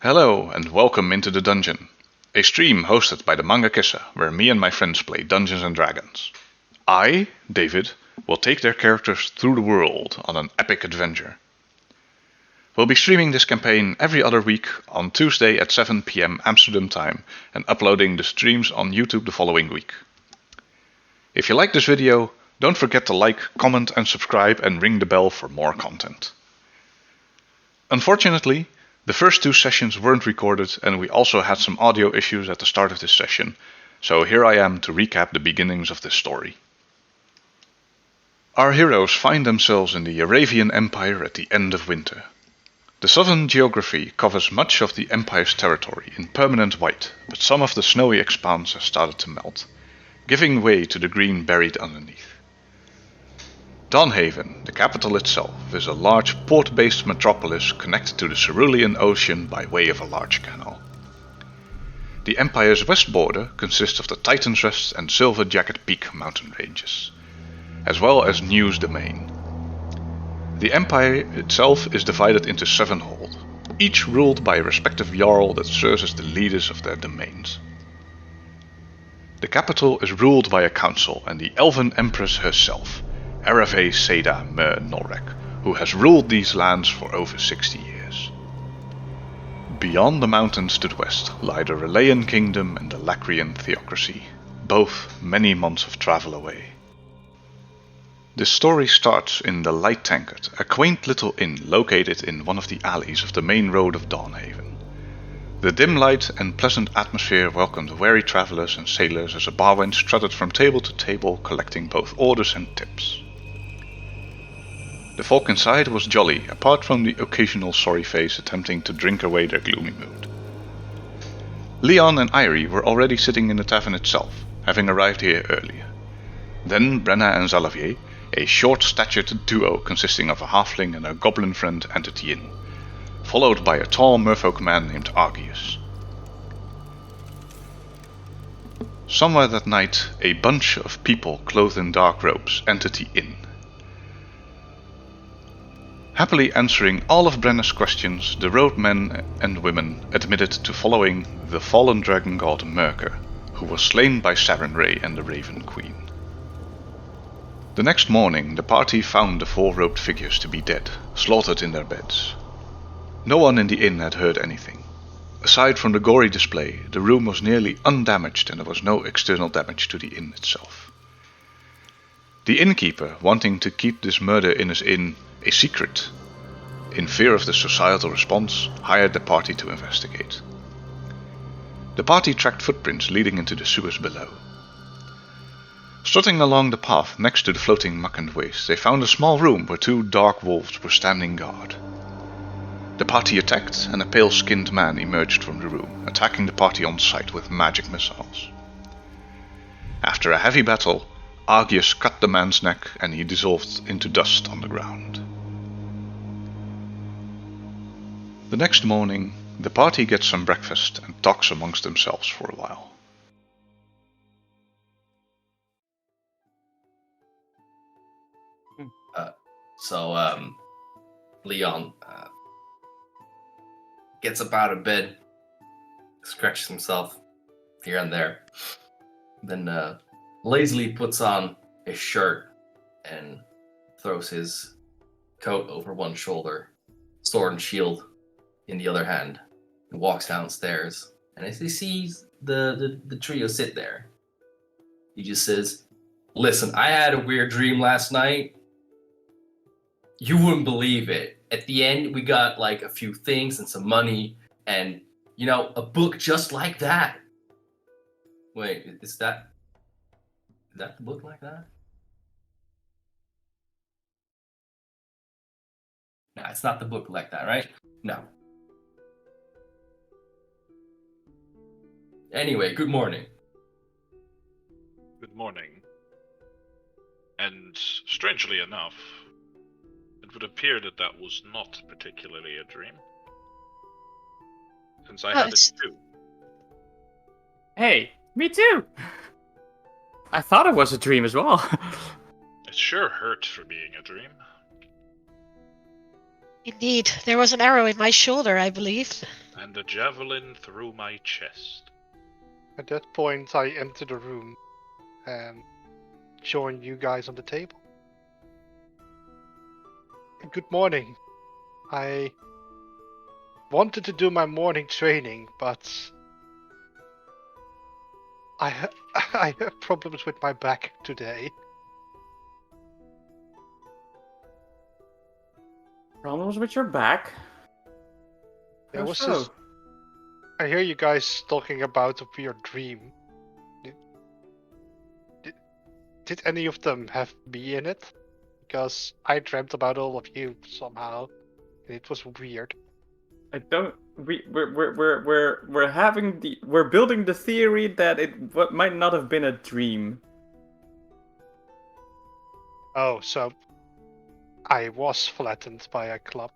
Hello and welcome into the dungeon, a stream hosted by the Manga Kissa, where me and my friends play Dungeons and Dragons. I, David, will take their characters through the world on an epic adventure. We'll be streaming this campaign every other week on Tuesday at 7 PM Amsterdam time and uploading the streams on YouTube the following week. If you like this video, don't forget to like, comment and subscribe and ring the bell for more content. Unfortunately, the first two sessions weren't recorded and we also had some audio issues at the start of this session, so here I am to recap the beginnings of this story. Our heroes find themselves in the Aravian Empire at the end of winter. The southern geography covers much of the Empire's territory in permanent white, but some of the snowy expanse has started to melt, giving way to the green buried underneath. Dawnhaven, the capital itself, is a large port-based metropolis connected to the Cerulean Ocean by way of a large canal. The Empire's west border consists of the Titan's Rest and Silver Jacket Peak mountain ranges, as well as News Domain. The Empire itself is divided into 7 holds, each ruled by a respective jarl that serves as the leaders of their domains. The capital is ruled by a council and the Elven Empress herself, Arave Seda Mer Norek, who has ruled these lands for over 60 years. Beyond the mountains to the west lie the Relayan Kingdom and the Lacrian Theocracy, both many months of travel away. This story starts in the Light Tankard, a quaint little inn located in one of the alleys of the main road of Dawnhaven. The dim light and pleasant atmosphere welcomed weary travelers and sailors as a barwench strutted from table to table collecting both orders and tips. The folk inside was jolly, apart from the occasional sorry face attempting to drink away their gloomy mood. Leon and Irie were already sitting in the tavern itself, having arrived here earlier. Then Brenna and Zalavier, a short-statured duo consisting of a halfling and a goblin friend, entered the inn, followed by a tall merfolk man named Argius. Somewhere that night, a bunch of people clothed in dark robes entered the inn. Happily answering all of Brenna's questions, the robed men and women admitted to following the fallen dragon god Merker, who was slain by Sarenrae and the Raven Queen. The next morning, the party found the 4 robed figures to be dead, slaughtered in their beds. No one in the inn had heard anything. Aside from the gory display, the room was nearly undamaged and there was no external damage to the inn itself. The innkeeper, wanting to keep this murder in his inn a secret, in fear of the societal response, hired the party to investigate. The party tracked footprints leading into the sewers below. Strutting along the path next to the floating muck and waste, they found a small room where 2 dark wolves were standing guard. The party attacked, and a pale-skinned man emerged from the room, attacking the party on sight with magic missiles. After a heavy battle, Argius cut the man's neck and he dissolved into dust on the ground. The next morning, the party gets some breakfast and talks amongst themselves for a while. Leon gets up out of bed, stretches himself here and there, then lazily puts on his shirt and throws his coat over one shoulder, sword and shield in the other hand, and walks downstairs. And as he sees the trio sit there, he just says, "Listen, I had a weird dream last night. You wouldn't believe it. At the end, we got like a few things and some money and, a book just like that." Wait, is that the book like that? No, it's not the book like that, right? No. Anyway, good morning. Good morning. And strangely enough, it would appear that was not particularly a dream. Since I had it too. Hey, me too! I thought it was a dream as well. It sure hurt for being a dream. Indeed, there was an arrow in my shoulder, I believe. And a javelin through my chest. At that point, I enter the room and join you guys on the table. Good morning. I wanted to do my morning training, but I have problems with my back today. Problems with your back? There How was so? this. I hear you guys talking about a weird dream. Did any of them have me in it? Because I dreamt about all of you somehow, and it was weird. I don't. We're building the theory that it might not have been a dream. Oh, so I was flattened by a club.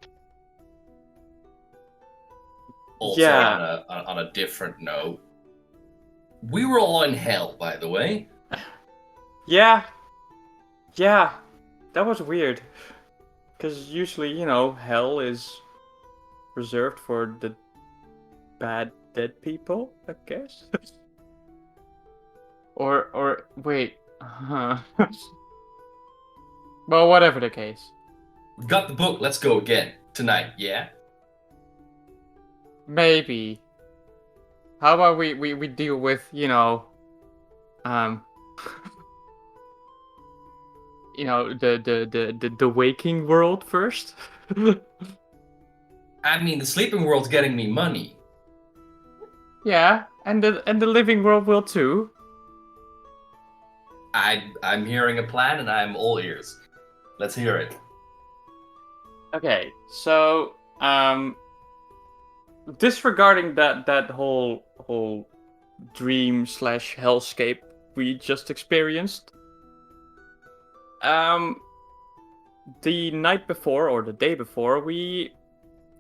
Also, Yeah. on a different note, we were all in hell, by the way. Yeah, that was weird. Because usually, hell is reserved for the bad dead people, I guess. or wait. Well, whatever the case. We got the book. Let's go again tonight. Yeah. Maybe. How about we deal with, the waking world first? I mean, the sleeping world's getting me money. Yeah, and the living world will too. I'm hearing a plan, and I'm all ears. Let's hear it. Okay, so disregarding that whole dream / hellscape we just experienced, the night before or the day before, we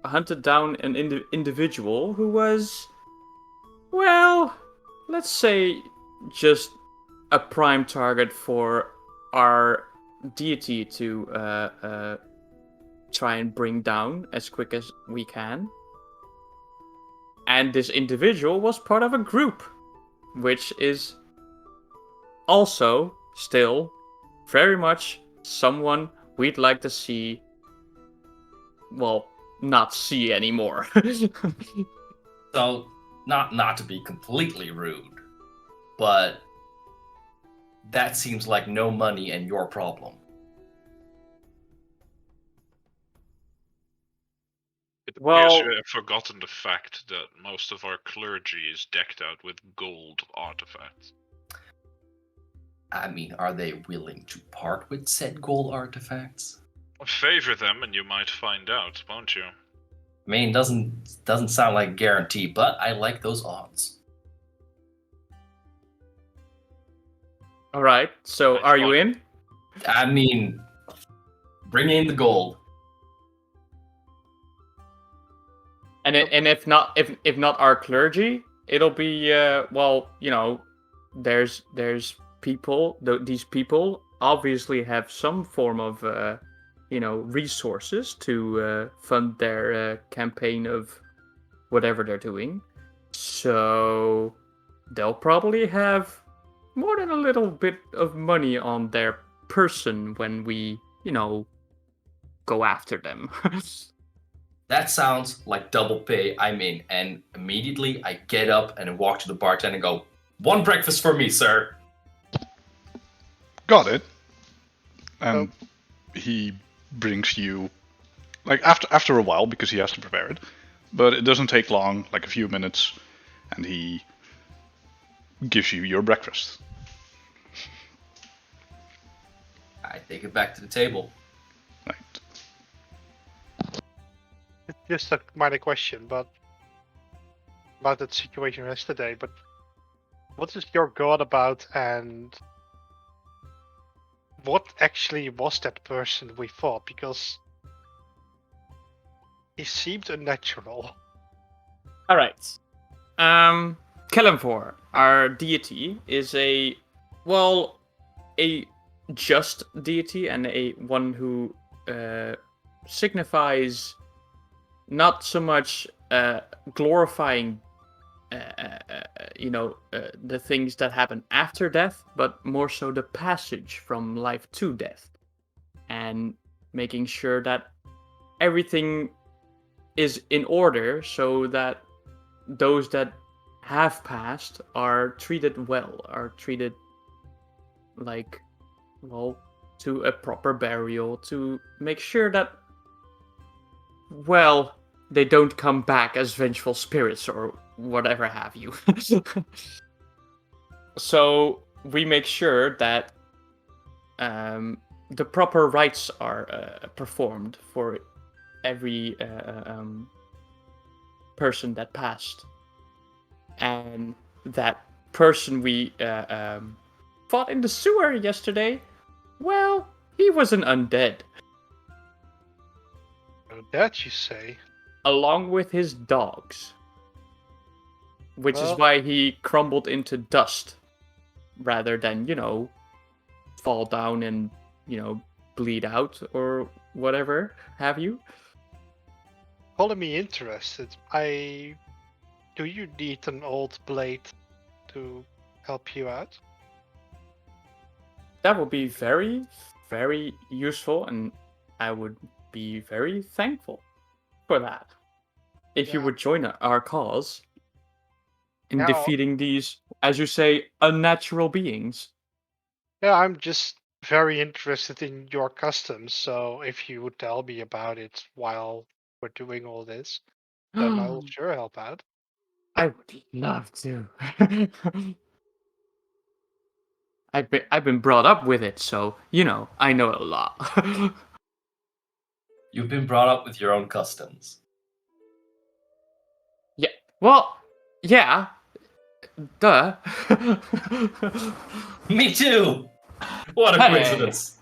hunted down an individual who was, well, let's say, just a prime target for our deity to try and bring down as quick as we can. And this individual was part of a group, which is also still very much someone we'd like to see, well, not see anymore. So, not to be completely rude, but that seems like no money and your problem. It appears Well- you have forgotten the fact that most of our clergy is decked out with gold artifacts. I mean, are they willing to part with said gold artifacts? Favor them and you might find out, won't you? I mean, doesn't sound like a guarantee, but I like those odds. Alright, so Nice are you one. in? I mean, bring in the gold. And if not our clergy, it'll be there's people. These people obviously have some form of resources to fund their campaign of whatever they're doing. So they'll probably have more than a little bit of money on their person when we go after them. That sounds like double pay. I'm in. And immediately I get up and walk to the bartender and go, "One breakfast for me, sir." Got it. And he brings you, like, after a while, because he has to prepare it, but it doesn't take long, like a few minutes, and he gives you your breakfast. I take it back to the table. Right. It's just a minor question, but about that situation yesterday. But what is your god about, and what actually was that person we fought? Because he seemed unnatural. All right. Kelemvor, our deity, is a just deity and a one who signifies not so much glorifying, the things that happen after death, but more so the passage from life to death, and making sure that everything is in order, so that those that have passed are treated well, are treated like, well, to a proper burial, to make sure that, well, they don't come back as vengeful spirits or whatever have you. So we make sure that the proper rites are performed for every person that passed. And that person we fought in the sewer yesterday, well, he was an undead. Oh, that you say? Along with his dogs. Which is Well- why he crumbled into dust. Rather than, fall down and, bleed out or whatever have you. Calling me interested. Do you need an old blade to help you out? That would be very, very useful, and I would be very thankful for that. If you Yeah. would join our cause in Yeah. defeating these, as you say, unnatural beings. Yeah, I'm just very interested in your customs, so if you would tell me about it while we're doing all this, then I will sure help out. I would love to. I've been brought up with it, so I know a lot. You've been brought up with your own customs. Yeah. Well, yeah. Duh. Me too! What a Hey. coincidence!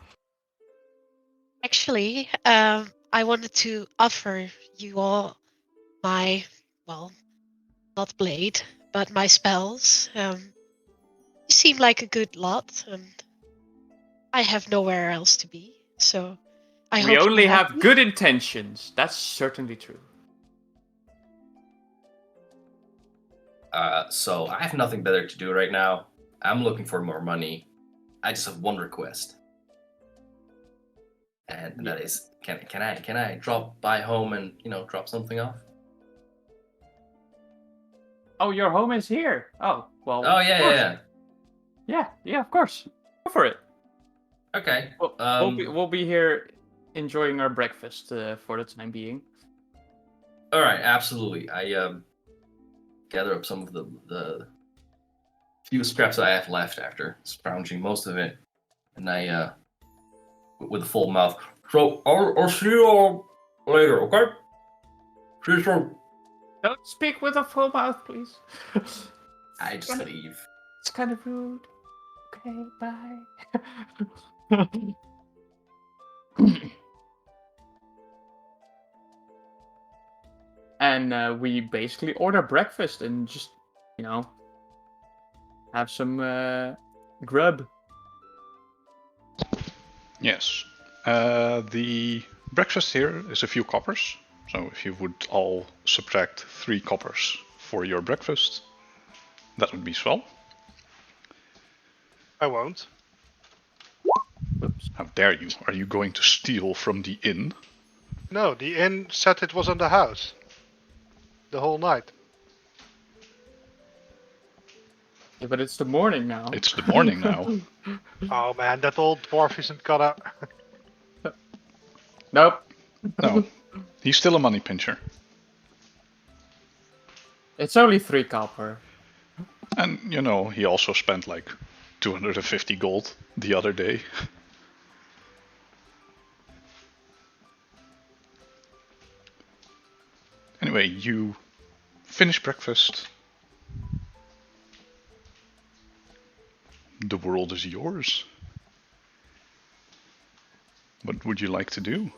Actually, I wanted to offer you all my, well, not blade, but my spells. You seem like a good lot, and I have nowhere else to be, so I We hope only you're have happy. good intentions. That's certainly true. So I have nothing better to do right now. I'm looking for more money. I just have one request. And that is, can I drop by home and, drop something off? Oh, your home is here. Oh, well. Oh, of yeah, course. Yeah, of course. Go for it. Okay. We'll be here enjoying our breakfast for the time being. All right, absolutely. I gather up some of the few scraps I have left after scrounging most of it, and I with a full mouth. So I'll see you all later, okay? See you soon. Don't speak with a full mouth, please. I just leave. It's kind of rude. Okay, bye. And we basically order breakfast and just, have some grub. Yes. The breakfast here is a few coppers. So if you would all subtract 3 coppers for your breakfast, that would be swell. I won't. Oops. How dare you? Are you going to steal from the inn? No, the inn said it was on the house. The whole night. Yeah, but it's the morning now. It's the morning now. Oh man, that old dwarf isn't gonna... Nope. No, he's still a money pincher. It's only 3 copper. And, he also spent like 250 gold the other day. Anyway, you finish breakfast. The world is yours. What would you like to do?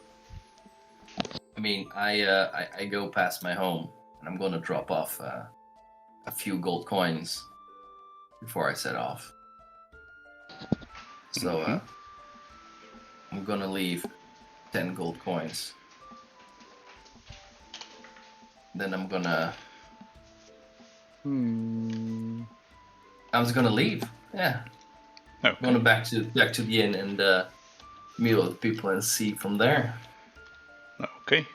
I mean, I go past my home, and I'm going to drop off a few gold coins before I set off. So I'm going to leave 10 gold coins. then I'm gonna Hmm. I was gonna leave. Yeah. Okay. I'm going back to the inn and meet with people and see from there. Okay.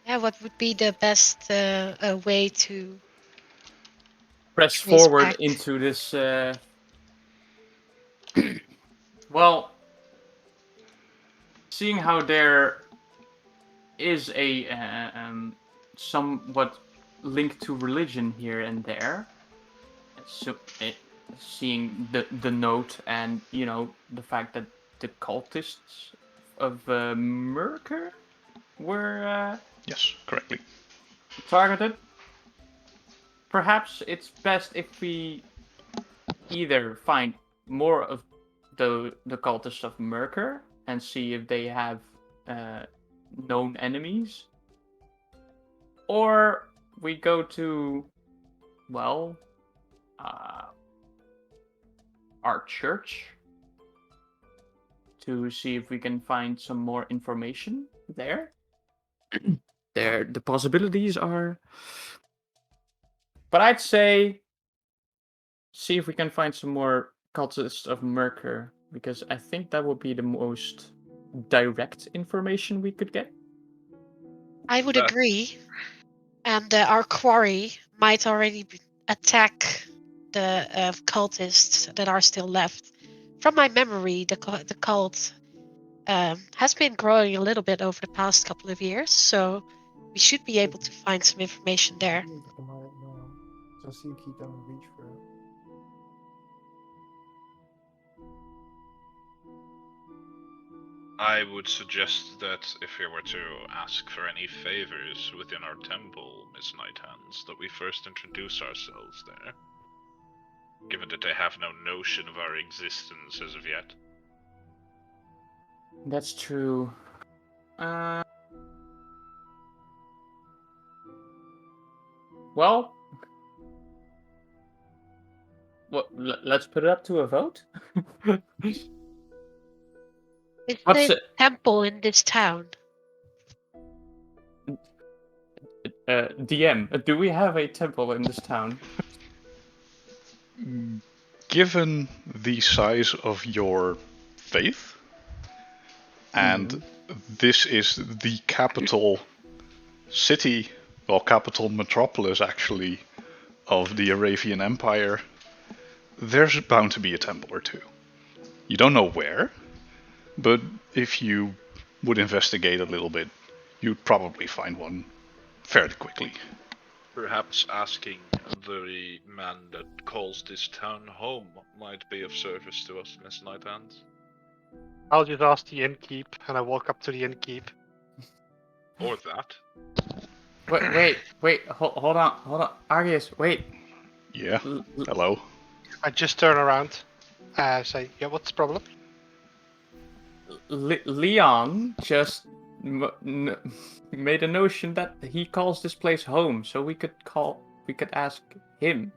Yeah, what would be the best way to Press trace forward back? into this. Well, seeing how there is a somewhat link to religion here and there, so seeing the note and the fact that the cultists of Merker were Yes, correctly. targeted. Perhaps it's best if we either find more of the cultists of Merker and see if they have known enemies, or we go to, well, our church to see if we can find some more information there. The possibilities are, but I'd say see if we can find some more cultists of Merker, because I think that would be the most direct information we could get. I would That- agree. And our quarry might already attack the cultists that are still left. From my memory, the cult has been growing a little bit over the past couple of years, so we should be able to find some information there. Just so you keep them in reach for it. I would suggest that if we were to ask for any favors within our temple, Miss Nighthands, that we first introduce ourselves there. Given that they have no notion of our existence as of yet. That's true. Well, let's put it up to a vote. Is What's the it? temple in this town? DM, do we have a temple in this town? Given the size of your faith, and this is the capital city, or capital metropolis actually, of the Arabian Empire, there's bound to be a temple or two. You don't know where, but if you would investigate a little bit, you'd probably find one fairly quickly. Perhaps asking the man that calls this town home might be of service to us, Miss Nighthands. I'll just ask the innkeep, and I walk up to the innkeep. Or that. Wait, hold on. Arius, wait. Yeah, hello. I just turn around, say, yeah, what's the problem? Leon just made a notion that he calls this place home, so we could ask him.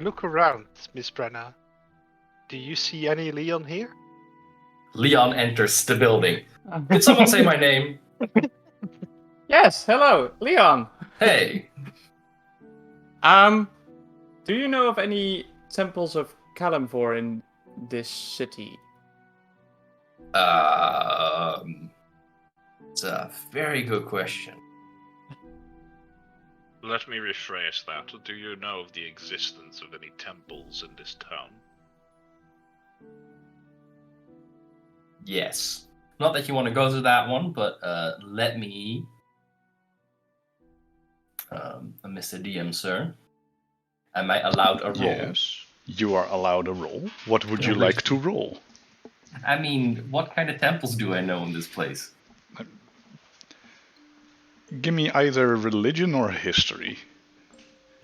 Look around, Miss Brenna. Do you see any Leon here? Leon enters the building. Did someone say my name? Yes, hello, Leon. Hey. Do you know of any temples of Kalimvor in this city? It's a very good question. Let me rephrase that. Do you know of the existence of any temples in this town? Yes. Not that you want to go to that one, but let me... Mr. DM, sir. Am I allowed a roll? Yes, you are allowed a roll. What would you like to roll? I mean, what kind of temples do I know in this place? Give me either religion or history.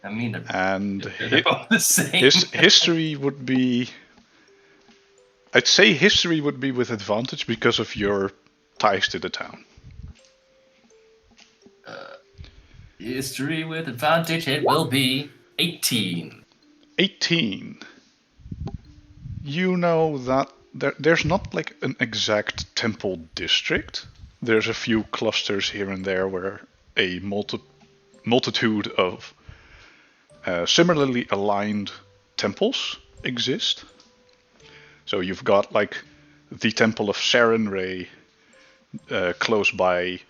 I mean, And they're both the same. history would be... I'd say history would be with advantage because of your ties to the town. History with advantage, it will be 18. 18. You know that there's not like an exact temple district. There's a few clusters here and there where a multitude of similarly aligned temples exist. So you've got like the Temple of Sarenrae close by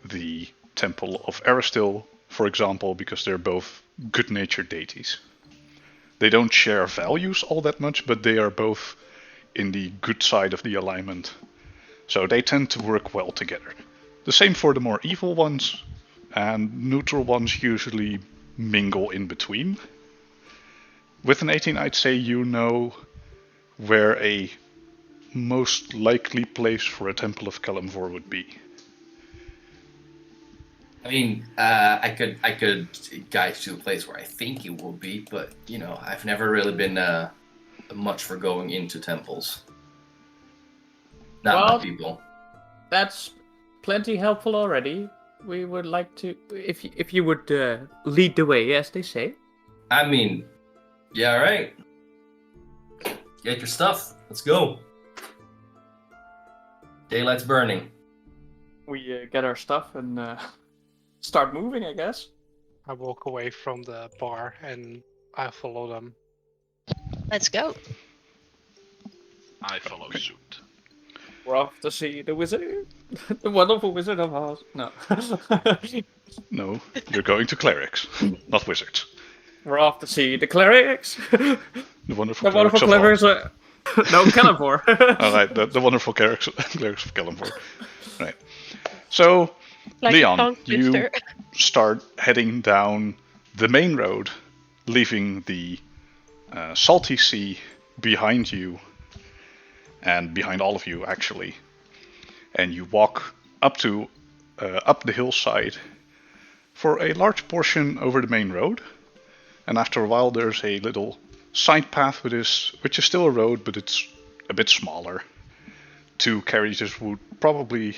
the Temple of Aristil, for example, because they're both good-natured deities. They don't share values all that much, but they are both in the good side of the alignment. So they tend to work well together. The same for the more evil ones, and neutral ones usually mingle in between. With an 18, I'd say you know where a most likely place for a Temple of Kalimvor would be. I mean, I could guide you to a place where I think it will be, but you know, I've never really been much for going into temples. Not my people. That's plenty helpful already. We would like to, if you would lead the way, as they say. I mean, yeah, all right. Get your stuff. Let's go. Daylight's burning. We get our stuff and start moving, I guess. I walk away from the bar and I follow them. Let's go. I follow suit. We're off to see the wizard, the wonderful Wizard of Oz. No. No, you're going to clerics, not wizards. We're off to see the clerics. The wonderful The wonderful clerics clerics. of No, Kalimvor. Alright, the wonderful clerics of Kalimvor. Right. So, Like Leon, a tongue you twister. start heading down the main road, leaving the salty sea behind you, and behind all of you actually. And you walk up the hillside for a large portion over the main road. And after a while, there's a little side path which is still a road, but it's a bit smaller. Two carriages would probably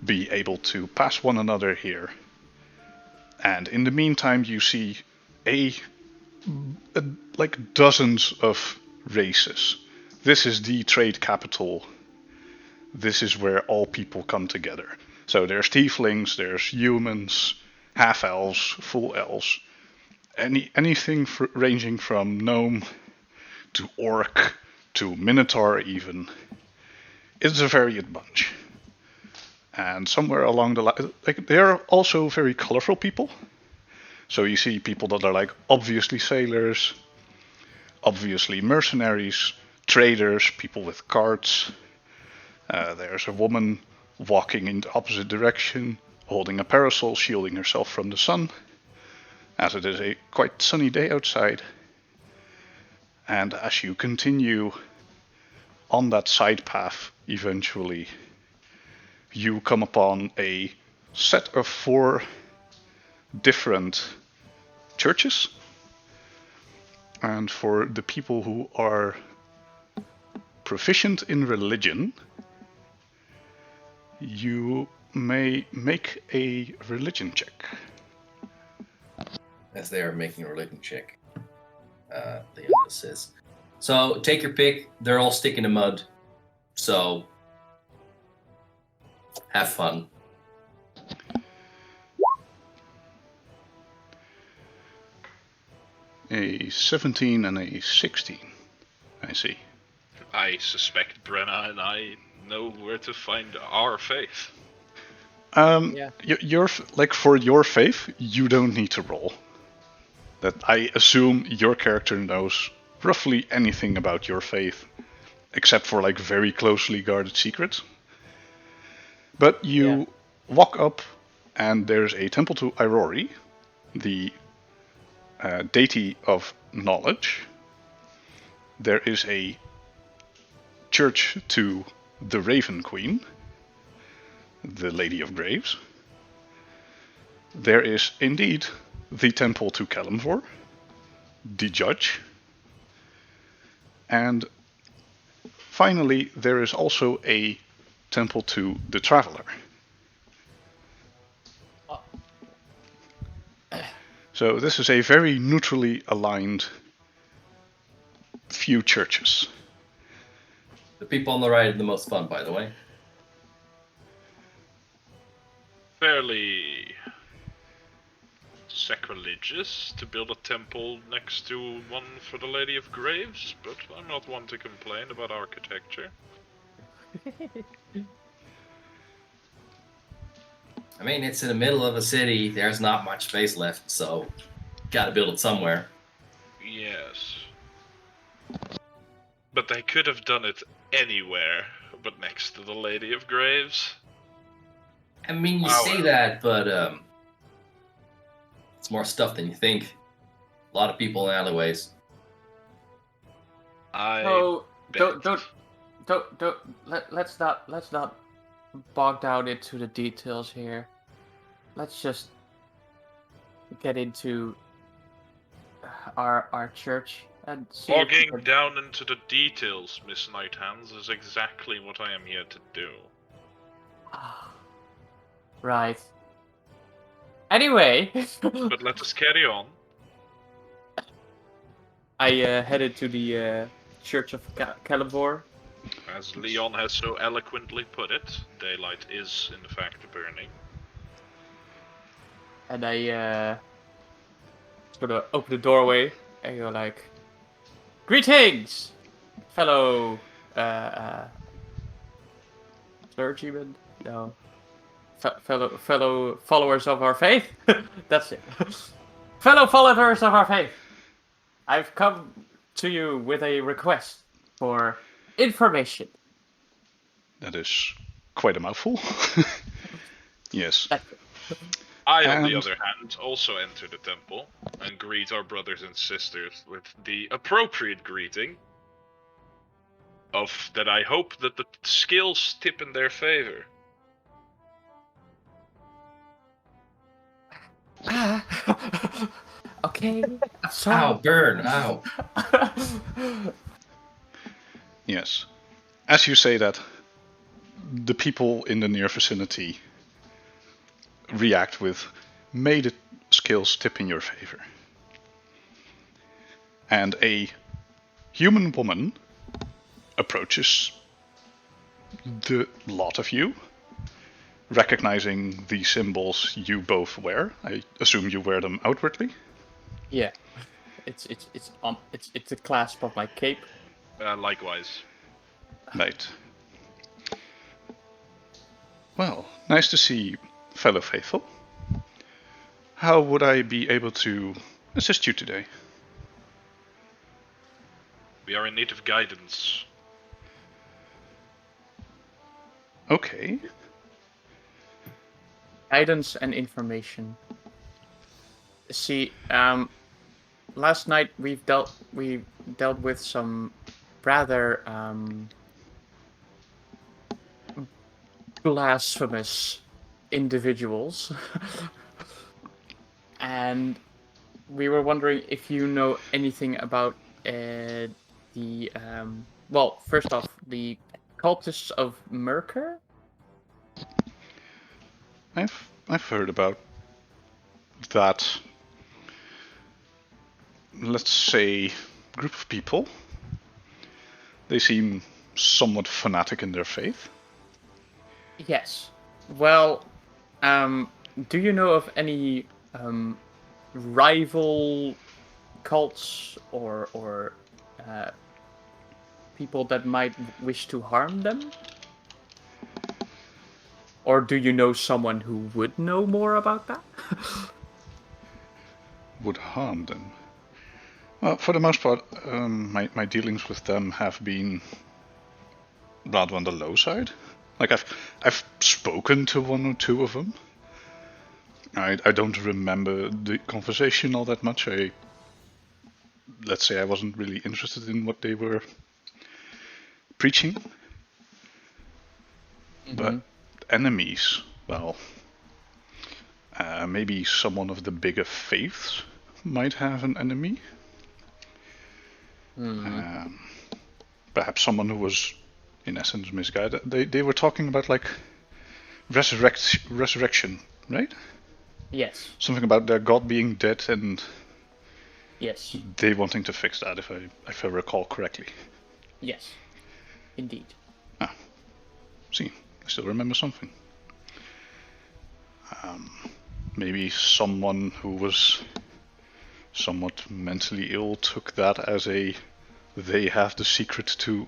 be able to pass one another here. And in the meantime, you see like dozens of races. This is the trade capital. This is where all people come together. So there's tieflings, there's humans, half-elves, full elves. Anything ranging from gnome to orc to minotaur even. It's a varied bunch. And somewhere along the line, like, they are also very colorful people. So you see people that are like obviously sailors, obviously mercenaries, traders, people with carts. There's a woman walking in the opposite direction, holding a parasol, shielding herself from the sun, as it is a quite sunny day outside. And as you continue on that side path, eventually, you come upon a set of 4 different churches. And for the people who are proficient in religion, you may make a religion check. As they are making a religion check, Leon says. So take your pick. They're all stick in the mud. So have fun. A 17 and a 16. I see. I suspect Brenna and I know where to find our faith. Yeah. Your like for your faith, you don't need to roll. That I assume your character knows roughly anything about your faith, except for like very closely guarded secrets. But you walk up, and there's a temple to Aurori, the deity of knowledge. There is a church to the Raven Queen, the Lady of Graves. There is indeed the temple to Kalimvor, the Judge. And finally, there is also a temple to the Traveler. So this is a very neutrally aligned few churches. The people on the right are the most fun, by the way. Fairly sacrilegious to build a temple next to one for the Lady of Graves, but I'm not one to complain about architecture. I mean, it's in the middle of a city. There's not much space left, so gotta build it somewhere. Yes. But they could have done it anywhere but next to the Lady of Graves. I mean, you say that, but it's more stuff than you think. A lot of people in alleyways. Oh, let's not bog down into the details here. Let's just get into our church and see. Bogging down into the details, Miss Nighthands, is exactly what I am here to do. Right. Anyway. But let us carry on. I headed to the Church of Calibor. As Leon has so eloquently put it, daylight is in fact burning. And I sort of open the doorway and go like, "Greetings, fellow clergymen. No, fellow followers of our faith. That's it. Fellow followers of our faith. I've come to you with a request for information." That is quite a mouthful. Yes. I, on the other hand, also enter the temple and greet our brothers and sisters with the appropriate greeting of that I hope that the skills tip in their favor. Okay. Ow, burn, ow. Yes. As you say that, the people in the near vicinity react with, "May the skills tip in your favor." And a human woman approaches the lot of you, recognizing the symbols you both wear. I assume you wear them outwardly. Yeah. It's a clasp of my cape. Likewise. Right. Well, nice to see you, fellow faithful. How would I be able to assist you today? We are in need of guidance. Okay. Guidance and information. See, last night we dealt with some rather blasphemous individuals, and we were wondering if you know anything about the well, first off, the cultists of Merkur. I've heard about that, let's say, group of people. They seem somewhat fanatic in their faith. Yes. Well, do you know of any rival cults or people that might wish to harm them? Or do you know someone who would know more about that? Would harm them? Well, for the most part, my dealings with them have been rather on the low side. Like I've spoken to one or two of them. I don't remember the conversation all that much. Let's say I wasn't really interested in what they were preaching. Mm-hmm. But enemies, well, maybe someone of the bigger faiths might have an enemy. Mm-hmm. Perhaps someone who was, in essence, misguided. They were talking about like resurrection, right? Yes. Something about their god being dead and yes, they wanting to fix that, if I recall correctly. Yes. Indeed. See, I still remember something. Maybe someone who was somewhat mentally ill took that as a they have the secret to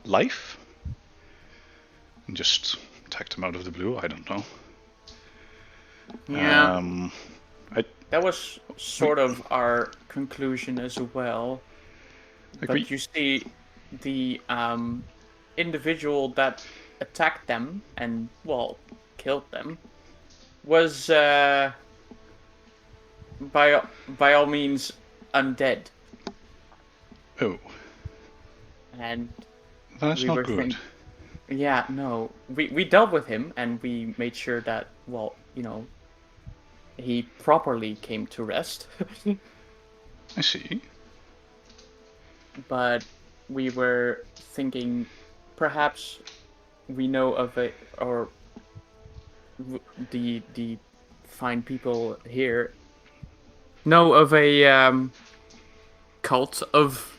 life and just attacked him out of the blue. I don't know. Yeah. That was sort of our conclusion as well. But you see, the individual that attacked them and, well, killed them was by all means undead. Oh, And that's not good. Yeah, no. We dealt with him and we made sure that, well, he properly came to rest. I see. But we were thinking perhaps we know of the fine people here know of a cult of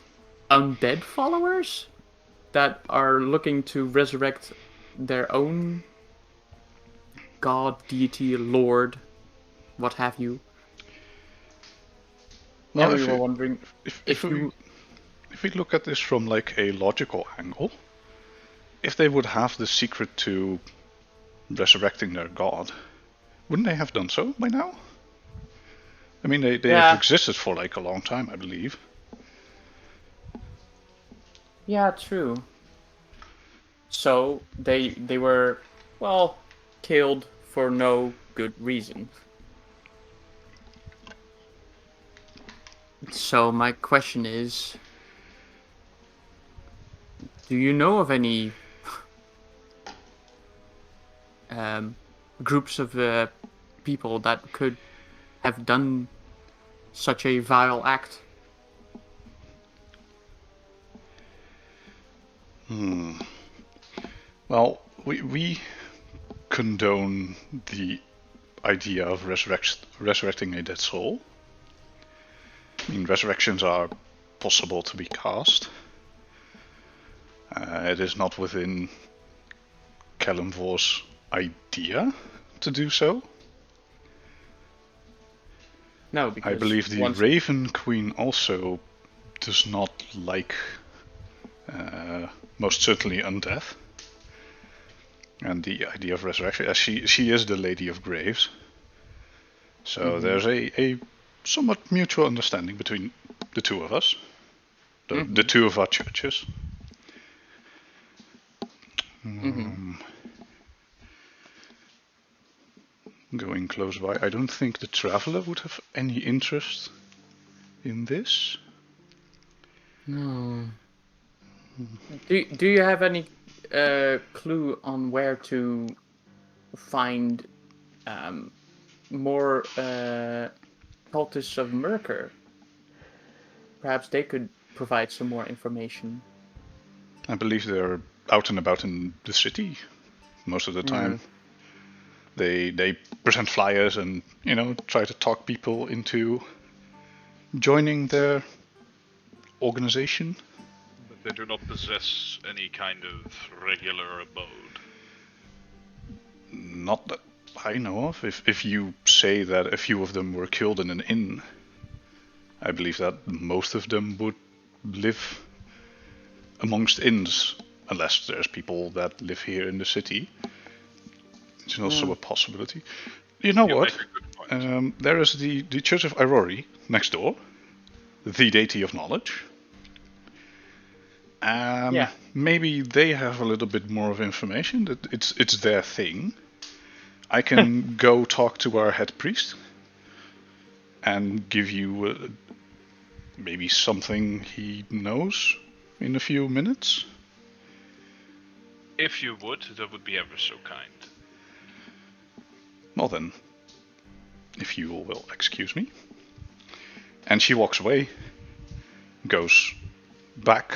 undead followers that are looking to resurrect their own god, deity, lord, what have you. Well, and we were wondering if we look at this from like a logical angle, if they would have the secret to resurrecting their god, wouldn't they have done so by now? I mean, they have existed for like a long time, I believe. Yeah, true. So they were, well, killed for no good reason. So my question is, do you know of any groups of people that could have done such a vile act? Well, we condone the idea of resurrecting a dead soul. I mean, resurrections are possible to be cast. It is not within Kalimvor's idea to do so. No, because I believe the Raven Queen also does not like, most certainly, undeath. And the idea of resurrection, as she is the Lady of Graves. So there's a somewhat mutual understanding between the two of us. The two of our churches. Going close by, I don't think the Traveler would have any interest in this. No. Do you have any clue on where to find more cultists of Merkur? Perhaps they could provide some more information. I believe they're out and about in the city most of the time. They present flyers and, try to talk people into joining their organization. But they do not possess any kind of regular abode. Not that I know of. If you say that a few of them were killed in an inn, I believe that most of them would live amongst inns, unless there's people that live here in the city. It's also a possibility. You know what? There is the Church of Aurori next door, the deity of knowledge. Maybe they have a little bit more of information. That it's their thing. I can go talk to our head priest and give you maybe something he knows in a few minutes. If you would, that would be ever so kind. Well then, if you will excuse me. And she walks away, goes back,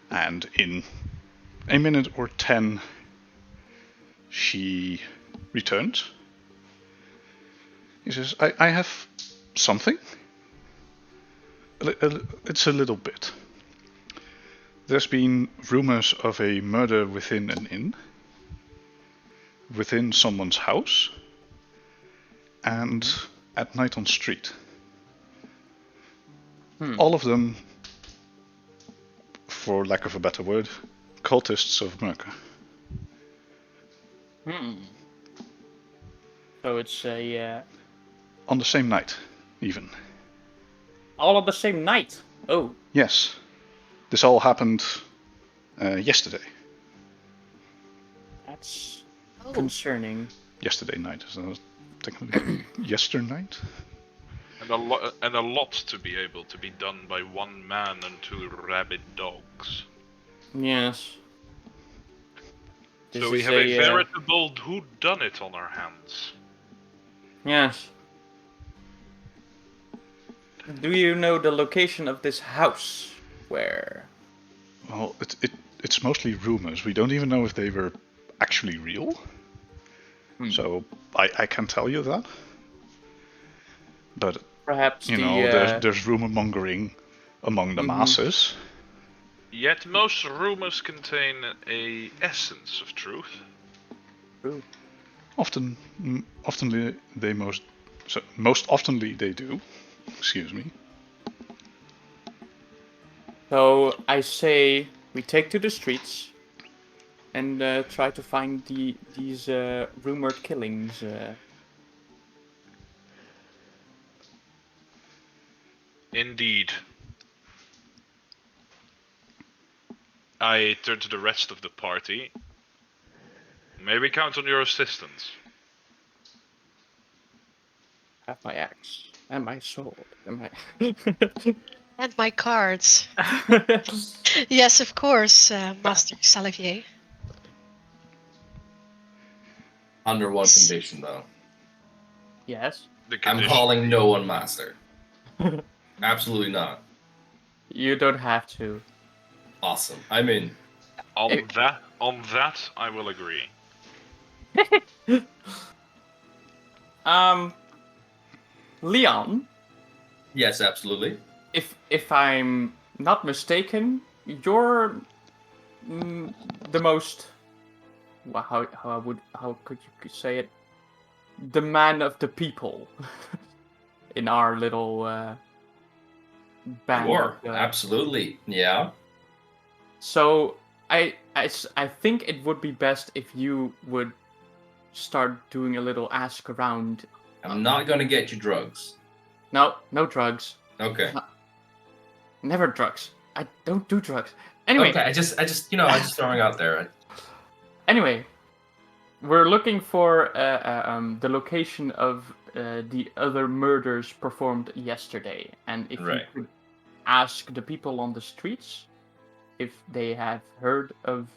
and in a minute or 10 she returns. He says, I have something. It's a little bit. There's been rumors of a murder within an inn, within someone's house, and at night on street. All of them, for lack of a better word, cultists of Merca. So it's a On the same night, even. all on the same night. Oh, Yes. This all happened yesterday. that's Oh, concerning. Yesterday night. So technically yesternight? And a lot to be able to be done by one man and 2 rabid dogs. Yes. This So we is have a veritable whodunit on our hands. Yes. Do you know the location of this house? Where? Well, it's mostly rumors. We don't even know if they were actually real. So I can't tell you that. But Perhaps there's rumor mongering among the masses. Yet most rumors contain a essence of truth. True. Most oftenly they do. Excuse me. So I say we take to the streets and try to find these rumored killings. Indeed. I turn to the rest of the party. May we count on your assistance? Have my axe and my sword and my. and my cards. Yes, of course, Master Salivier. Under one condition, though. Yes. The I'm condition. calling no one master. Absolutely not. You don't have to. Awesome. I'm in. On that, I will agree. Leon, Yes, absolutely. if I'm not mistaken, you're the most. Well, how could you say it? The man of the people in our little band. Sure. Absolutely. Yeah. So I think it would be best if you would start doing a little ask around. I'm not gonna get you drugs. No drugs. Okay. Never drugs. I don't do drugs. Anyway. Okay. I just I'm just throwing out there. Anyway, we're looking for the location of the other murders performed yesterday, and if you could ask the people on the streets if they have heard of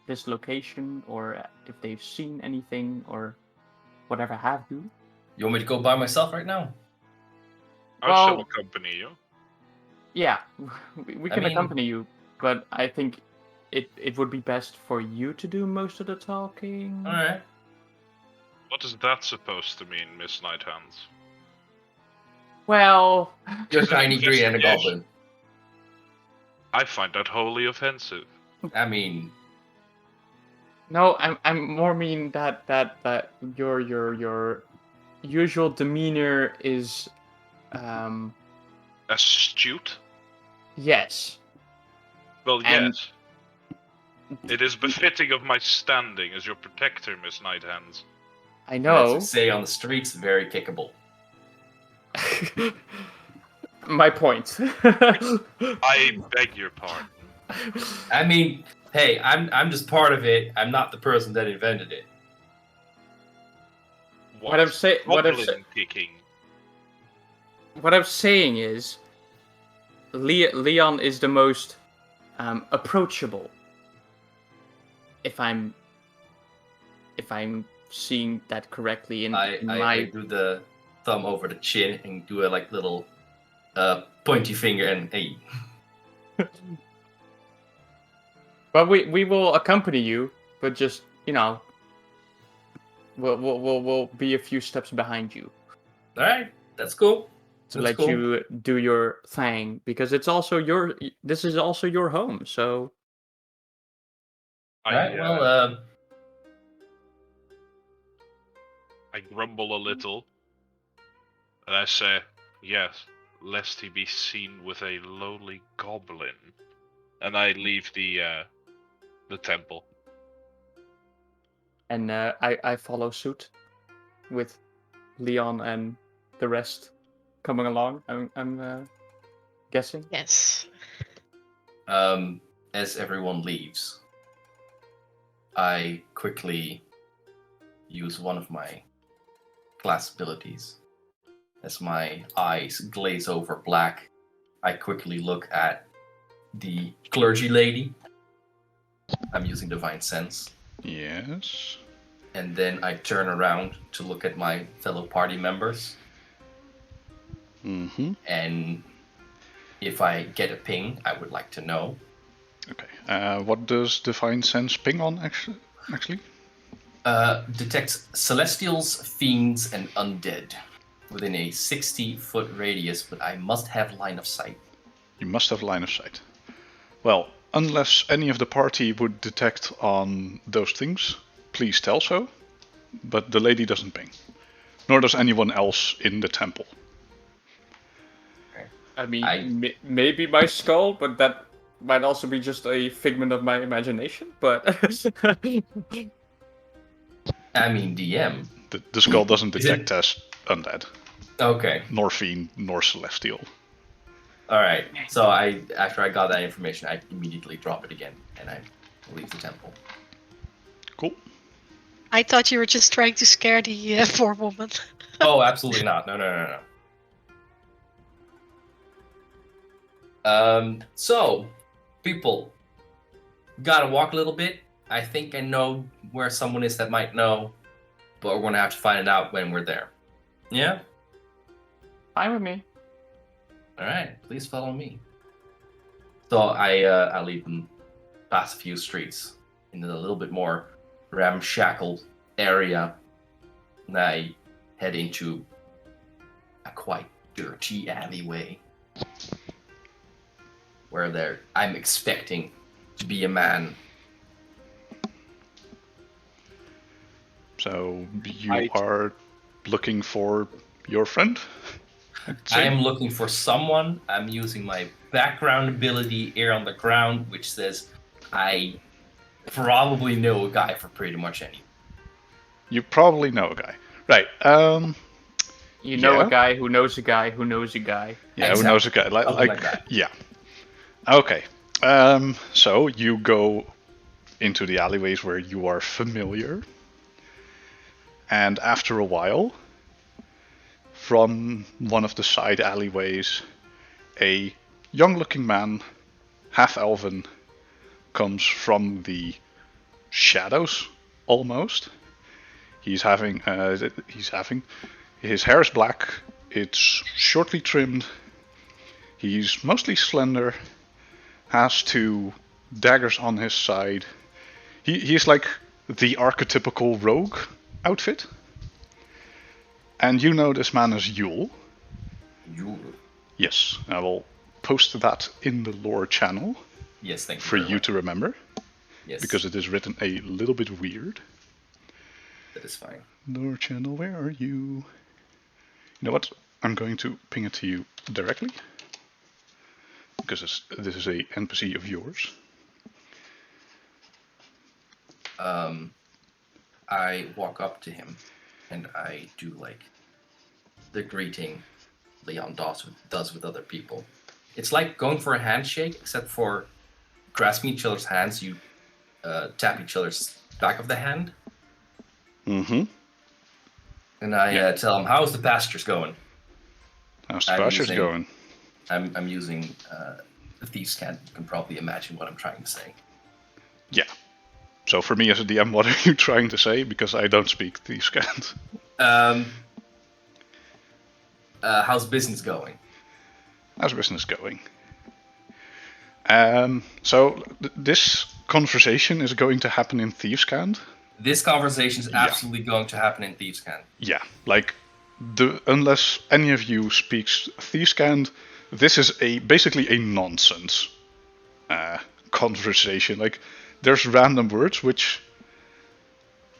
this location or if they've seen anything or whatever have you. You want me to go by myself right now? I shall accompany you. Yeah, we can accompany you, but I think it would be best for you to do most of the talking. All right. What is that supposed to mean, Miss Nighthands? Well, You're tiny green and a goblin. I find that wholly offensive. I mean, no, I'm more mean that your usual demeanor is astute. Yes. Well, yes. It is befitting of my standing as your protector, Miss Nighthands. I know. As say on the streets, very kickable. My point. I beg your pardon. I mean, hey, I'm just part of it. I'm not the person that invented it. What I'm saying is, Leon is the most approachable. If I'm seeing that correctly, I do the thumb over the chin and do a little pointy finger and hey. But we will accompany you, but just we'll be a few steps behind you. All right, that's cool. to That's let cool. you do your thing, because this is also your home, so... Alright, well, I grumble a little, and I say, yes, lest he be seen with a lowly goblin. And I leave the temple. And I follow suit with Leon and the rest coming along. I'm guessing. Yes. as everyone leaves, I quickly use one of my class abilities. As my eyes glaze over black, I quickly look at the clergy lady. I'm using Divine Sense. Yes. And then I turn around to look at my fellow party members. Mm-hmm. And if I get a ping, I would like to know. Okay. What does Divine Sense ping on, actually? Detects celestials, fiends, and undead within a 60-foot radius, but I must have line of sight. You must have line of sight. Well, unless any of the party would detect on those things, please tell so. But the lady doesn't ping. Nor does anyone else in the temple. I mean, maybe my skull, but that might also be just a figment of my imagination, but... I mean, DM. The skull doesn't Is it- detect as undead. Okay. Nor fiend, nor celestial. Alright. So after I got that information, I immediately drop it again, and I leave the temple. Cool. I thought you were just trying to scare the poor woman. Oh, absolutely not. No. So, people, gotta walk a little bit. I think I know where someone is that might know, but we're gonna have to find it out when we're there. Yeah? Fine with me. Alright, please follow me. So I lead them past a few streets into a little bit more ramshackle area, and I head into a quite dirty alleyway where I'm expecting to be a man. So you are looking for your friend? I am looking for someone. I'm using my background ability, Ear on the Ground, which says I probably know a guy for pretty much anything. You probably know a guy. Right. You know Yeah. a guy who knows a guy who knows a guy. Yeah, Exactly. who knows a guy? Something like that. Yeah. Okay. So you go into the alleyways where you are familiar. And after a while, from one of the side alleyways, a young-looking man, half-elven, comes from the shadows, almost. His hair is black. It's shortly trimmed. He's mostly slender. Has two daggers on his side. He's like the archetypical rogue outfit. And you know this man is Yule. Yule. Yes, I will post that in the lore channel Yes, thank you. for very you much. to remember. Yes, Because it is written a little bit weird. that is fine. Lore channel, where are you? You know what? I'm going to ping it to you directly. Because this is a NPC of yours. I walk up to him and I do like the greeting Leon does with other people. It's like going for a handshake, except for grasping each other's hands, you tap each other's back of the hand. Mm-hmm. And I tell him, how's the pastures going? How's the I'm pastures using- going? I'm using the Thieves' Cant. You can probably imagine what I'm trying to say. Yeah. So for me as a DM, what are you trying to say? Because I don't speak Thieves' Cant. How's business going? How's business going? So this conversation is going to happen in Thieves' Cant. This conversation is Yeah. absolutely going to happen in Thieves' Cant. Yeah, like unless any of you speaks Thieves-Cant, this is basically a nonsense conversation. Like, there's random words which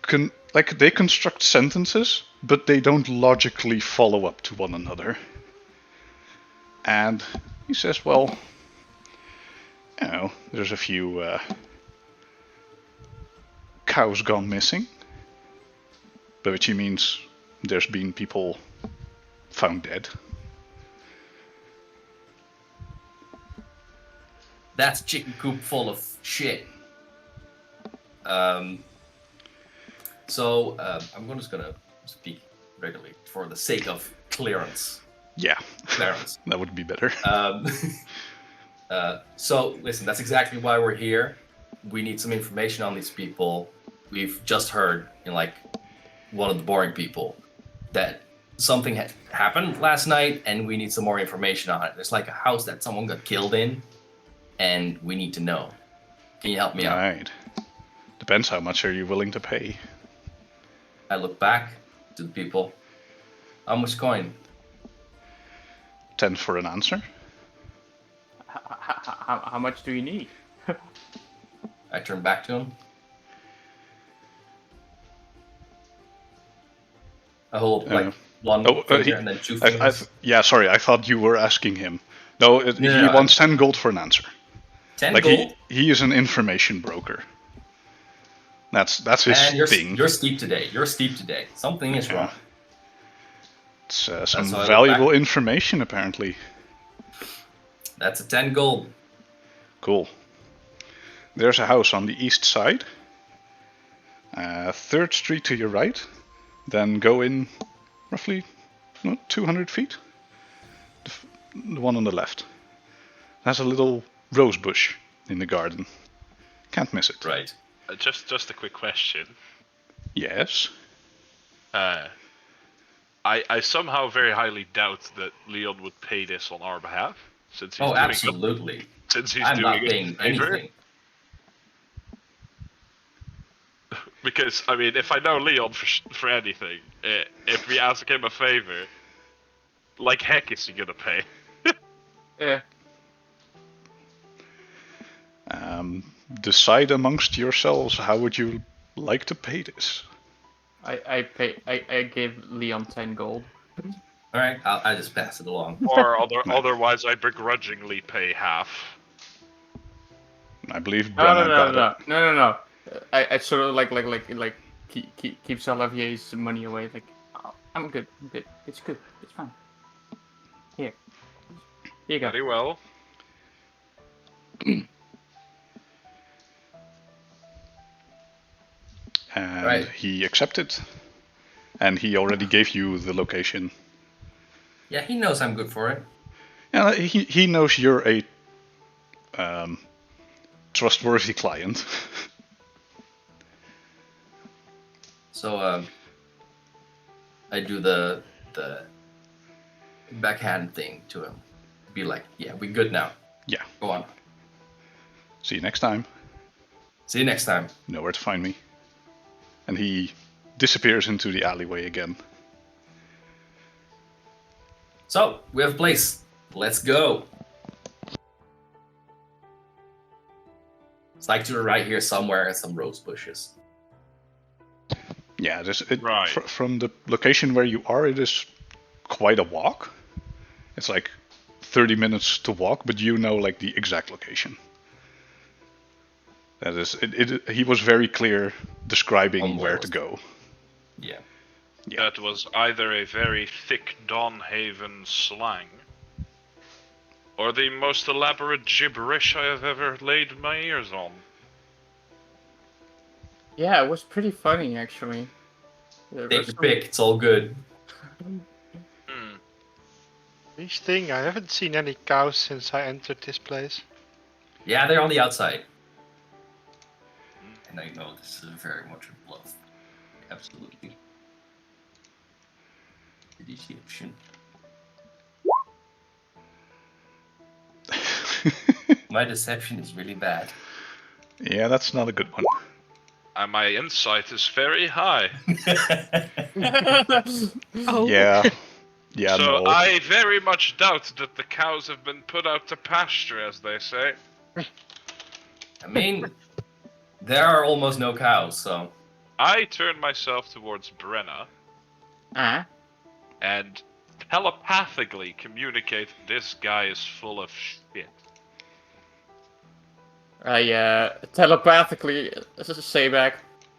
they construct sentences, but they don't logically follow up to one another. And he says, well, there's a few cows gone missing, by which he means there's been people found dead. That's chicken coop full of shit. So I'm just gonna speak regularly for the sake of clearance. Yeah, Clarence. that would be better. So listen, that's exactly why we're here. We need some information on these people. We've just heard in like one of the boring people that something happened last night, and we need some more information on it. There's like a house that someone got killed in, and we need to know. Can you help me out? Right. Depends how much are you willing to pay. I look back to the people. How much coin? 10 for an answer. How much do you need? I turn back to him. I hold like one finger and then two fingers. Sorry, I thought you were asking him. No, he wants 10 gold for an answer. 10 gold? He is an information broker. That's his thing. You're steep today. Something is wrong. It's some valuable information, apparently. That's a 10 gold. Cool. There's a house on the east side. 3rd Street to your right. Then go in roughly 200 feet. The one on the left. It has a little rose bush in the garden. Can't miss it. Right. Just a quick question. Yes. I somehow very highly doubt that Leon would pay this on our behalf, since he's absolutely. I'm not paying anything. Because I mean, if I know Leon for anything, if we ask him a favor, like heck is he gonna pay? Yeah. Decide amongst yourselves how would you like to pay this. I gave Leon 10 gold. All right, I just pass it along. Or otherwise, I begrudgingly pay half. I believe Brennan No. I sort of like keep Salavier's money away. Like, oh, I'm good. It's good. It's fine. Here you go. Very well. And he accepted. And he already gave you the location. Yeah, he knows I'm good for it. Yeah, he knows you're a trustworthy client. So I do the backhand thing to him. Be like, yeah, we good now. Yeah. Go on. See you next time. See you next time. Know where to find me. And he disappears into the alleyway again. So, we have a place. Let's go. It's like to the right here somewhere and some rose bushes. Yeah, right. From the location where you are, it is quite a walk. It's like 30 minutes to walk, but you know like the exact location. That is, he was very clear describing where to go. Yeah. That was either a very thick Dawnhaven slang, or the most elaborate gibberish I have ever laid my ears on. Yeah, it was pretty funny actually. Take your pick, it's all good. Each thing, I haven't seen any cows since I entered this place. Yeah, they're on the outside. And I know this is very much a bluff. Absolutely. The deception. My deception is really bad. Yeah, that's not a good one. My insight is very high. Oh. Yeah. Yeah, So no. I very much doubt that the cows have been put out to pasture, as they say. I mean, there are almost no cows, so. I turn myself towards Brenna and telepathically communicate this guy is full of shit. I telepathically say back,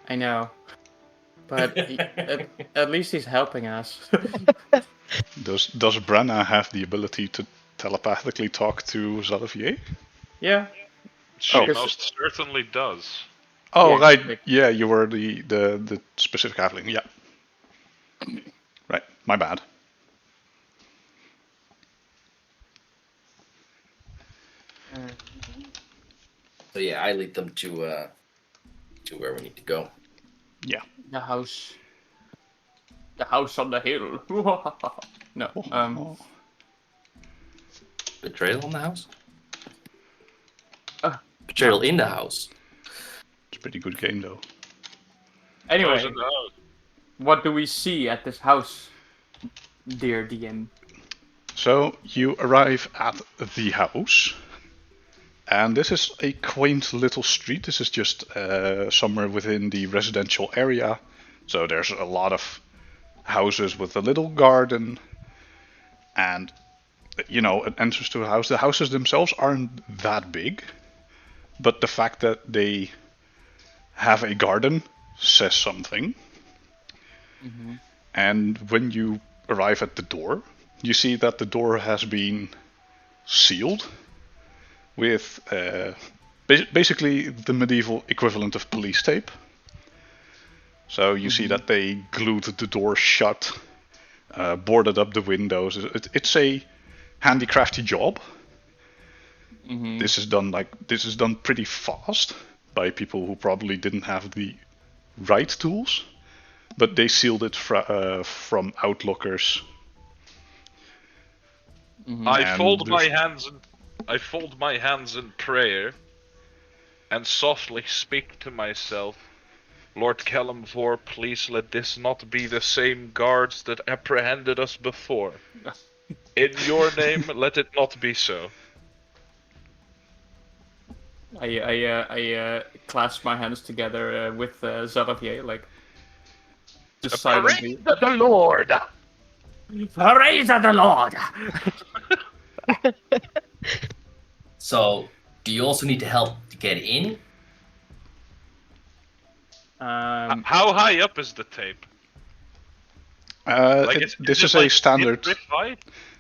I know. But at least he's helping us. Does Brenna have the ability to telepathically talk to Zalavier? Yeah. She Oh. most certainly does. Oh, Yeah, right. like- Yeah, you were the specific halfling. Yeah. Right. My bad. So yeah, I lead them to where we need to go. Yeah. The house. The house on the hill. No. Oh. Betrayal in the house? no. Betrayal in the house. It's a pretty good game, though. Anyway, Those in the house. what do we see at this house, dear DM? So you arrive at the house, and this is a quaint little street. This is just somewhere within the residential area. So there's a lot of houses with a little garden, and an entrance to a house. The houses themselves aren't that big, but the fact that they have a garden says something. Mm-hmm. And when you arrive at the door, you see that the door has been sealed with basically the medieval equivalent of police tape. So you see that they glued the door shut, boarded up the windows. It's a handicrafty job. Mm-hmm. This is done pretty fast by people who probably didn't have the right tools, but they sealed it from outlookers. Mm-hmm. I And fold there's- my hands in prayer, and softly speak to myself. Lord Kellamvor, please let this not be the same guards that apprehended us before. In your name, let it not be so. I clasp my hands together with Zalavier, like just Praise silently. the Lord! Praise the Lord! So, do you also need to help to get in? How high up is the tape? this it is a like standard. mid-rib high?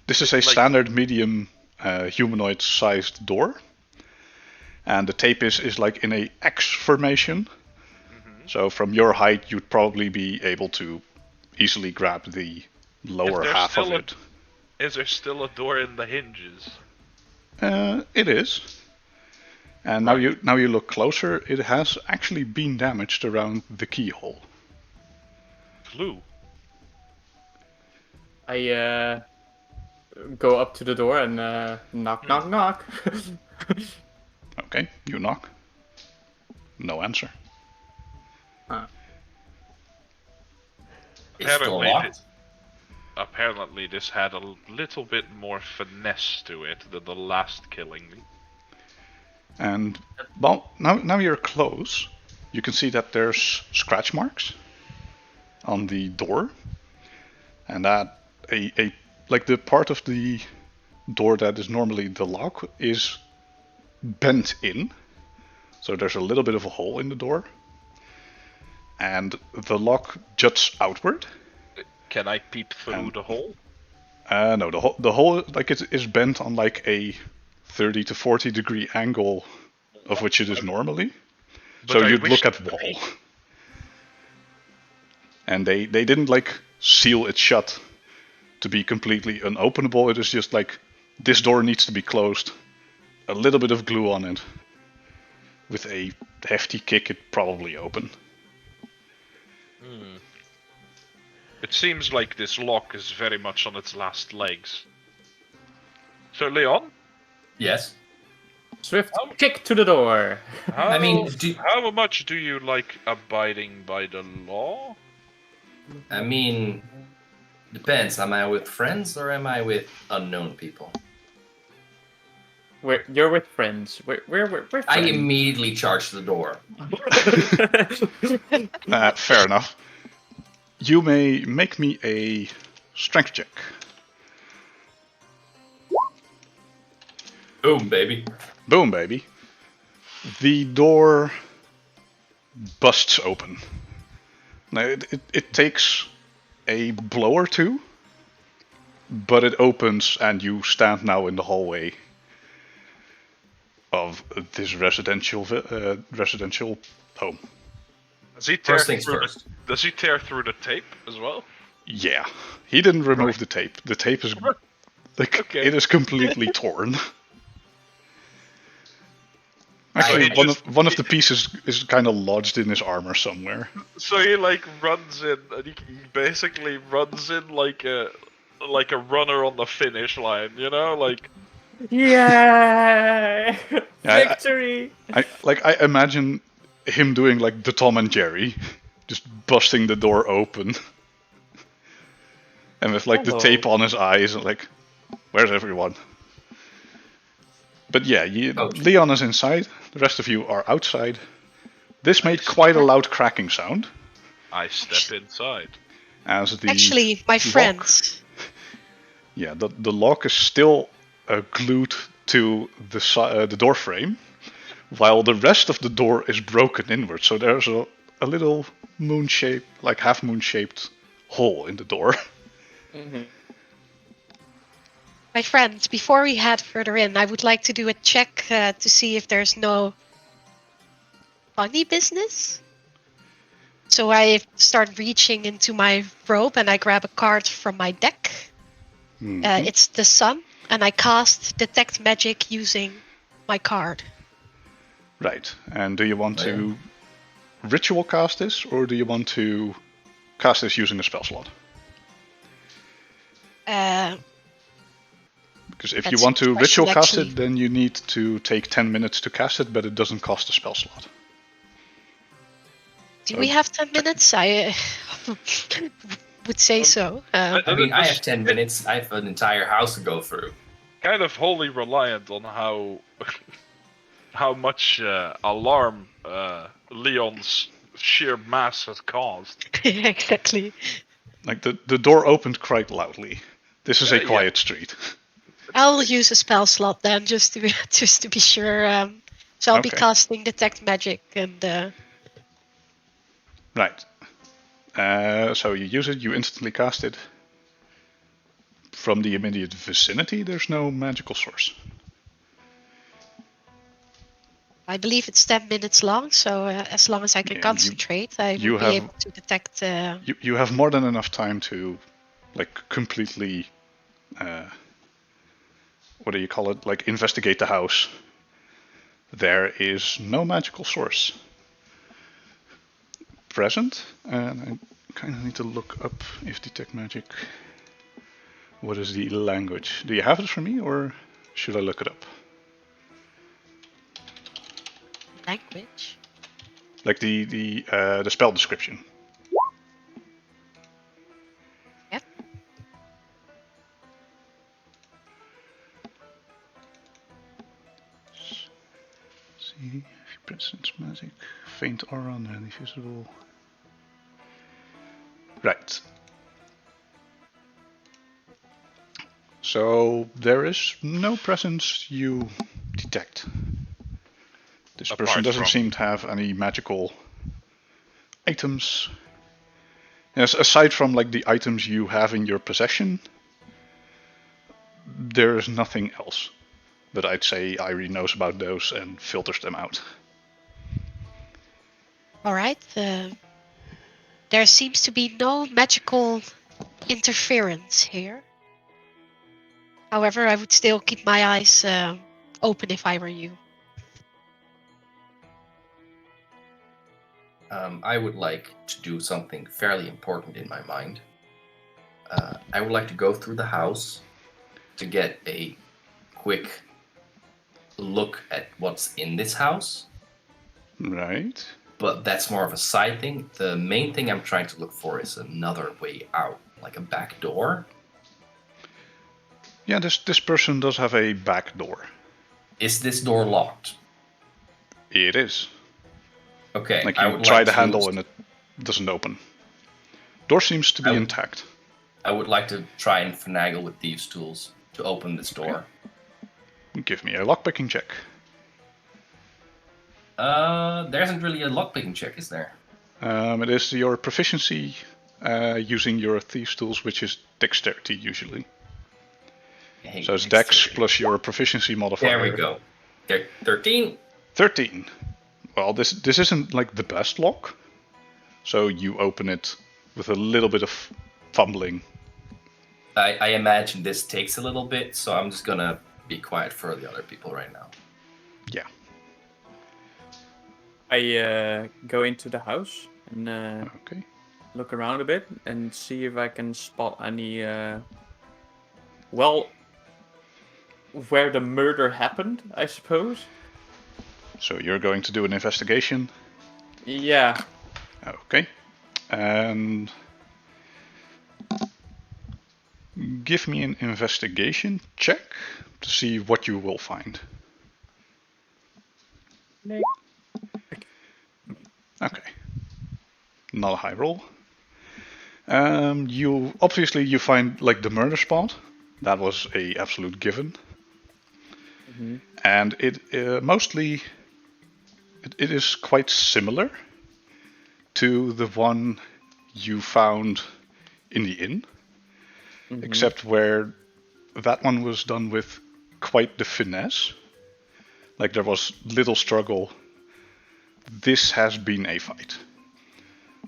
This is a like- standard medium humanoid-sized door, and the tape is like in a X formation. Mhm. So from your height, you'd probably be able to easily grab the lower there's half of still a- it. Is there still a door in the hinges? It is. And Right. now you look closer. It has actually been damaged around the keyhole. Clue. I go up to the door and knock, knock, knock. Okay, you knock. No answer. It's still Apparently locked. Apparently this had a little bit more finesse to it than the last killing. And well, now you're close. You can see that there's scratch marks on the door, and that like the part of the door that is normally the lock is bent in. So there's a little bit of a hole in the door, and the lock juts outward. Can I peep through the hole? No, the hole like it is bent on like a 30 to 40 degree angle of which it is normally. But So I you'd wish look at it to wall. be. And they didn't like seal it shut to be completely unopenable. It is just like this door needs to be closed. A little bit of glue on it. With a hefty kick, it probably open. It seems like this lock is very much on its last legs. So, Leon, Yes. Swift kick to the door. How, mean, how much do you like abiding by the law? I mean, depends. Am I with friends or am I with unknown people? You're with friends. We're friends. I immediately charge the door. Fair enough. You may make me a strength check. Boom, baby. Boom, baby. The door busts open. Now, it takes a blow or two, but it opens and you stand now in the hallway of this residential home. Does he tear First things through first. Does he tear through the tape as well? Yeah, he didn't remove the tape. The tape is like Okay. it is completely torn. Actually, one of the pieces is kind of lodged in his armor somewhere. So he like runs in, and he basically runs in like a runner on the finish line, you know, like. Yeah! Yeah, Victory! I imagine him doing like the Tom and Jerry, just busting the door open, and with like the Hello. tape on his eyes, and like, where's everyone? But yeah, Leon is inside. The rest of you are outside. This made quite a loud cracking sound. I step inside. As the Actually, my lock- friends. Yeah, the lock is still glued to the door frame, while the rest of the door is broken inward. So there's a little half moon shaped hole in the door. Mm-hmm. My friends, before we head further in, I would like to do a check to see if there's no funny business. So I start reaching into my robe and I grab a card from my deck. Mhm. It's the sun, and I cast Detect Magic using my card. Right. And do you want to ritual cast this, or do you want to cast this using a spell slot? Because if you That's want a to good ritual question, cast actually. it, then you need to take 10 minutes to cast it, but it doesn't cost a spell slot. Do we have 10 minutes? I would say so. I mean, I have 10 minutes. I have an entire house to go through. Kind of wholly reliant on how much alarm Leon's sheer mass has caused. Exactly. Like the door opened quite loudly. This is a Yeah. quiet street. I'll use a spell slot then, just to be sure. So I'll be Okay. casting Detect Magic, and Right. So you use it, you instantly cast it. From the immediate vicinity, there's no magical source. I believe it's 10 minutes long. So as long as I can Yeah, concentrate, I you will be have- able to detect. You have more than enough time to, like, completely, what do you call it? Like, investigate the house. There is no magical source present, and I kind of need to look up if detect magic. What is the language? Do you have it for me, or should I look it up? Language. Like the spell description. Yep. See, if you presence magic, faint aura, and invisible. Right. So there is no presence you detect. This Apart person doesn't from- seem to have any magical items. Yes, aside from like the items you have in your possession, there is nothing else that I'd say Irie knows about those and filters them out. All right. There seems to be no magical interference here. However, I would still keep my eyes open if I were you. I would like to do something fairly important in my mind. I would like to go through the house to get a quick look at what's in this house, Right. but that's more of a side thing. The main thing I'm trying to look for is another way out, like a back door. Yeah, this person does have a back door. Is this door locked? It is. Okay, Like I you would try like the to handle and it doesn't open. Door seems to be intact. I would like to try and finagle with thieves' tools to open this door. Give me a lockpicking check. There isn't really a lockpicking check, is there? It is your proficiency using your thieves' tools, which is dexterity usually. Hey, So it's dex plus your proficiency modifier. There we go. 13. 13. Well, this isn't like the best lock, so you open it with a little bit of fumbling. I imagine this takes a little bit, so I'm just gonna be quiet for the other people right now. Yeah. I go into the house and Okay. look around a bit and see if I can spot any, where the murder happened, I suppose. So you're going to do an investigation. Yeah. Okay. And give me an investigation check to see what you will find. Okay. Not a high roll. You find like the murder spot. That was a absolute given. Mm-hmm. And it mostly it is quite similar to the one you found in the inn, except where that one was done with quite the finesse. Like there was little struggle. This has been a fight.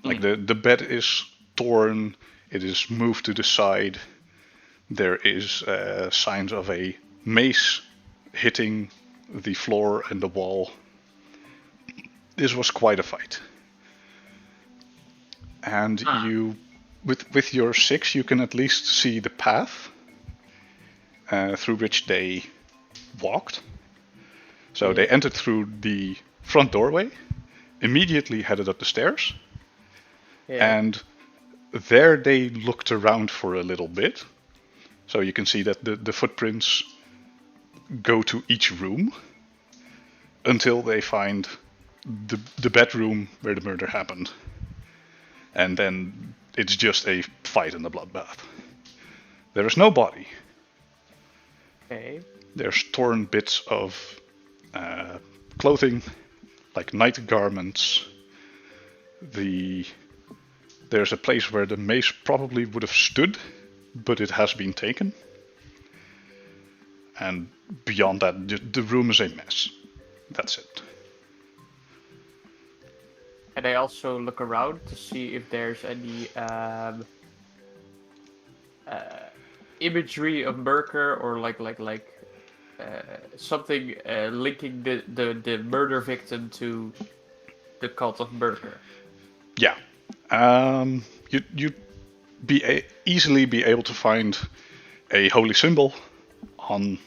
Like the bed is torn, it is moved to the side. There is signs of a mace hitting the floor and the wall. This was quite a fight. And you, with your 6, you can at least see the path through which they walked. So they entered through the front doorway, immediately headed up the stairs, and there they looked around for a little bit. So you can see that the footprints go to each room until they find the bedroom where the murder happened. And then it's just a fight and a bloodbath. There is no body. Okay. There's torn bits of clothing, like night garments. There's a place where the mace probably would have stood, but it has been taken. And beyond that, the room is a mess. That's it. And I also look around to see if there's any imagery of Merker or like something linking the murder victim to the cult of Merker. Yeah. You'd easily be able to find a holy symbol on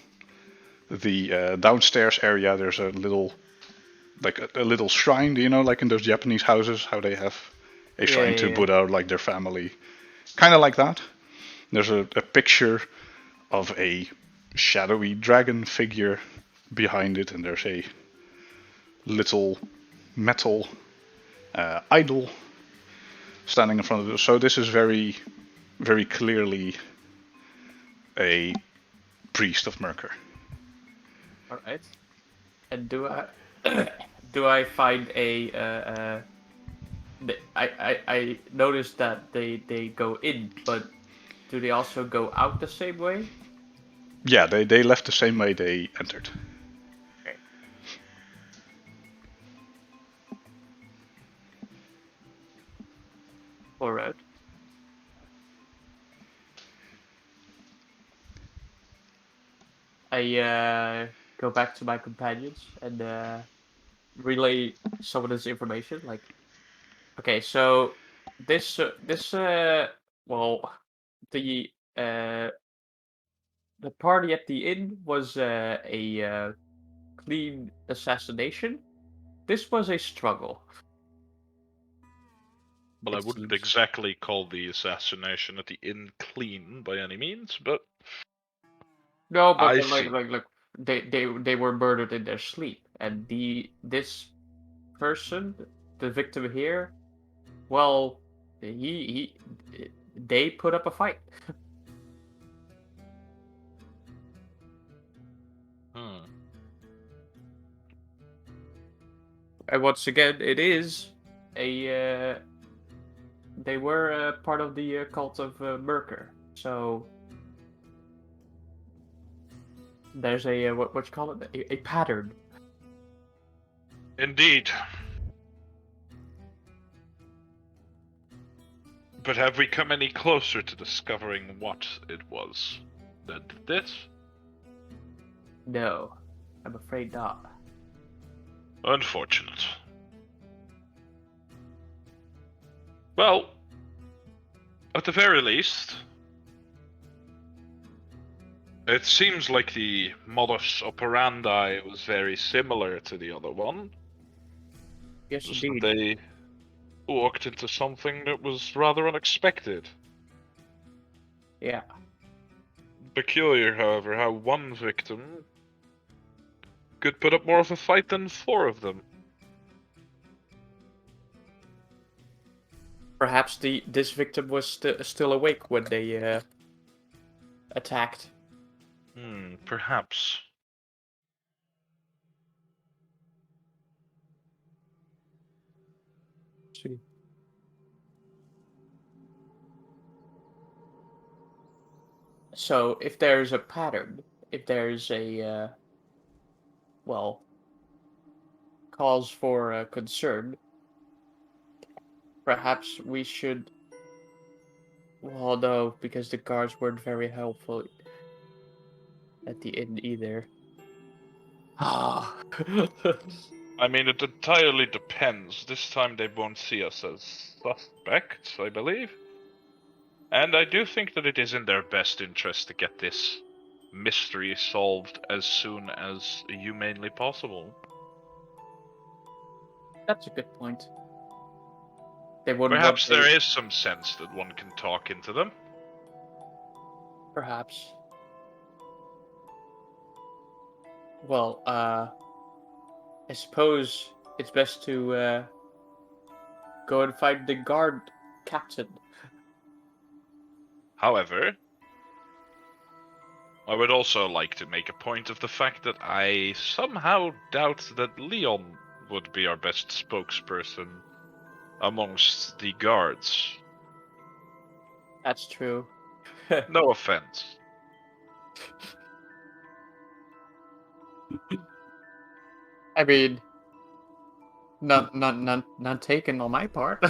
the downstairs area. There's a little, like a little shrine, you know, like in those Japanese houses, how they have a shrine to Buddha, like their family. Kind of like that. There's a picture of a shadowy dragon figure behind it, and there's a little metal idol standing in front of it. So this is very, very clearly a priest of Merker. All right. And do I find a I noticed that they go in, but do they also go out the same way? Yeah, they left the same way they entered. Okay. All right. I go back to my companions and relay some of this information. Like, okay, so this well, the party at the inn was a clean assassination. This was a struggle. Well, I It wouldn't seems. exactly call the assassination at the inn clean by any means, but No, but I then, see. like they were murdered in their sleep, and this person, the victim here, well, they put up a fight. Hmm. And once again, it is a they were part of the cult of Merker, so there's a what you call it, a pattern. Indeed. But have we come any closer to discovering what it was that did this? No, I'm afraid not. Unfortunate. Well, at the very least, it seems like the modus operandi was very similar to the other one. Yes, Just indeed. that they walked into something that was rather unexpected. Yeah. Peculiar, however, how one victim could put up more of a fight than 4 of them. Perhaps this victim was still awake when they attacked. Perhaps. See. So if there's a pattern, if there's a well, cause for concern, perhaps we should. Well, no, because the guards weren't very helpful at the inn either. Ah. I mean, it entirely depends. This time they won't see us as suspects, I believe. And I do think that it is in their best interest to get this mystery solved as soon as humanely possible. That's a good point. They wouldn't Perhaps want there is some sense that one can talk into them. Perhaps. Well, I suppose it's best to go and find the guard captain. However, I would also like to make a point of the fact that I somehow doubt that Leon would be our best spokesperson amongst the guards. That's true. No offense. I mean, not taken on my part.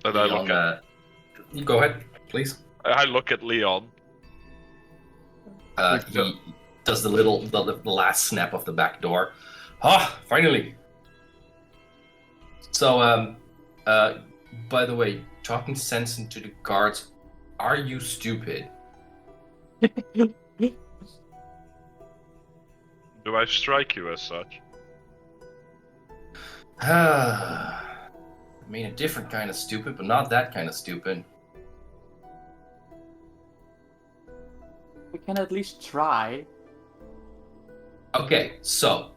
And I look Leon, at you go ahead, please. Leon. He does the last snap of the back door. Ah, finally. So, by the way, talking sense into the guards, are you stupid? Do I strike you as such? I mean, a different kind of stupid, but not that kind of stupid. We can at least try. Okay, so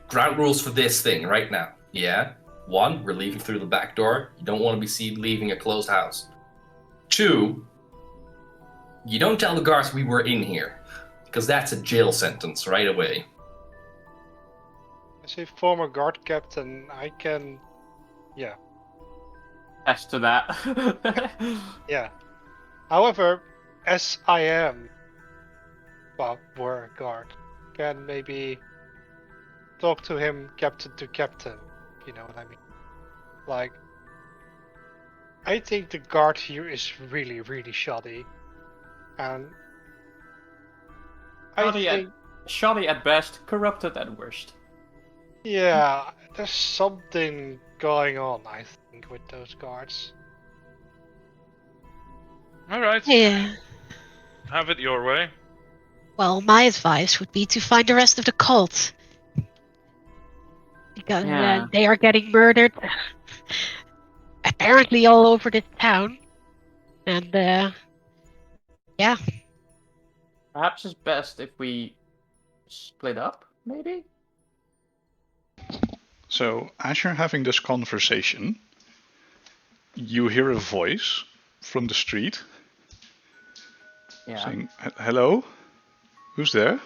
ground rules for this thing right now. Yeah. 1, we're leaving through the back door. You don't want to be seen leaving a closed house. 2, you don't tell the guards we were in here, because that's a jail sentence right away. As a former guard captain, I can, yeah. As to that. Yeah. However, as I am, well, were a guard, can maybe talk to him captain to captain. You know what I mean? Like, I think the guard here is really, really shoddy. And I think, Shoddy at best, corrupted at worst. yeah, there's something going on, I think, with those guards. Alright. Yeah. Have it your way. Well, my advice would be to find the rest of the cult. Because Yeah. they are getting murdered apparently all over this town. And, yeah. Perhaps it's best if we split up, maybe? So, as you're having this conversation, you hear a voice from the street Yeah. saying, "Hello? Who's there?"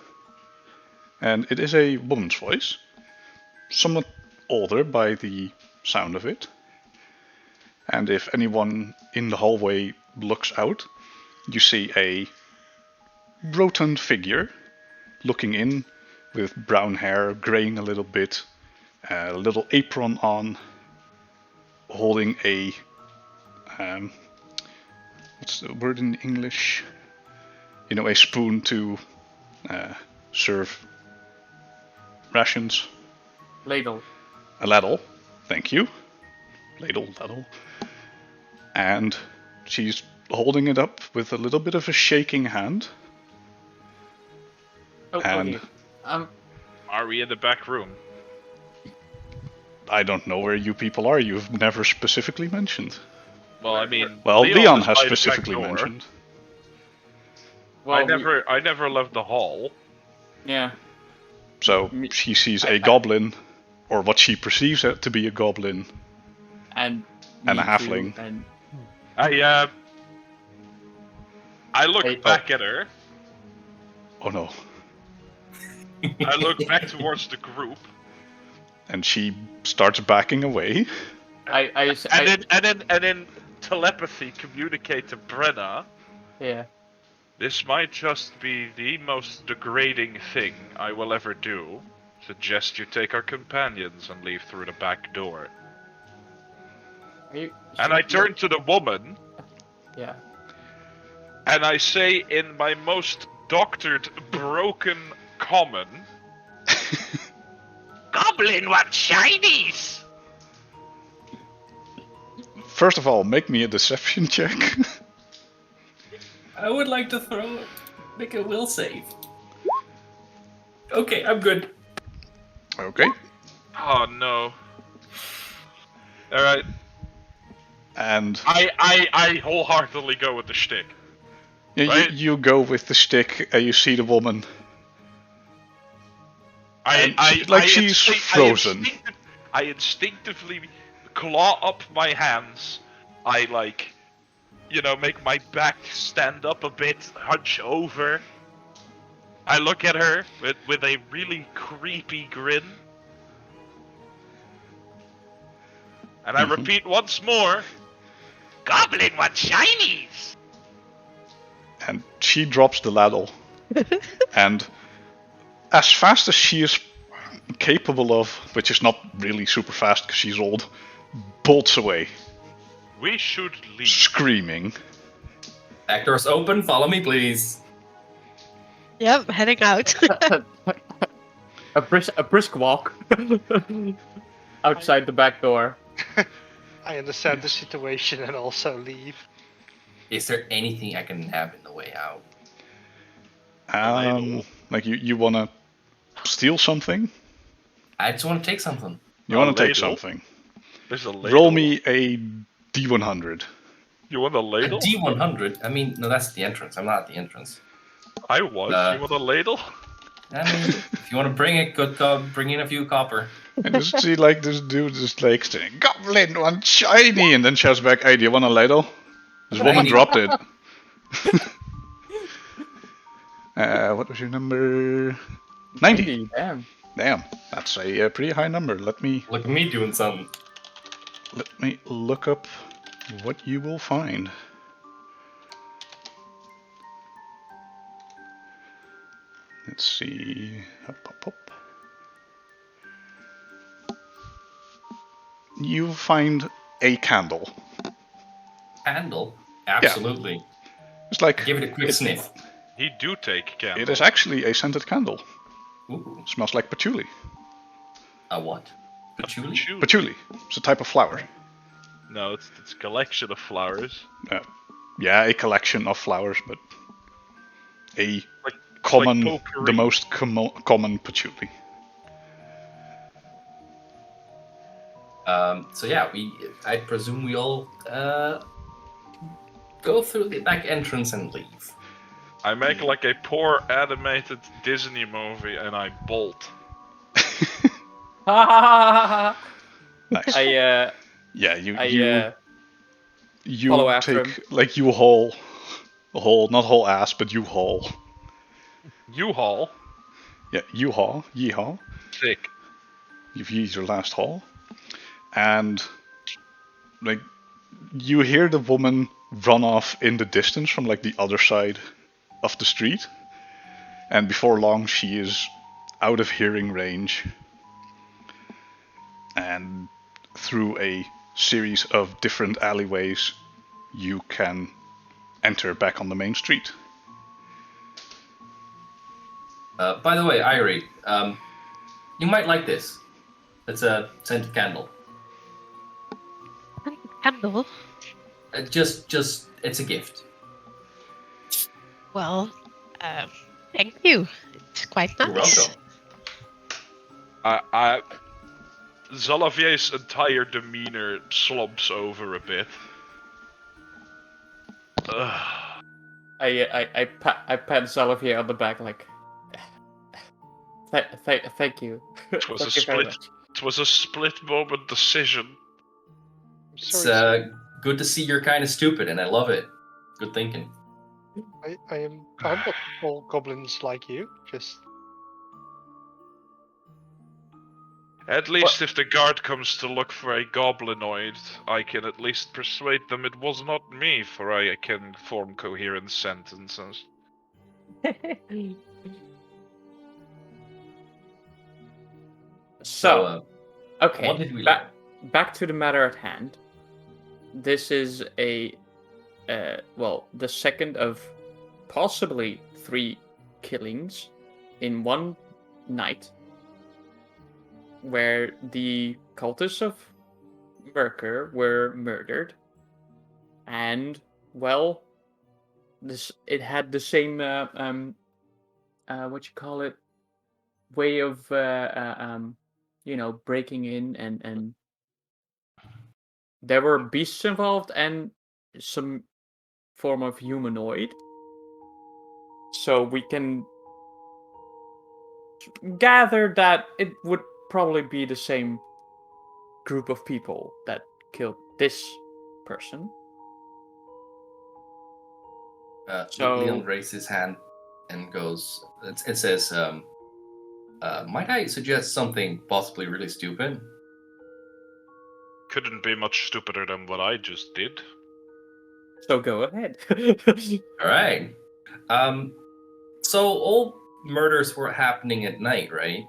And it is a woman's voice, somewhat older by the sound of it. And if anyone in the hallway looks out, you see a rotund figure looking in with brown hair, graying a little bit, a little apron on, holding a what's the word in English? You know, a spoon to serve rations. Ladle. A ladle, thank you. Ladle. And she's holding it up with a little bit of a shaking hand. Oh, And- okay. Are we in the back room? I don't know where you people are. You've never specifically mentioned. Well, I mean, Well, Leon is has by the back specifically door. mentioned. Well, I never left the hall. Yeah. So she sees a goblin, or what she perceives it to be a goblin, And and a me too, halfling. And I look Hey, back at her. Oh no. I look back towards the group, And she starts backing away. and then telepathy communicate to Brenna. Yeah. This might just be the most degrading thing I will ever do. Suggest you take our companions and leave through the back door. And I turn to the woman, Yeah. and I say in my most doctored, broken common, Goblin want shinies! First of all, make me a deception check. I would like to make a will save. Okay, I'm good. Okay. Oh no. Alright, And I wholeheartedly go with the shtick. Right? you go with the stick, and you see the woman. She's frozen. I instinctively claw up my hands. I make my back stand up a bit, hunch over. I look at her with a really creepy grin. And I repeat once more, Goblin wants shinies! And she drops the ladle. And as fast as she is capable of, which is not really super fast because she's old, bolts away, We should leave. screaming. Back door's open, follow me please. Yep, heading out. a brisk walk outside the back door. I understand the situation and also leave. Is there anything I can have in the way out? Like you wanna steal something? I just want to take something. You wanna take ladle? something? There's a ladle. Roll me a D100. You want a A ladle? D100? I mean, no, that's the entrance. I'm not at the entrance. I was. You want a ladle? I mean, if you want to bring it, bring in a few copper. And just see like this dude just like saying, "Goblin want shiny," and then shouts back, "Hey, do you want a ladle?" This woman Hey. dropped it. What was your number? 90. Damn. Damn, that's a pretty high number. Let me Look at me doing something. look up what you will find. Let's see. Hop, hop, hop. You find a candle. Handle? Absolutely. It's like Give it a quick sniff. He do take candle. it is actually a scented candle. Ooh, It smells like patchouli. a what? Patchouli? Patchouli. It's a type of flower. No, it's a collection of flowers. Yeah, a collection of flowers, but a common, potpourri. the most common patchouli. So yeah, I presume we all go through the back entrance and leave. I make like a poor animated Disney movie and I bolt. I Nice. Yeah, you follow after take him. like you haul, not haul ass, but you haul. U-Haul. Yeah, you haul, yeehaw. Sick. You've used your last haul, and like you hear the woman run off in the distance from like the other side of the street, and before long she is out of hearing range, and through a series of different alleyways you can enter back on the main street. By the way, Irie, you might like this. It's a scented candle. Candle. Just, it's a gift. Well, thank you. It's quite You're nice. welcome. Zalavier's entire demeanor slumps over a bit. Ugh. I pat Zalavier on the back like. Thank you. It was Thank you very much. It was a split moment decision. It's Sorry, good to see you're kind of stupid, and I love it. Good thinking. I'm not all goblins like you. Just At least if the guard comes to look for a goblinoid, I can at least persuade them it was not me, for I can form coherent sentences. So, Okay, what did we learn? back to the matter at hand. This is the second of possibly 3 killings in one night, where the cultists of Merkur were murdered, and well, it had the same way of breaking in, and there were beasts involved and some form of humanoid. So we can gather that it would probably be the same group of people that killed this person. Leon raises his hand and goes. It says, "Might I suggest something possibly really stupid?" Couldn't be much stupider than what I just did. So go ahead. All right. So all murders were happening at night, right?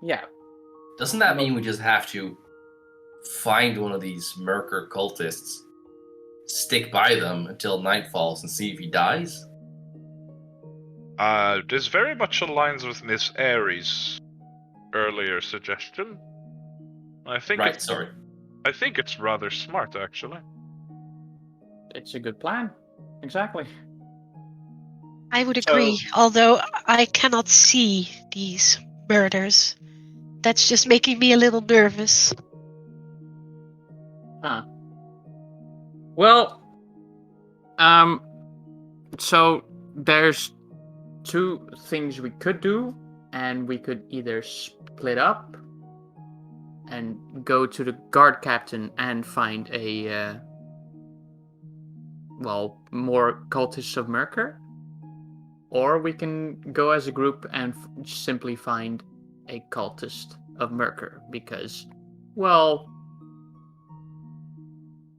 Yeah. Doesn't that mean we just have to find one of these Merkur cultists, stick by them until night falls, and see if he dies? This very much aligns with Miss Aries' earlier suggestion. I think it's rather smart, actually. It's a good plan. Exactly. I would agree, although I cannot see these murders. That's just making me a little nervous. Huh. Well, so there's 2 things we could do, and we could either split up and go to the guard captain and find a more cultists of Merkur, or we can go as a group and simply find a cultist of Merkur, because, well,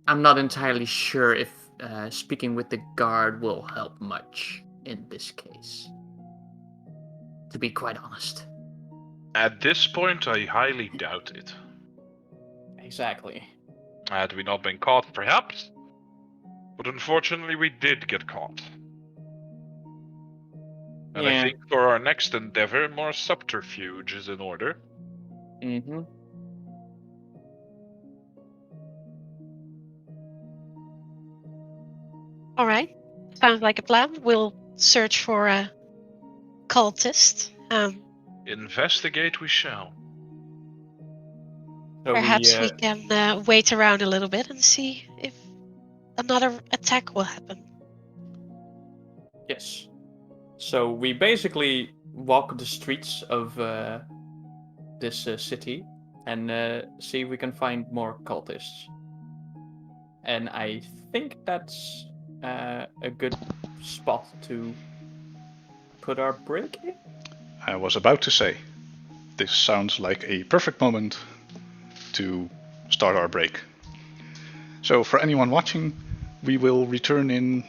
I'm not entirely sure if speaking with the guard will help much in this case, to be quite honest. At this point, I highly doubt it. Exactly. Had we not been caught, perhaps. But unfortunately, we did get caught. And I think for our next endeavor, more subterfuge is in order. Mm-hmm. All right. Sounds like a plan. We'll search for cultist. Investigate we shall. So Perhaps we can wait around a little bit and see if another attack will happen. Yes. So we basically walk the streets of this city and see if we can find more cultists. And I think that's a good spot to put our break in. I was about to say, this sounds like a perfect moment to start our break. So for anyone watching, we will return in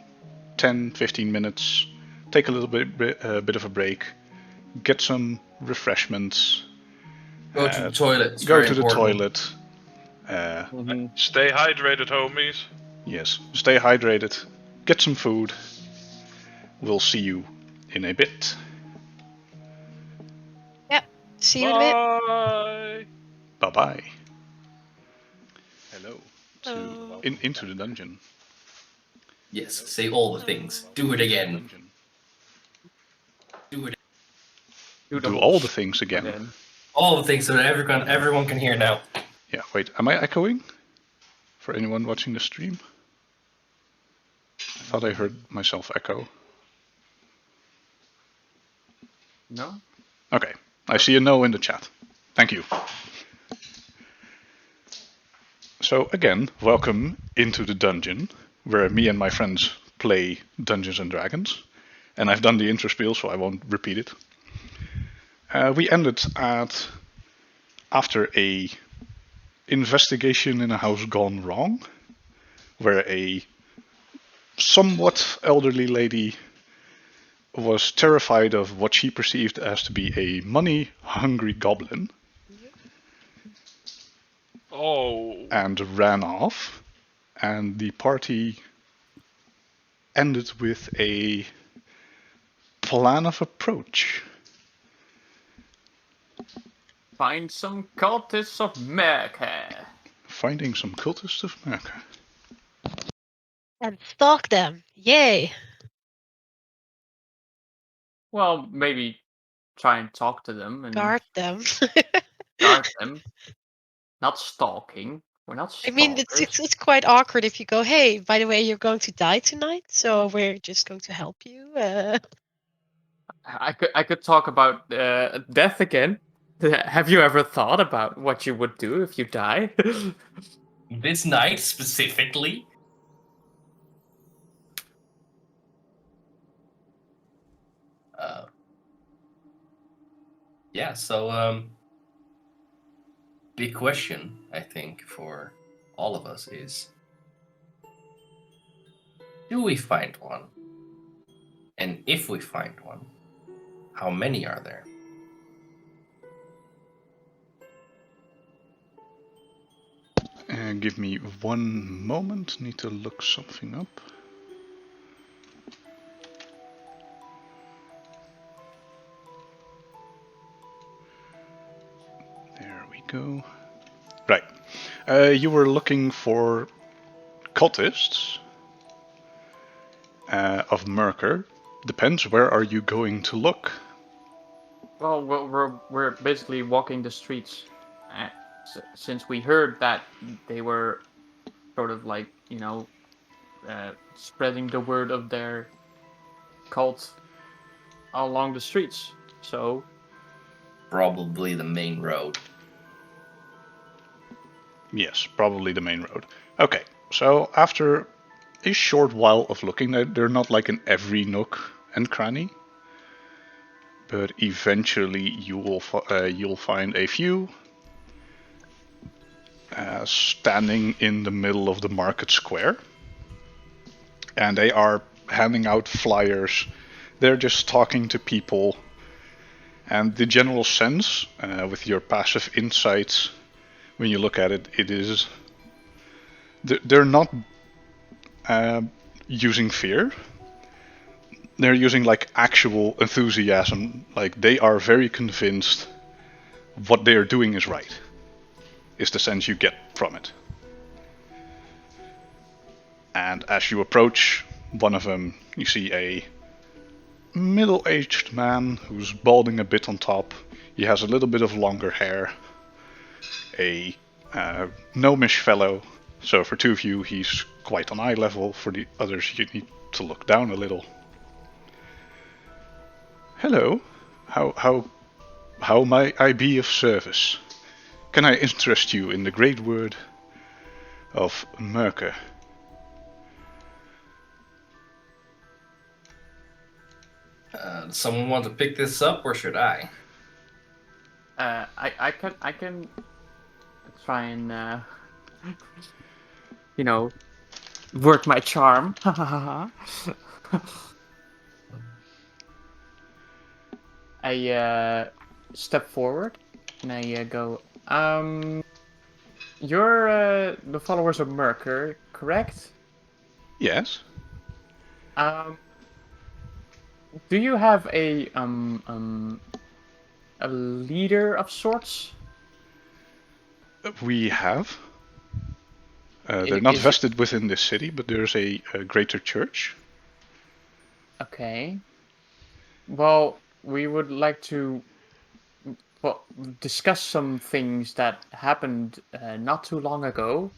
10-15 minutes, take a little bit of a break, get some refreshments, Go to the toilet. It's go very to the important. toilet. Stay hydrated, homies. Yes, stay hydrated, get some food. We'll see you in a bit. Yep. See you in a bit. Bye. Bye bye. Hello. Hello. Into the dungeon. Yes, say all the things. Do it again. Dungeon. Do it. Do all the things again. All the things so that everyone can hear now. Yeah, wait, am I echoing? For anyone watching the stream? I thought I heard myself echo. No? Okay, I see a no in the chat. Thank you. So again, welcome into the dungeon, where me and my friends play Dungeons and Dragons. And I've done the intro spiel, so I won't repeat it. We ended after a investigation in a house gone wrong, where a somewhat elderly lady was terrified of what she perceived as to be a money-hungry goblin. Oh. And ran off, and the party ended with a plan of approach. Find some cultists of Merca. Finding some cultists of Merca. And stalk them. Yay. Well, maybe try and talk to them and Guard them. guard them. Not stalking. We're not I stalkers. mean, it's quite awkward if you go, hey, by the way, you're going to die tonight, so we're just going to help you. I could talk about death again. Have you ever thought about what you would do if you die? This night specifically. Yeah, so big question, I think, for all of us is, do we find one? And if we find one, how many are there? Give me one moment, need to look something up. There we go. Right. You were looking for cultists of Merker. Depends, where are you going to look? Well, we're basically walking the streets. Since we heard that they were sort of like, spreading the word of their cult along the streets. So Probably the main road. Yes, probably the main road. Okay, so after a short while of looking, they're not like in every nook and cranny, but eventually you'll find a few standing in the middle of the market square, and they are handing out flyers. They're just talking to people, and the general sense, with your passive insights, when you look at it, it is they're not using fear. They're using like actual enthusiasm. Like they are very convinced what they are doing is right, is the sense you get from it. And as you approach one of them, you see a middle-aged man who's balding a bit on top. He has a little bit of longer hair. A gnomish fellow. So for two of you, he's quite on eye level. For the others, you need to look down a little. Hello. How might I be of service? Can I interest you in the great word of Merker? Does someone want to pick this up, or should I? I can try and work my charm. I step forward and I go. You're the followers of Merker, correct? Yes. Do you have a leader of sorts? We have. They're not vested within this city, but there's a greater church. Okay. Well, we would like to discuss some things that happened not too long ago.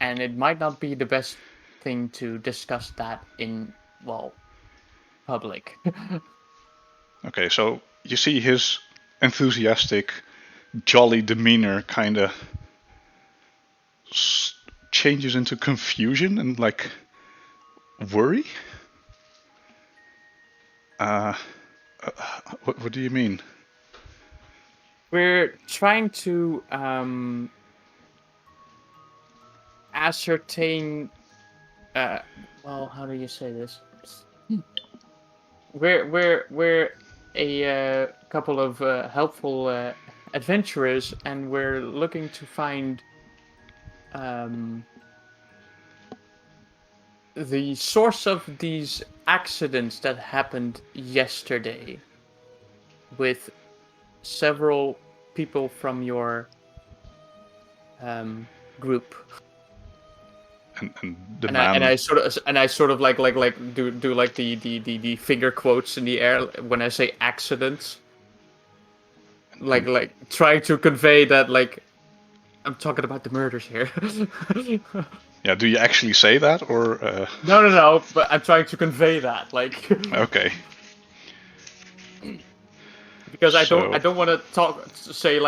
And it might not be the best thing to discuss that in, public. Okay, so you see his enthusiastic, jolly demeanor kind of changes into confusion and like worry. What do you mean? We're trying to ascertain. How do you say this? We're a couple of helpful adventurers, and we're looking to find the source of these accidents that happened yesterday with several people from your group. And the man. I sort of like do like the finger quotes in the air when I say accidents. Like trying to convey that I'm talking about the murders here. Yeah, do you actually say that or? No. But I'm trying to convey that Okay. Because I don't want to say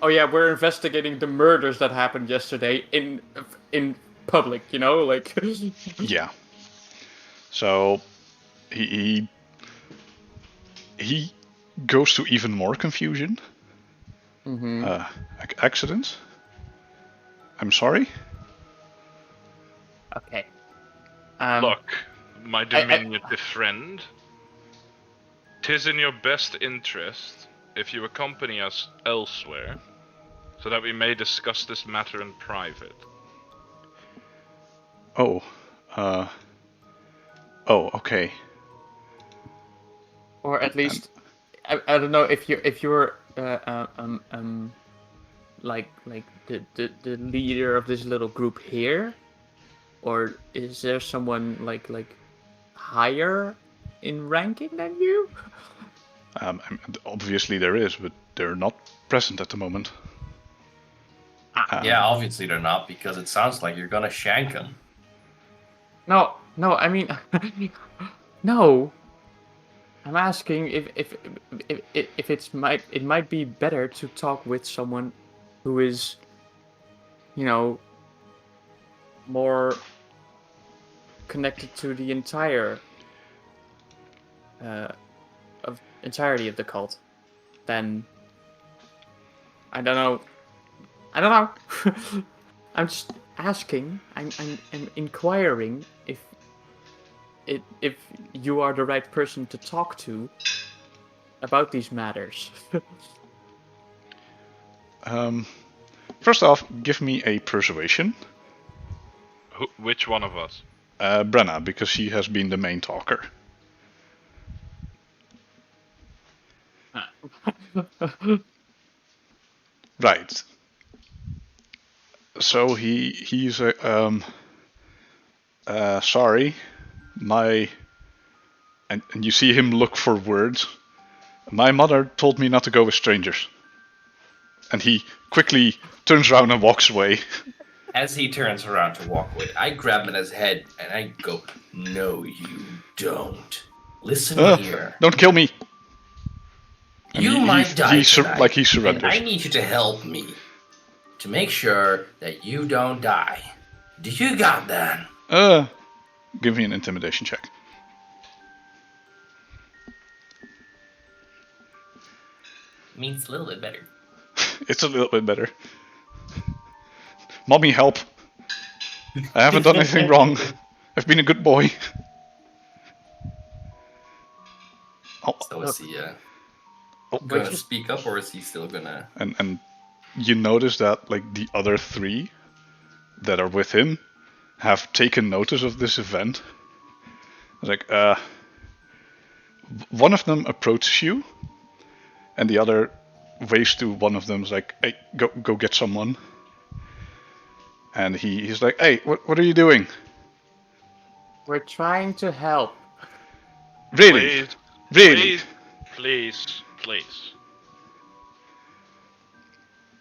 oh yeah, we're investigating the murders that happened yesterday in public, Yeah. So he goes to even more confusion. Mm-hmm. Accident? I'm sorry? Okay. Look, my diminutive friend, 'tis in your best interest if you accompany us elsewhere, so that we may discuss this matter in private. Oh, okay. Or at least, I don't know if you're like the leader of this little group here, or is there someone like higher in ranking than you? Obviously there is, but they're not present at the moment. Yeah, obviously they're not, because it sounds like you're gonna shank them. No, I mean, no. I'm asking if it might be better to talk with someone who is, more connected to the entirety of the cult than I don't know. I'm just asking. I'm inquiring if you are the right person to talk to about these matters. First off, give me a persuasion. Which one of us? Brenna, because she has been the main talker. Right. So he's sorry, my And you see him look for words. My mother told me not to go with strangers. And he quickly turns around and walks away. As he turns around to walk away, I grab him in his head and I go, "No, you don't. Listen here. Don't kill me. And You might die tonight, like he and surrenders. I need you to help me to make sure that you don't die. Do you got that?" Give me an intimidation check. Means a little bit better. It's a little bit better. Mommy, help. I haven't done anything wrong. I've been a good boy. So is he gonna speak up, or is he still gonna... And you notice that like the other three that are with him have taken notice of this event. Like, one of them approaches you, and the other waves to one of them. Is like, "Hey, go get someone." And he's like, "Hey, what are you doing?" We're trying to help. Really? Really? Please.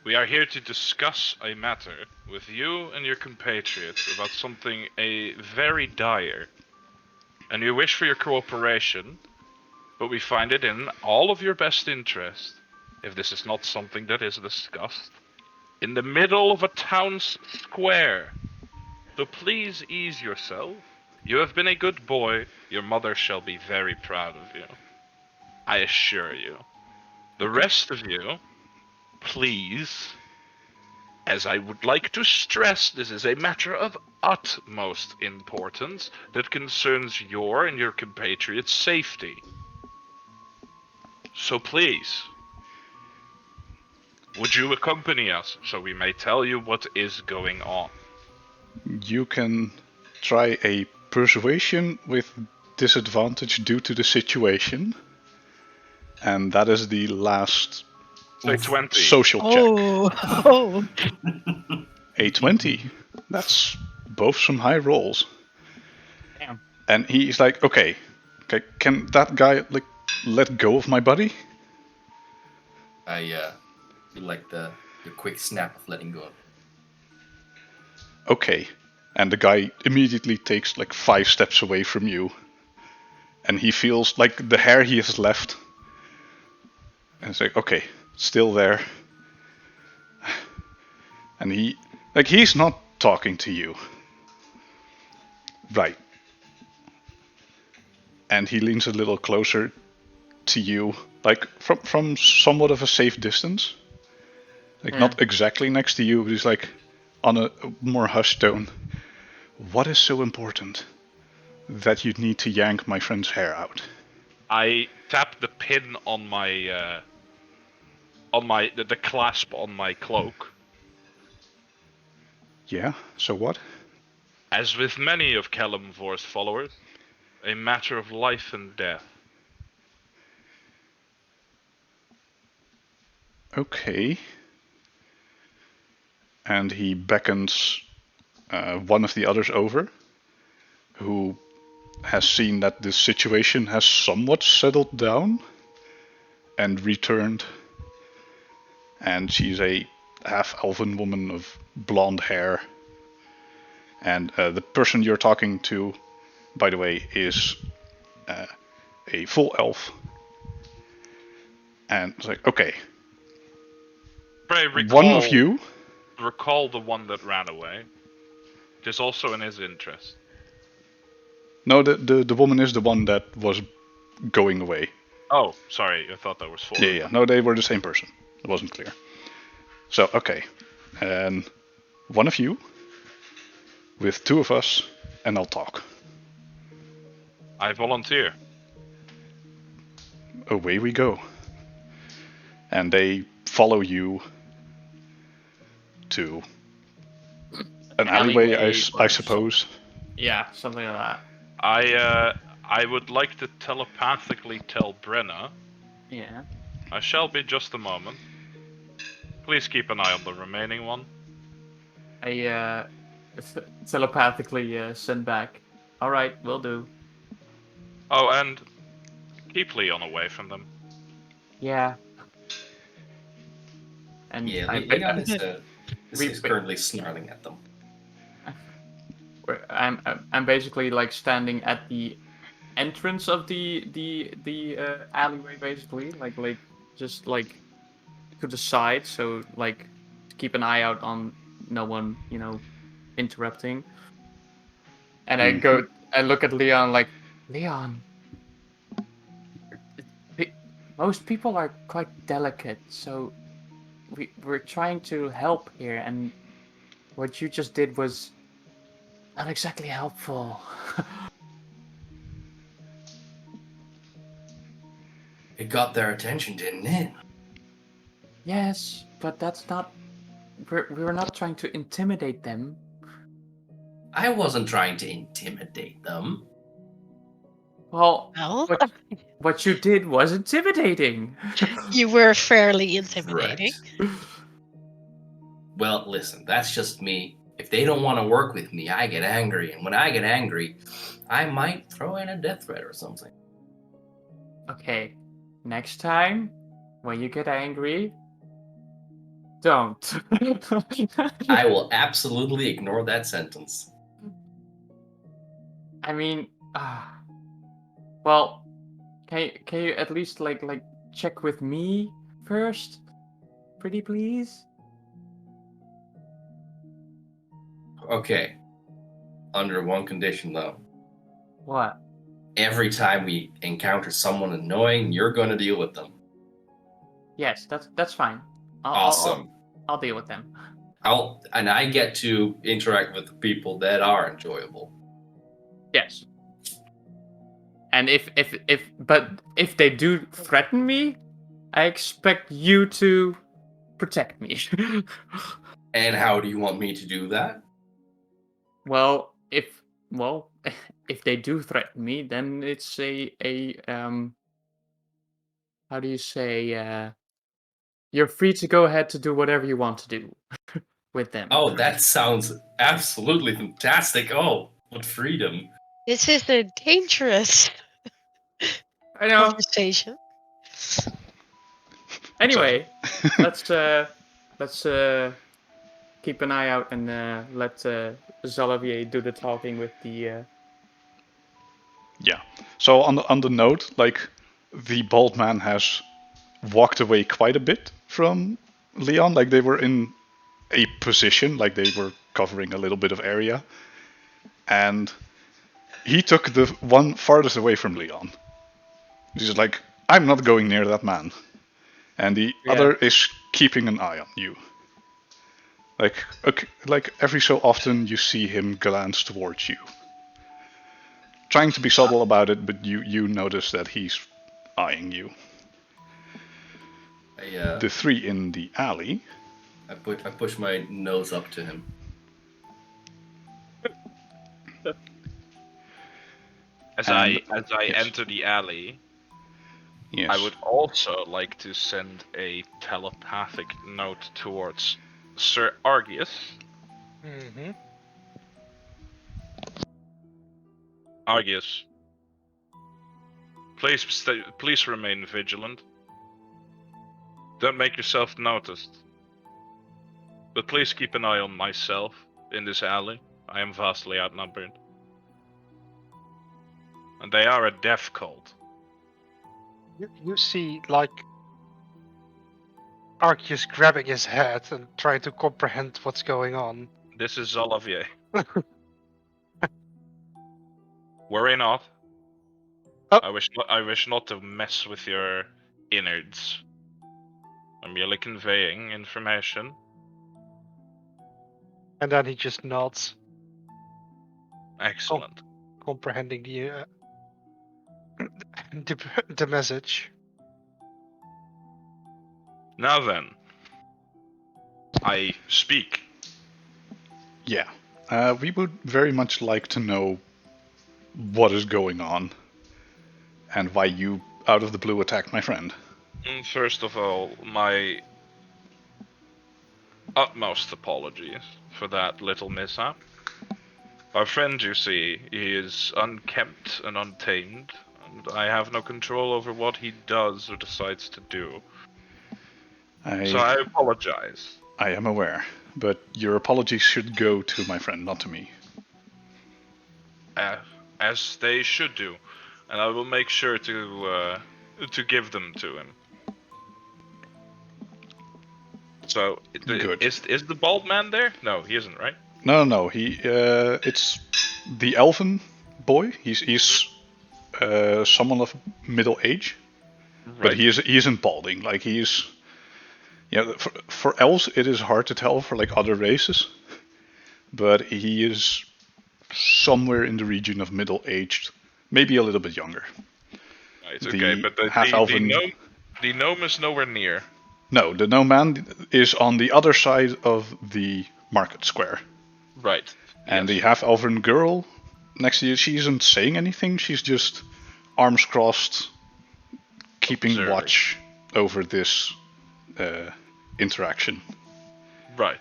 We are here to discuss a matter with you and your compatriots about something very dire. And we wish for your cooperation, but we find it in all of your best interest, if this is not something that is discussed, in the middle of a town square. So please ease yourself. You have been a good boy. Your mother shall be very proud of you. I assure you. The rest of you, please, as I would like to stress, this is a matter of utmost importance that concerns your and your compatriots' safety. So please, would you accompany us so we may tell you what is going on? You can try a persuasion with disadvantage due to the situation. And that is the last Say 20. social check. Oh. A 20. That's both some high rolls. Damn. And he's like, okay, can that guy like let go of my buddy? I do like the quick snap of letting go. Okay. And the guy immediately takes like 5 steps away from you. And he feels like the hair he has left. And it's like, okay, still there. And he's not talking to you. Right. And he leans a little closer to you, like from somewhat of a safe distance. Like not exactly next to you, but he's like on a more hushed tone. What is so important that you need to yank my friend's hair out? I tap the pin on the clasp on my cloak. Yeah, so what? As with many of Kalimvor's followers, a matter of life and death. Okay. And he beckons one of the others over, who has seen that this situation has somewhat settled down and returned. And she's a half-elven woman of blonde hair. And the person you're talking to, by the way, is a full elf. And it's like, okay, Pray one of you... Recall the one that ran away. It is also in his interest. No, the woman is the one that was going away. Oh, sorry, I thought that was 4. Yeah. No, they were the same person. It wasn't clear. So, okay. And one of you, with 2 of us, and I'll talk. I volunteer. Away we go. And they follow you to an alleyway, I suppose. Yeah, something like that. I would like to telepathically tell Brenna. Yeah. I shall be just a moment. Please keep an eye on the remaining one. I telepathically send back. Alright, will do. Oh, and Keep Leon away from them. Yeah. And Yeah, I, Leon we- is currently snarling at them. I'm basically like standing at the entrance of the alleyway, basically, like just like to the side, so like to keep an eye out on no one, interrupting. And I look at Leon like, Leon, most people are quite delicate, so we're trying to help here, and what you just did was not exactly helpful. It got their attention, didn't it? Yes, but that's not. We're not trying to intimidate them. I wasn't trying to intimidate them. Well, Well, what you did was intimidating. you were fairly intimidating. Correct. Well, listen, that's just me. If they don't want to work with me, I get angry. And when I get angry, I might throw in a death threat or something. Okay, next time when you get angry, don't. I will absolutely ignore that sentence. I mean, well, can you at least like check with me first, pretty please? Okay. Under one condition, though. What? Every time we encounter someone annoying, you're going to deal with them. Yes, that's fine. Awesome. I'll deal with them. And I get to interact with the people that are enjoyable. Yes. And if they do threaten me, I expect you to protect me. And how do you want me to do that? Well, if they do threaten me, then it's how do you say, you're free to go ahead to do whatever you want to do with them. Oh, that sounds absolutely fantastic. Oh, what freedom. This is a dangerous I know. conversation. Anyway, let's keep an eye out and let Zalavier do the talking with the. Yeah. So on the note, like the bald man has walked away quite a bit from Leon. Like they were in a position, like they were covering a little bit of area, and he took the one farthest away from Leon. He's like, I'm not going near that man, and the other is keeping an eye on you. Like every so often you see him glance towards you. Trying to be subtle about it, but you notice that he's eyeing you. The three in the alley. I push my nose up to him. As I enter the alley, yes. I would also like to send a telepathic note towards Sir Argius. Mm-hmm. Argius, please remain vigilant. Don't make yourself noticed. But please keep an eye on myself in this alley. I am vastly outnumbered. And they are a death cult. You see, like, Arceus grabbing his head and trying to comprehend what's going on. This is Zalavier. Worry not. Oh. I wish not to mess with your innards. I'm merely conveying information. And then he just nods, Excellent. comprehending the message. Now then, I speak. Yeah. We would very much like to know what is going on and why you, out of the blue, attacked my friend. First of all, my utmost apologies for that little mishap. Our friend, you see, he is unkempt and untamed, and I have no control over what he does or decides to do. So I I apologize. am aware, but your apologies should go to my friend, not to me. As they should do, and I will make sure to give them to him. So, Good. is the bald man there? No, he isn't, right? No. It's the elven boy. He's someone of middle age, but Right. he isn't balding. Like he's, for elves it is hard to tell for like other races, but he is somewhere in the region of middle aged, maybe a little bit younger. Right, The okay, but the half-elven- gnome is nowhere near. No, the gnome man is on the other side of the market square. Right. And the yes. half-elven girl next to you, she isn't saying anything, she's just arms crossed, keeping Observing. watch over this interaction. Right.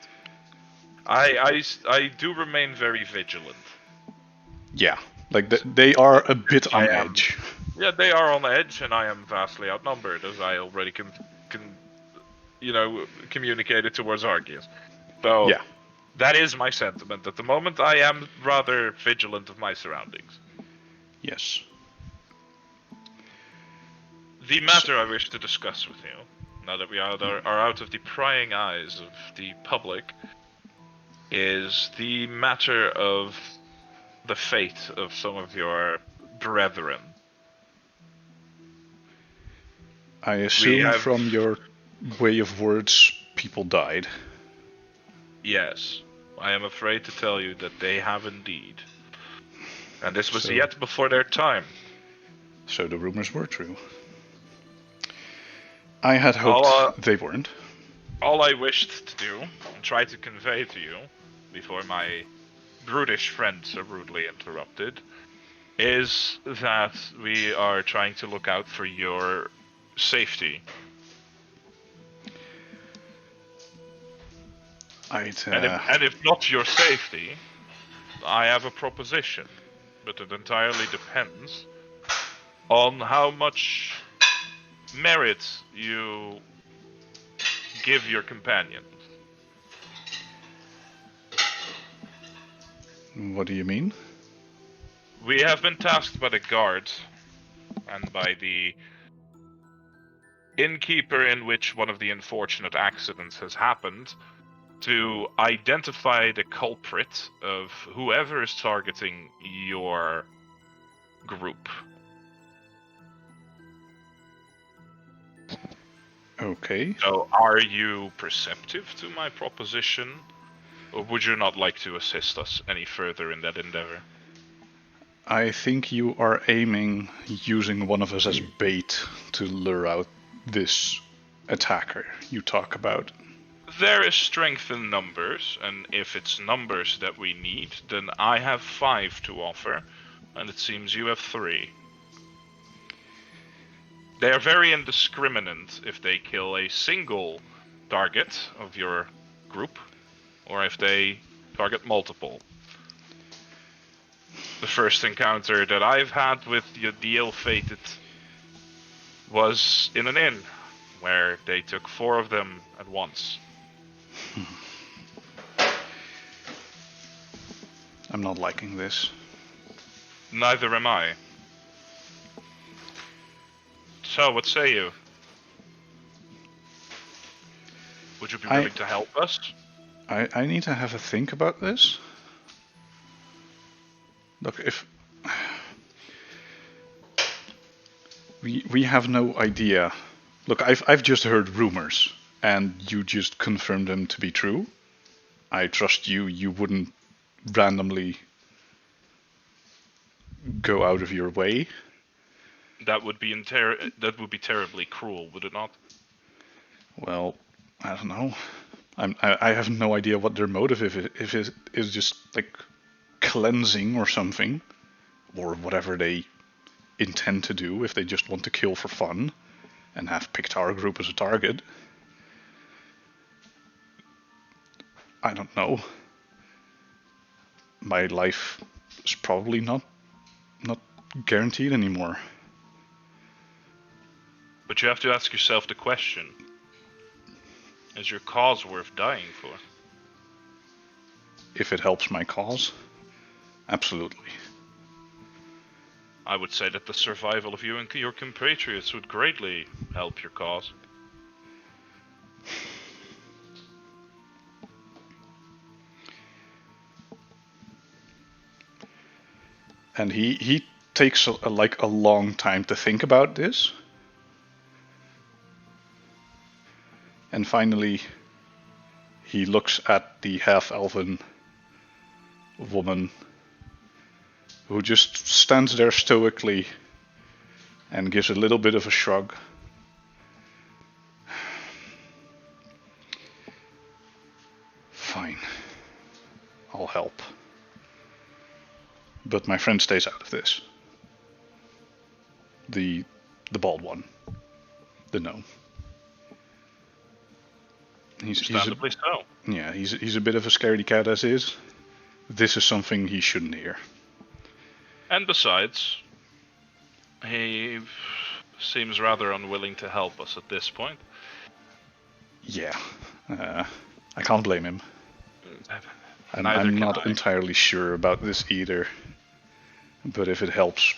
I do remain very vigilant. Yeah, like they are a bit on I am. edge. Yeah, they are on edge, and I am vastly outnumbered, as I already communicated towards Arceus. So, Yeah. that is my sentiment. At the moment, I am rather vigilant of my surroundings. Yes. The matter I wish to discuss with you, now that we are out of the prying eyes of the public, is the matter of the fate of some of your brethren. I assume from your way of words, people died. Yes, I am afraid to tell you that they have indeed. And this was So- yet before their time. So the rumors were true. I had hoped they weren't. All I wished to do, and try to convey to you, before my brutish friends are rudely interrupted, is that we are trying to look out for your safety. And if not your safety, I have a proposition. But it entirely depends on how much merit you give your companions. What do you mean? We have been tasked by the guards and by the innkeeper in which one of the unfortunate accidents has happened to identify the culprit of whoever is targeting your group. Okay. So, are you perceptive to my proposition, or would you not like to assist us any further in that endeavor? I think you are aiming using one of us as bait to lure out this attacker you talk about. There is strength in numbers, and if it's numbers that we need, then I have 5 to offer, and it seems you have 3. They are very indiscriminate if they kill a single target of your group, or if they target multiple. The first encounter that I've had with the ill-fated was in an inn, where they took 4 of them at once. I'm not liking this. Neither am I. So, what say you? Would you be willing to help us? I need to have a think about this. Look, if we have no idea. Look, I've just heard rumors, and you just confirmed them to be true. I trust you. You wouldn't randomly go out of your way. That would be terribly cruel, would it not? Well, I don't know. I have no idea what their motive if it is just like cleansing or something, or whatever they intend to do if they just want to kill for fun and have picked our group as a target. I don't know. My life is probably not guaranteed anymore. But you have to ask yourself the question: is your cause worth dying for? If it helps my cause, absolutely. I would say that the survival of you and your compatriots would greatly help your cause. And he takes a long time to think about this. And finally, he looks at the half-elven woman who just stands there stoically and gives a little bit of a shrug. Fine. I'll help. But my friend stays out of this. The bald one. The gnome. Understandably so. Yeah, he's a bit of a scaredy cat as is. This is something he shouldn't hear. And besides, he seems rather unwilling to help us at this point. Yeah, I can't blame him. And Neither I'm can not I. entirely sure about this either. But if it helps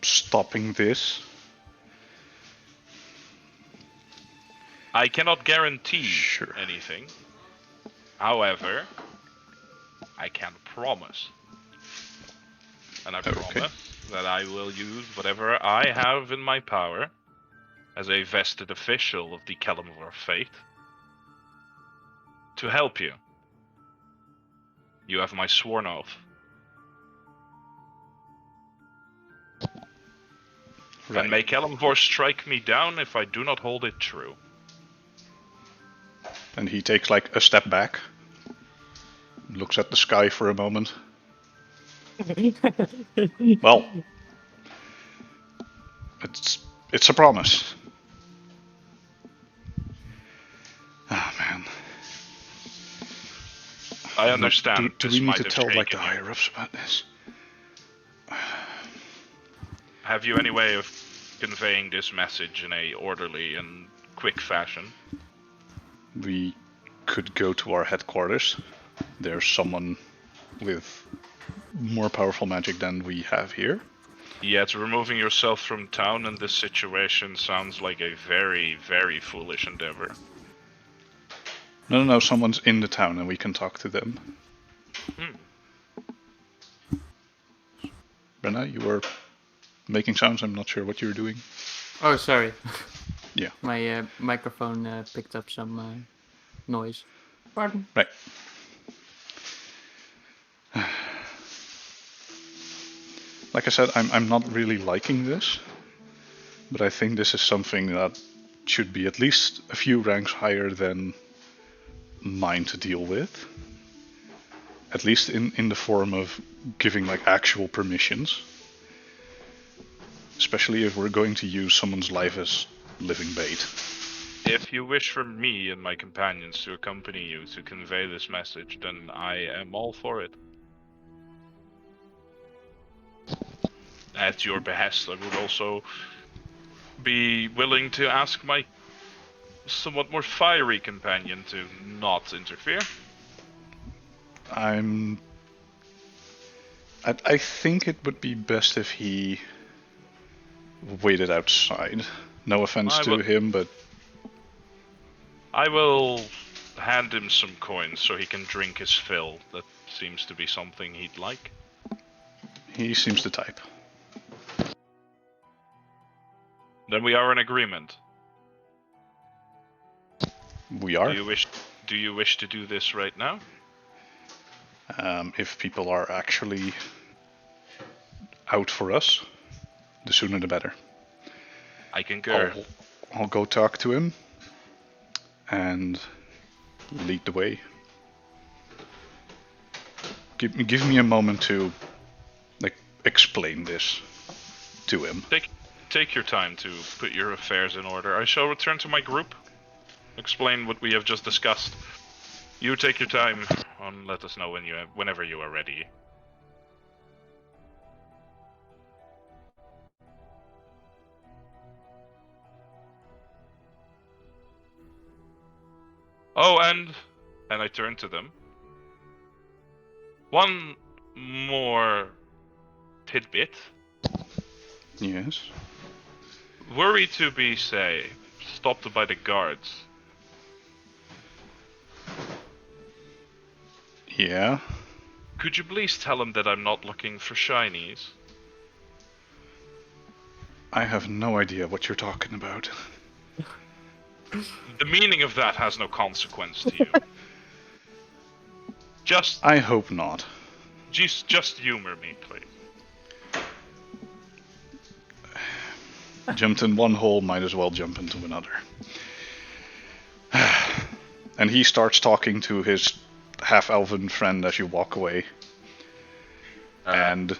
stopping this... I cannot guarantee Sure. anything. However, I can promise. And I promise that I will use whatever I have in my power as a vested official of the Kalimdor Fate to help you. You have my sworn oath. Right. And may Kalimdor strike me down if I do not hold it true. And he takes like a step back, looks at the sky for a moment. Well, it's a promise. Ah, man. I understand. Do this we need might to have tell like the shaken you. higher ups about this? Have you any way of conveying this message in a orderly and quick fashion? We could go to our headquarters. There's someone with more powerful magic than we have here. Yet removing yourself from town in this situation sounds like a very, very foolish endeavor. No, someone's in the town and we can talk to them. Brenna, you were making sounds, I'm not sure what you were doing. Oh, sorry. Yeah. My microphone picked up some noise. Pardon. Right. Like I said, I'm not really liking this, but I think this is something that should be at least a few ranks higher than mine to deal with. At least in the form of giving like actual permissions. Especially if we're going to use someone's life as living bait. If you wish for me and my companions to accompany you to convey this message, then I am all for it. At your behest, I would also be willing to ask my somewhat more fiery companion to not interfere. I think it would be best if he waited outside. No offense to him, but... I will hand him some coins so he can drink his fill. That seems to be something he'd like. He seems the type. Then we are in agreement. We are. Do you wish to do this right now? If people are actually out for us, the sooner the better. I concur. I'll go talk to him and lead the way. Give me a moment to explain this to him. Take your time to put your affairs in order. I shall return to my group, explain what we have just discussed. You take your time and let us know whenever you are ready. Oh, and I turn to them. One more tidbit. Yes. Were we to be, say, stopped by the guards, Yeah. could you please tell them that I'm not looking for shinies? I have no idea what you're talking about. The meaning of that has no consequence to you. Just I hope not. just humor me, please. Jumped in one hole, might as well jump into another. And he starts talking to his half-elven friend as you walk away. And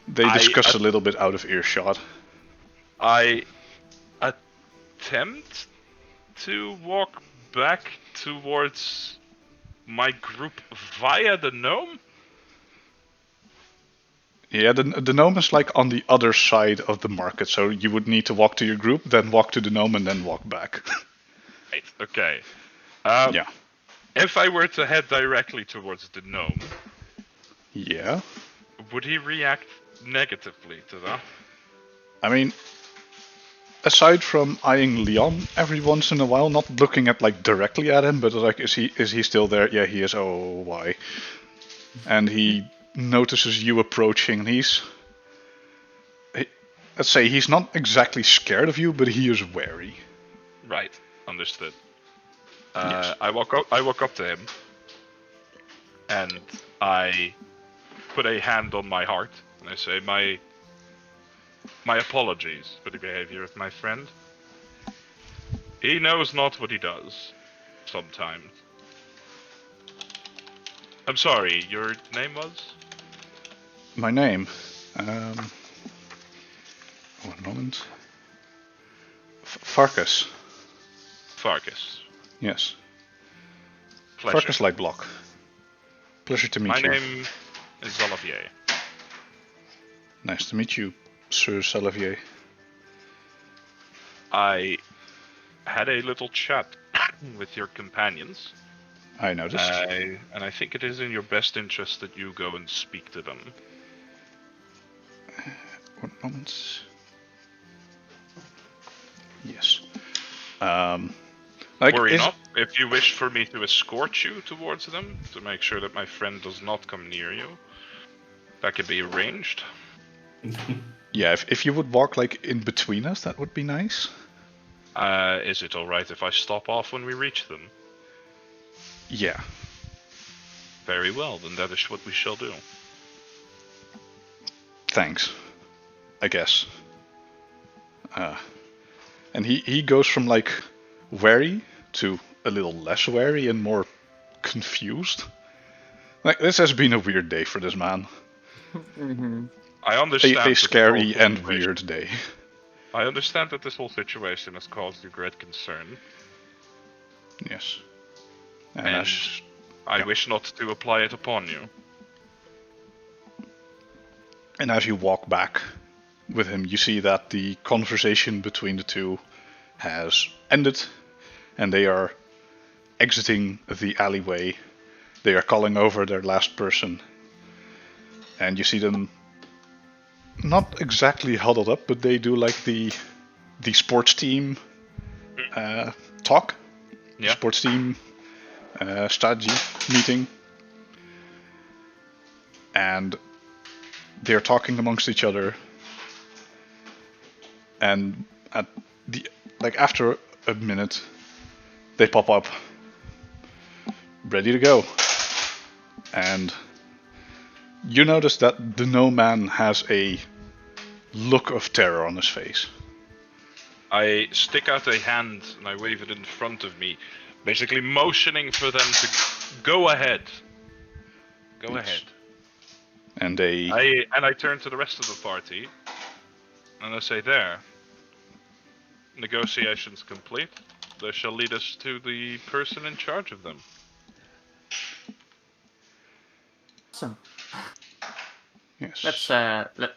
they discuss a little bit out of earshot. I attempt to walk back towards my group via the gnome. Yeah, the gnome is like on the other side of the market, so you would need to walk to your group, then walk to the gnome, and then walk back. Right, okay. Yeah. If I were to head directly towards the gnome, Yeah. would he react negatively to that? I mean, aside from eyeing Leon every once in a while, not looking at like directly at him, but like, is he still there? Yeah, he is. Oh, why? And he notices you approaching, and let's say he's not exactly scared of you, but he is wary. Right, understood. Yes. I walk up to him, and I put a hand on my heart, and I say, my apologies for the behavior of my friend. He knows not what he does, sometimes. I'm sorry, your name was? My name. One moment. Farkas. Farkas. Yes. Pleasure. Farkas Lightblock. Pleasure to meet My you. name is Zalavier. Nice to meet you, Sir Salavier. I had a little chat with your companions. I noticed. And I think it is in your best interest that you go and speak to them. One moment. Yes. Worry not. If you wish for me to escort you towards them, to make sure that my friend does not come near you, that could be arranged. Yeah, if you would walk like in between us, that would be nice. Is it alright if I stop off when we reach them? Yeah. Very well, then that is what we shall do. Thanks. I guess. And he goes from like wary to a little less wary and more confused. Like, this has been a weird day for this man. Mm-hmm. I understand. A scary and weird day. I understand that this whole situation has caused you great concern. Yes. And I wish not to apply it upon you. And as you walk back with him, you see that the conversation between the two has ended, and they are exiting the alleyway. They are calling over their last person, and you see them not exactly huddled up, but they do like the sports team talk. Yeah. Sports team strategy meeting, and they're talking amongst each other. And at after a minute, they pop up, ready to go. And you notice that the gnome man has a look of terror on his face. I stick out a hand and I wave it in front of me, basically motioning for them to go ahead. Go ahead. And I turn to the rest of the party and I say, there. Negotiations complete. They shall lead us to the person in charge of them. Awesome. yes.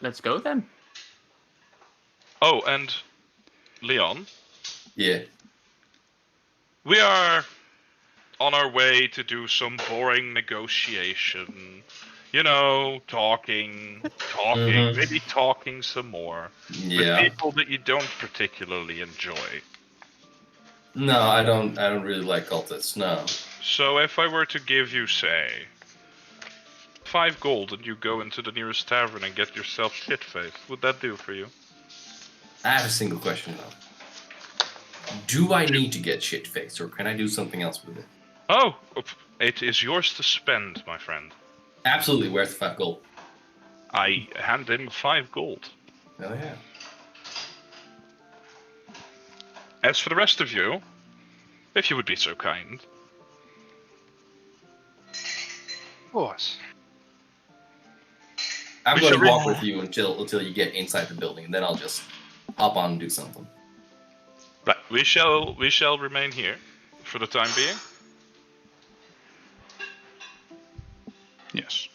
Let's go then. Oh, and Leon, Yeah. we are on our way to do some boring negotiation. You know, talking, Mhm. maybe talking some more with Yeah. people that you don't particularly enjoy. No, I don't really like cultists. No. So if I were to give you, say, 5 gold and you go into the nearest tavern and get yourself shit-faced, would that do for you? I have a single question though. Do I need to get shit faced, or can I do something else with it? Oh, it is yours to spend, my friend. Absolutely. Where's the 5 gold? I hand in 5 gold. Oh yeah. As for the rest of you, if you would be so kind. Of course. I'm We going to shall walk with you until you get inside the building, and then I'll just hop on and do something. Right, we shall remain here for the time being. Yes.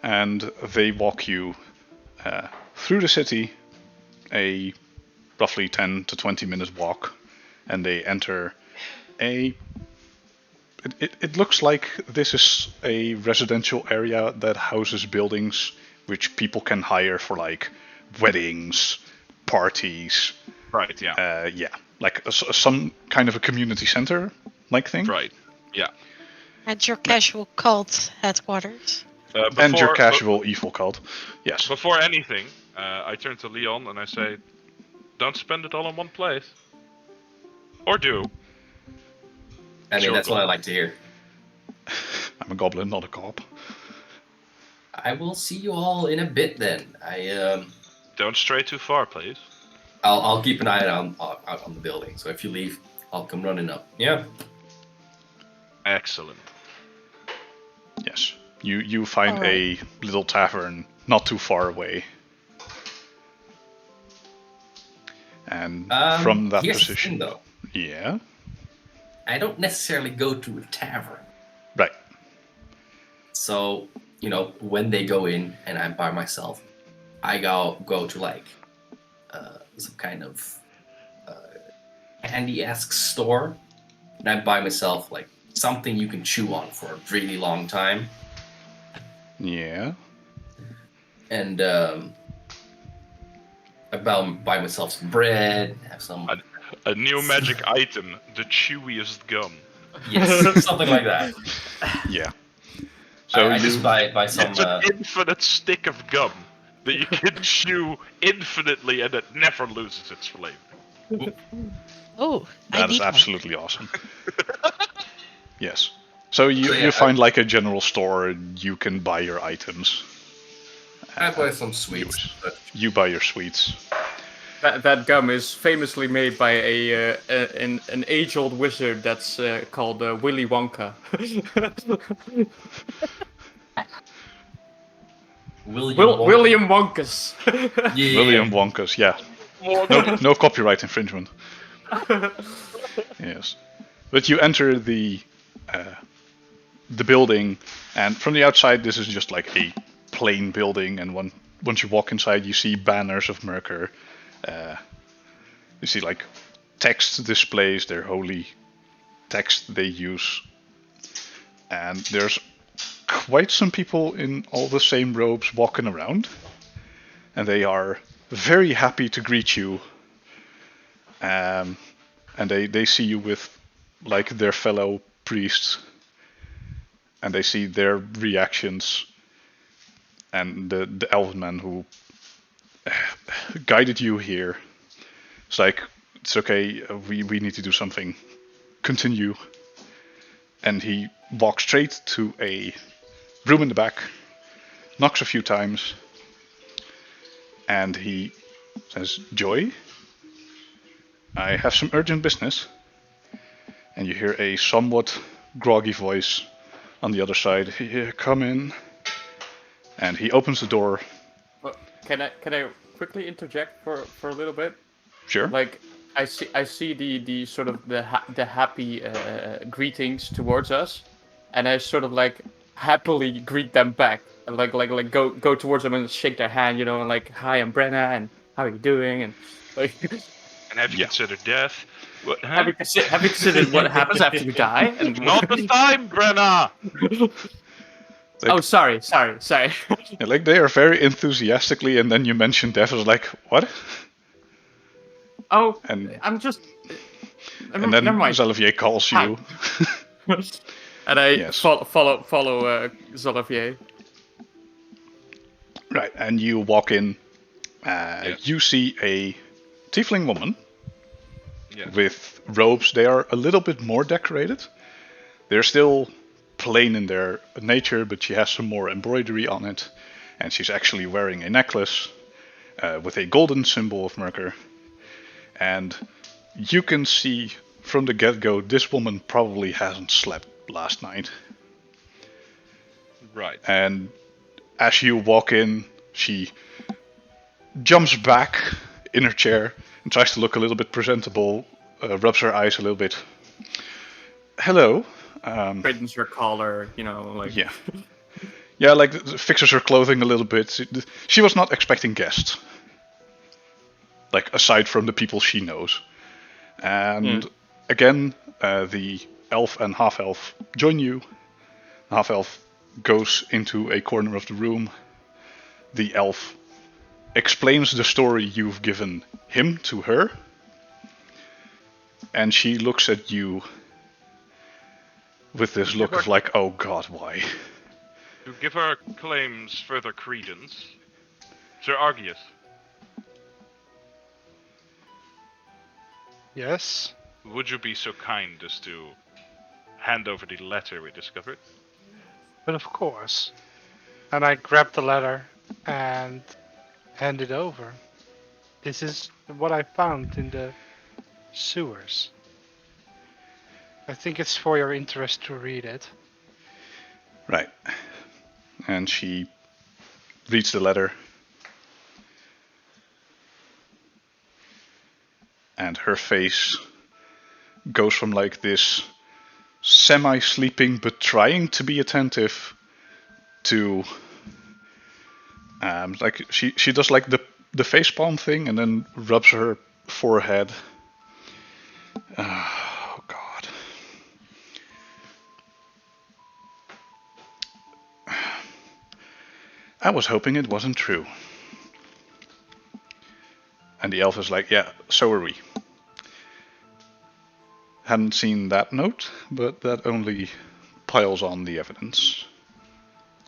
And they walk you through the city, a roughly 10 to 20 minute walk, and they enter a... It looks like this is a residential area that houses buildings which people can hire for like weddings, parties. Right, yeah. Yeah, like some kind of a community center like thing. Right, yeah. And your casual cult headquarters. And your casual evil cult. Yes. Before anything, I turn to Leon and I say, don't spend it all in one place. Or do. I mean, Sure, that's what I gold. like to hear. I'm a goblin, not a cop. I will see you all in a bit then. Don't stray too far, please. I'll keep an eye out on the building. So if you leave, I'll come running up. Yeah. Excellent. Yes. You find Alright. a little tavern not too far away. And from that here's position... the thing, though. Yeah? I don't necessarily go to a tavern. Right. So, you know, when they go in and I'm by myself, I go to like some kind of candy-esque store, and I buy myself like something you can chew on for a really long time. Yeah. And I buy myself some bread, have some A new magic item, the chewiest gum. yes, something like that. Yeah. So I you just buy some. It's an infinite stick of gum that you can chew infinitely and it never loses its flavor. Oh, I that is need one. absolutely awesome. Yes. So you, So, yeah, you find like a general store and you can buy your items. I buy some sweets. But You buy your sweets. That gum is famously made by an age-old wizard that's called Willy Wonka. William Wonkus. Yeah. William Wonka's, yeah. No copyright infringement. Yes. But you enter the building, and from the outside this is just like a plain building, and once you walk inside you see banners of Merkur. You see like text displays, their holy text they use. And there's quite some people in all the same robes walking around. And they are very happy to greet you. And they see you with like their fellow priests. And they see their reactions. And the elven man who guided you here. It's like, it's okay, we need to do something. Continue. And he walks straight to a room in the back, knocks a few times, and he says, Joy, I have some urgent business. And you hear a somewhat groggy voice on the other side, Here, come in. And he opens the door. Well, can I quickly interject for a little bit? Sure. Like I see the sort of the happy greetings towards us, and I sort of like happily greet them back, and like go towards them and shake their hand, you know, and like, hi, I'm Brenna, and how are you doing, and like And have you Yeah. considered death? What, huh? Have you considered what happens after you die? And Not the time, Brenna! Oh, sorry. Yeah, like they are very enthusiastically, and then you mention death. I was like, what? Oh, And I'm just. and then Never mind. Xalavier calls you. And I Yes. follow Xalavier. Right, and you walk in. Yes. You see a tiefling woman Yes. with robes. They are a little bit more decorated. They're still plain in their nature, but she has some more embroidery on it. And she's actually wearing a necklace with a golden symbol of Merkur. And you can see from the get-go, this woman probably hasn't slept last night. Right. And as you walk in, she jumps back in her chair and tries to look a little bit presentable, rubs her eyes a little bit. Hello. Straightens her collar, like. Yeah. Yeah, like fixes her clothing a little bit. She was not expecting guests. Like, aside from the people she knows. And again, the elf and half-elf join you. Half-elf goes into a corner of the room. The elf explains the story you've given him to her. And she looks at you with this look of like, oh god, why? To give our claims further credence, Sir Argius, Yes. would you be so kind as to hand over the letter we discovered? But of course. And I grab the letter and hand it over. This is what I found in the sewers. I think it's for your interest to read it. Right. And she reads the letter. And her face goes from like this semi-sleeping but trying to be attentive to like she does like the facepalm thing and then rubs her forehead. Oh god. I was hoping it wasn't true. And the elf is like, yeah, so are we. Hadn't seen that note, but that only piles on the evidence.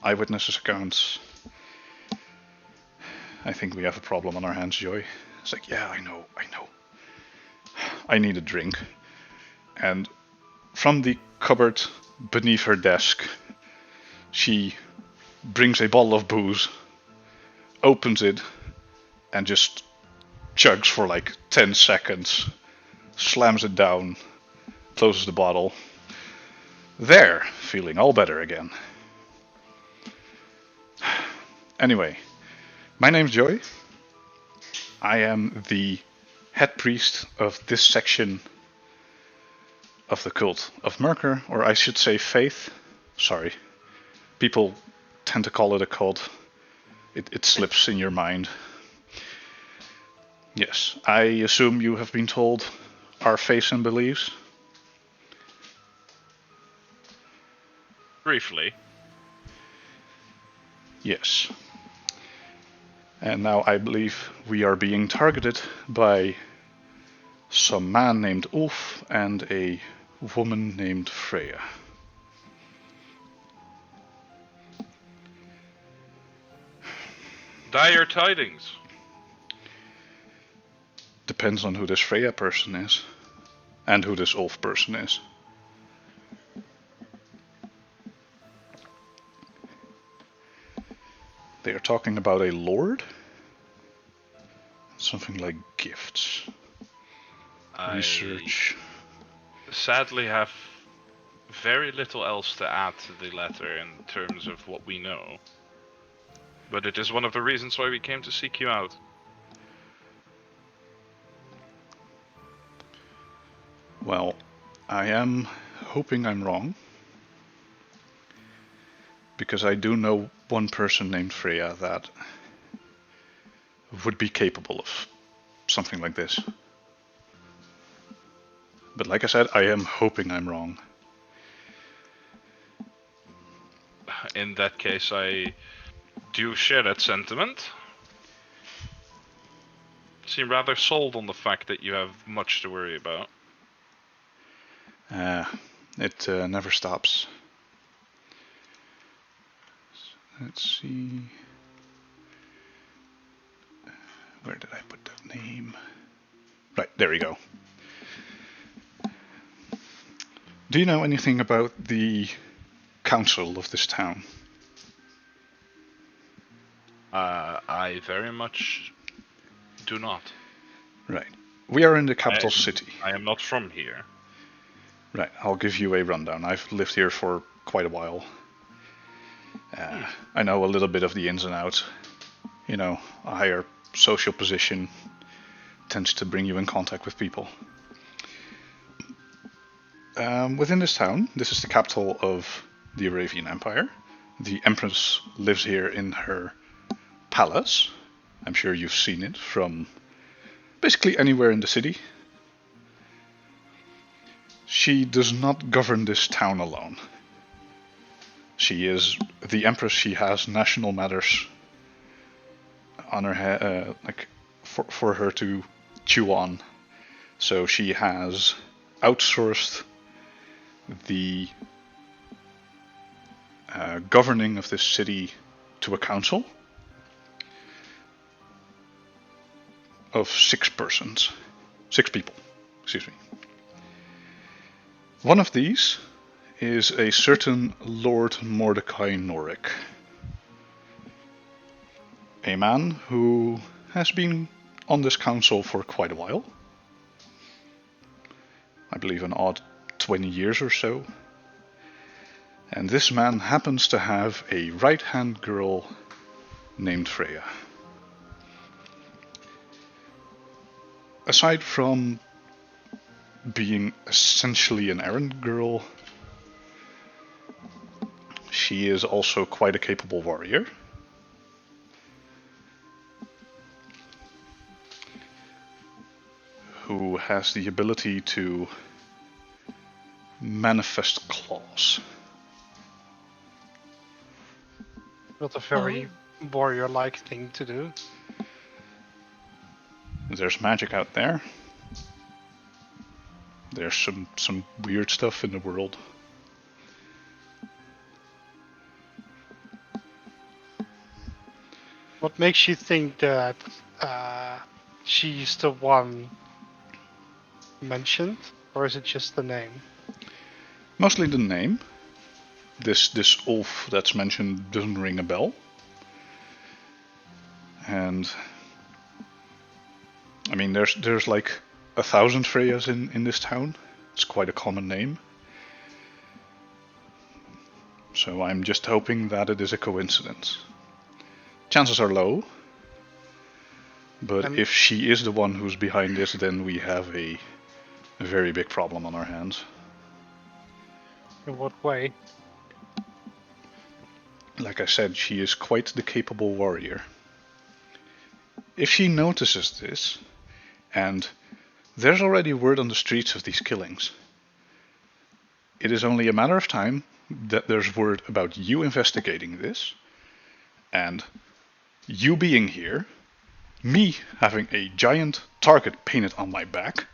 Eyewitnesses' accounts. I think we have a problem on our hands, Joy. It's like, yeah, I know. I need a drink. And from the cupboard beneath her desk, she brings a bottle of booze, opens it, and just chugs for like 10 seconds, slams it down, closes the bottle. There, feeling all better again. Anyway, my name's Joy. I am the head priest of this section of the cult of Merkur, or I should say faith. Sorry. People tend to call it a cult. It slips in your mind. Yes, I assume you have been told our faiths and beliefs. Briefly. Yes. And now I believe we are being targeted by some man named Ulf and a woman named Freya. Dire tidings. Depends on who this Freya person is. And who this Ulf person is. They are talking about a lord? Something like gifts. Research. Sadly have very little else to add to the letter in terms of what we know. But it is one of the reasons why we came to seek you out. Well, I am hoping I'm wrong. Because I do know one person named Freya that would be capable of something like this. But like I said, I am hoping I'm wrong. In that case, I do share that sentiment. Seem rather sold on the fact that you have much to worry about. It never stops. Let's see. Where did I put that name? Right, there we go. Do you know anything about the council of this town? I very much do not. Right. We are in the capital city. I am not from here. Right, I'll give you a rundown. I've lived here for quite a while. I know a little bit of the ins and outs. You know, a higher social position tends to bring you in contact with people. Within this town, this is the capital of the Arabian Empire. The Empress lives here in her palace. I'm sure you've seen it from basically anywhere in the city. She does not govern this town alone. She is the Empress. She has national matters on her head, like for her to chew on. So she has outsourced the governing of this city to a council of 6 people, excuse me. One of these is a certain Lord Mordecai Norick, a man who has been on this council for quite a while. I believe an odd 20 years or so. And this man happens to have a right-hand girl named Freya. Aside from being essentially an errand girl, she is also quite a capable warrior. Who has the ability to manifest claws. Not a very warrior-like thing to do. There's magic out there. There's some weird stuff in the world. What makes you think that she's the one mentioned, or is it just the name? Mostly the name. This Ulf that's mentioned doesn't ring a bell. And I mean, there's like 1,000 Freyas in this town. It's quite a common name. So I'm just hoping that it is a coincidence. Chances are low. But if she is the one who's behind this, then we have a very big problem on our hands. In what way? Like I said, she is quite the capable warrior. If she notices this, and there's already word on the streets of these killings, it is only a matter of time that there's word about you investigating this, and you being here, me having a giant target painted on my back,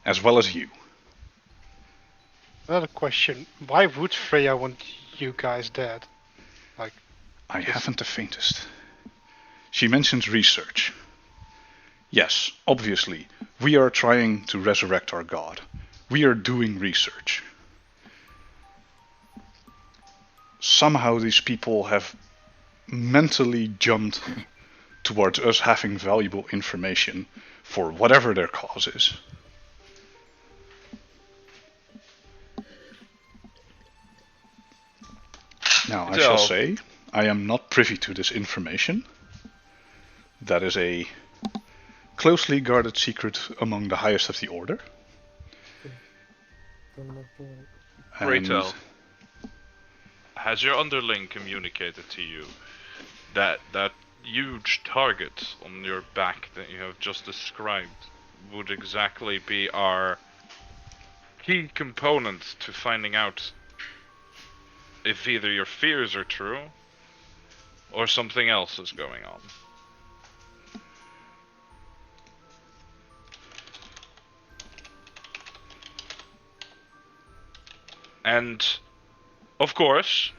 as well as you. Another question. Why would Freya want you guys dead? I haven't the faintest. She mentions research. Yes, obviously, we are trying to resurrect our god. We are doing research. Somehow these people have mentally jumped towards us having valuable information for whatever their cause is. Now, I shall say, I am not privy to this information. That is a closely guarded secret among the highest of the order. Raytel, has your underling communicated to you that huge target on your back that you have just described would exactly be our key component to finding out if either your fears are true or something else is going on. And, of course,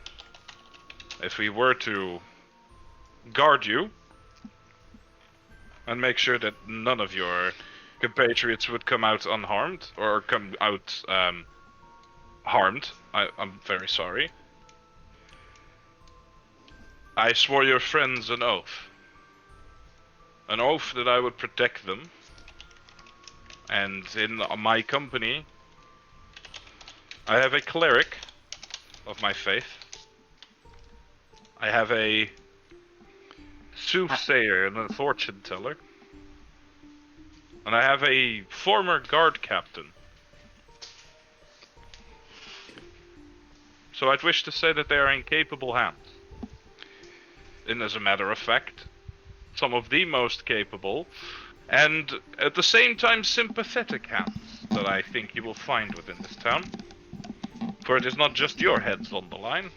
if we were to guard you and make sure that none of your compatriots would come out unharmed, or come out harmed, I'm very sorry. I swore your friends an oath. An oath that I would protect them. And in my company, I have a cleric of my faith. I have a soothsayer and a fortune teller. And I have a former guard captain. So I'd wish to say that they are in capable hands. And as a matter of fact, some of the most capable, and at the same time sympathetic hands that I think you will find within this town. For it is not just your heads on the line,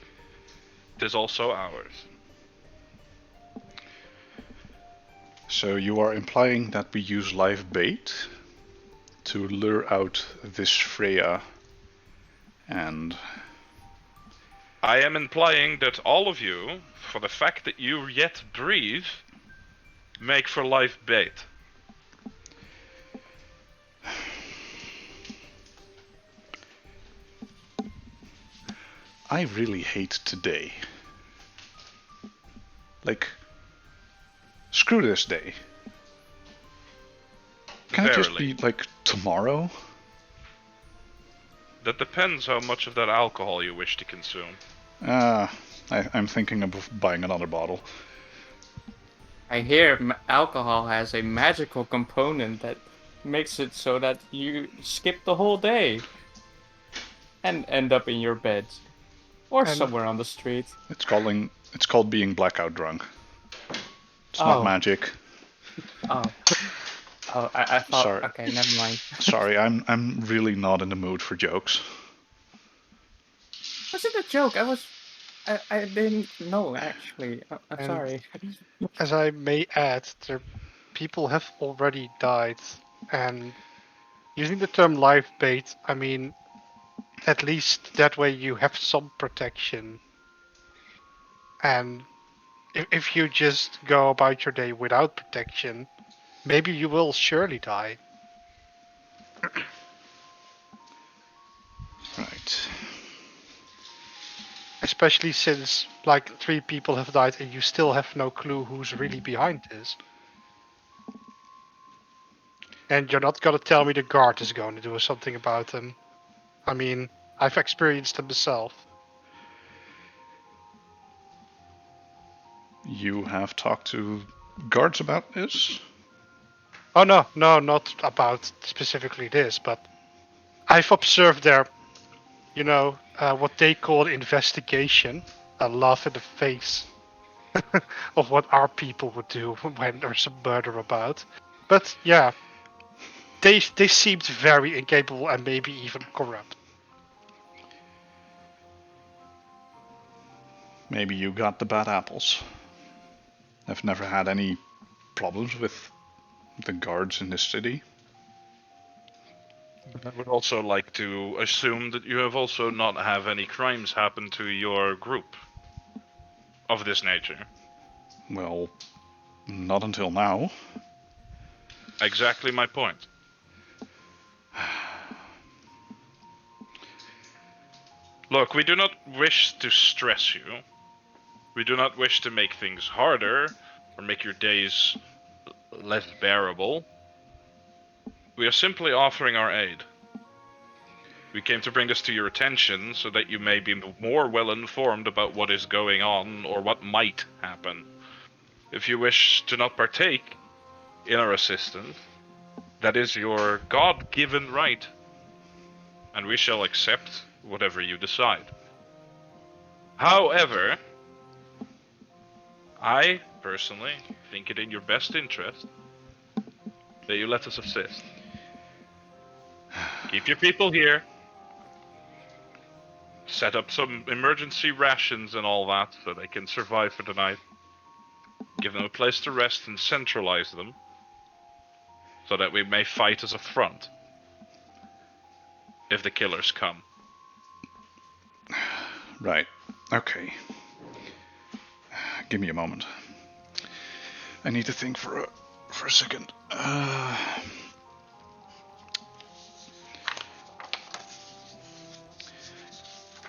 it is also ours. So you are implying that we use live bait to lure out this Freya and... I am implying that all of you, for the fact that you yet breathe, make for live bait. I really hate today. Like, screw this day. Can it just be, like, tomorrow? That depends how much of that alcohol you wish to consume. I'm thinking of buying another bottle. I hear alcohol has a magical component that makes it so that you skip the whole day and end up in your bed or somewhere on the street. It's called being blackout drunk. It's not magic. Oh, I thought. Sorry. Okay, never mind. Sorry, I'm really not in the mood for jokes. Was it a joke? I didn't know actually. I'm sorry. As I may add, people have already died, and using the term live bait, I mean, at least that way you have some protection. And if you just go about your day without protection, maybe you will surely die. Right. Especially since, like, 3 people have died and you still have no clue who's really behind this. And you're not gonna tell me the guard is going to do something about them. I mean, I've experienced it myself. You have talked to guards about this? Oh no, not about specifically this, but I've observed their, what they call investigation, a laugh in the face of what our people would do when there's a murder about. But yeah, they seemed very incapable and maybe even corrupt. Maybe you got the bad apples. I've never had any problems with the guards in this city. I would also like to assume that you have also not have any crimes happen to your group of this nature. Well, not until now. Exactly my point. Look, we do not wish to stress you. We do not wish to make things harder or make your days less bearable. We are simply offering our aid. We came to bring this to your attention so that you may be more well informed about what is going on or what might happen. If you wish to not partake in our assistance, that is your God-given right, and we shall accept whatever you decide. However, I personally think it in your best interest that you let us assist. Keep your people here, Set up some emergency rations and all that so they can survive for the night. Give them a place to rest and centralize them so that we may fight as a front if the killers come. Right. Okay. Give me a moment. I need to think for a second.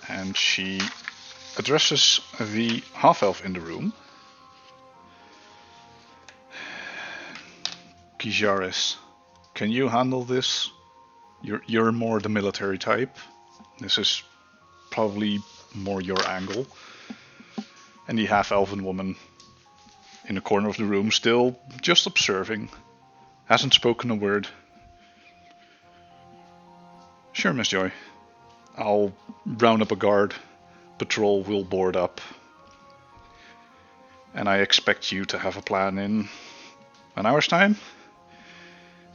And she addresses the half-elf in the room. Kijaris, can you handle this? You're more the military type. This is probably more your angle. And the half-elven woman in the corner of the room, still just observing, hasn't spoken a word. Sure, Miss Joy. I'll round up a guard. Patrol will board up. And I expect you to have a plan in an hour's time?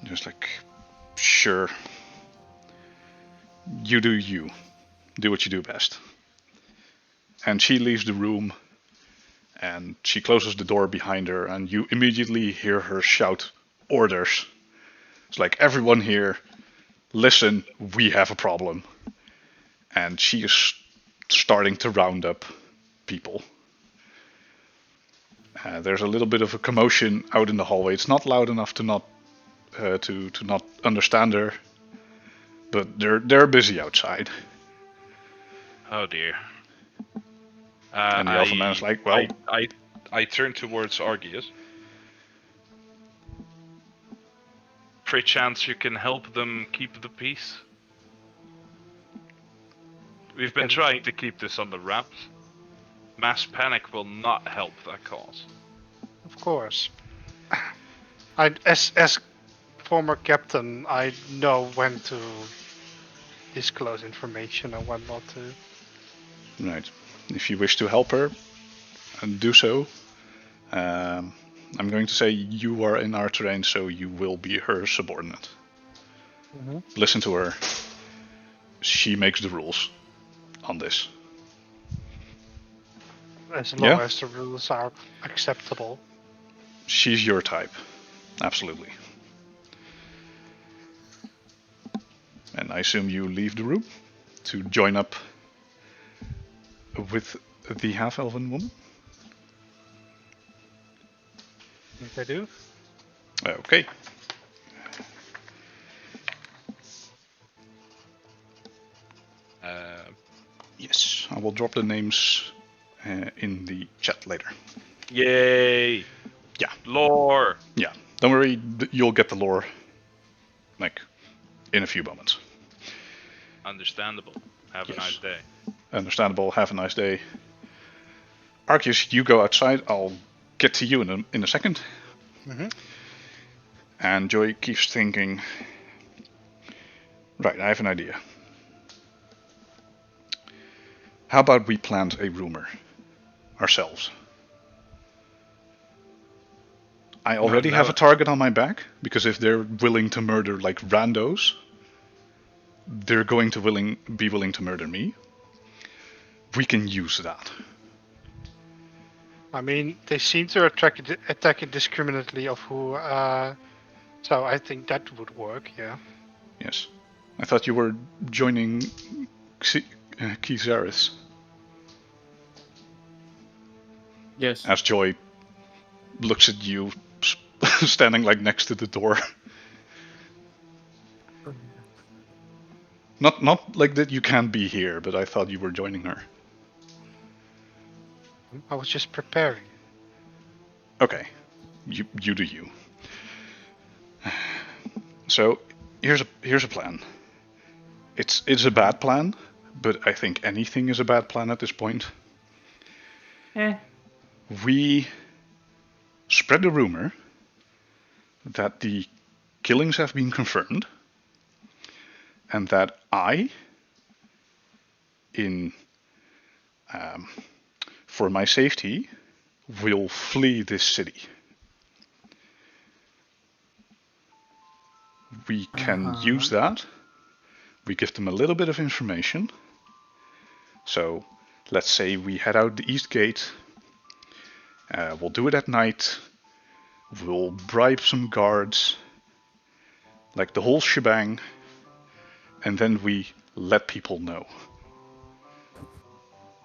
Just like, sure. You do you. Do what you do best. And she leaves the room, and she closes the door behind her, and you immediately hear her shout orders. It's like, everyone here, listen, we have a problem. And she is starting to round up people. There's a little bit of a commotion out in the hallway. It's not loud enough to not understand her, but they're busy outside. Oh dear. And the elven man's like, well, I turn towards Argius. Perchance you can help them keep the peace. We've been trying to keep this under wraps. Mass panic will not help that cause. Of course. As former captain, I know when to disclose information and when not to. right. If you wish to help her, do so. I'm going to say you are in our terrain, so you will be her subordinate. Mm-hmm. Listen to her. She makes the rules on this. As long as the rules are acceptable. She's your type. Absolutely. And I assume you leave the room to join up with the half-elven woman? If I do. Okay. Yes, I will drop the names in the chat later. Yay! Yeah. Lore! Yeah, don't worry, you'll get the lore, like, in a few moments. Understandable. Have Yes. a nice day. Understandable, have a nice day. Arceus, you go outside, I'll get to you in a second. Mm-hmm. And Joy keeps thinking, right, I have an idea. How about we plant a rumor ourselves? I already have a target on my back, because if they're willing to murder like randos, they're going to be willing to murder me. We can use that. I mean, they seem to attack indiscriminately of who, so I think that would work, yeah. Yes. I thought you were joining Kizaris. Yes. As Joy looks at you, standing like next to the door. Not like that you can't be here, but I thought you were joining her. I was just preparing. Okay, you do you. So here's a plan. It's a bad plan, but I think anything is a bad plan at this point. We spread the rumor that the killings have been confirmed, and that I, for my safety, will flee this city. We can use that. We give them a little bit of information. So let's say we head out the east gate. We'll do it at night. We'll bribe some guards. Like the whole shebang. And then we let people know.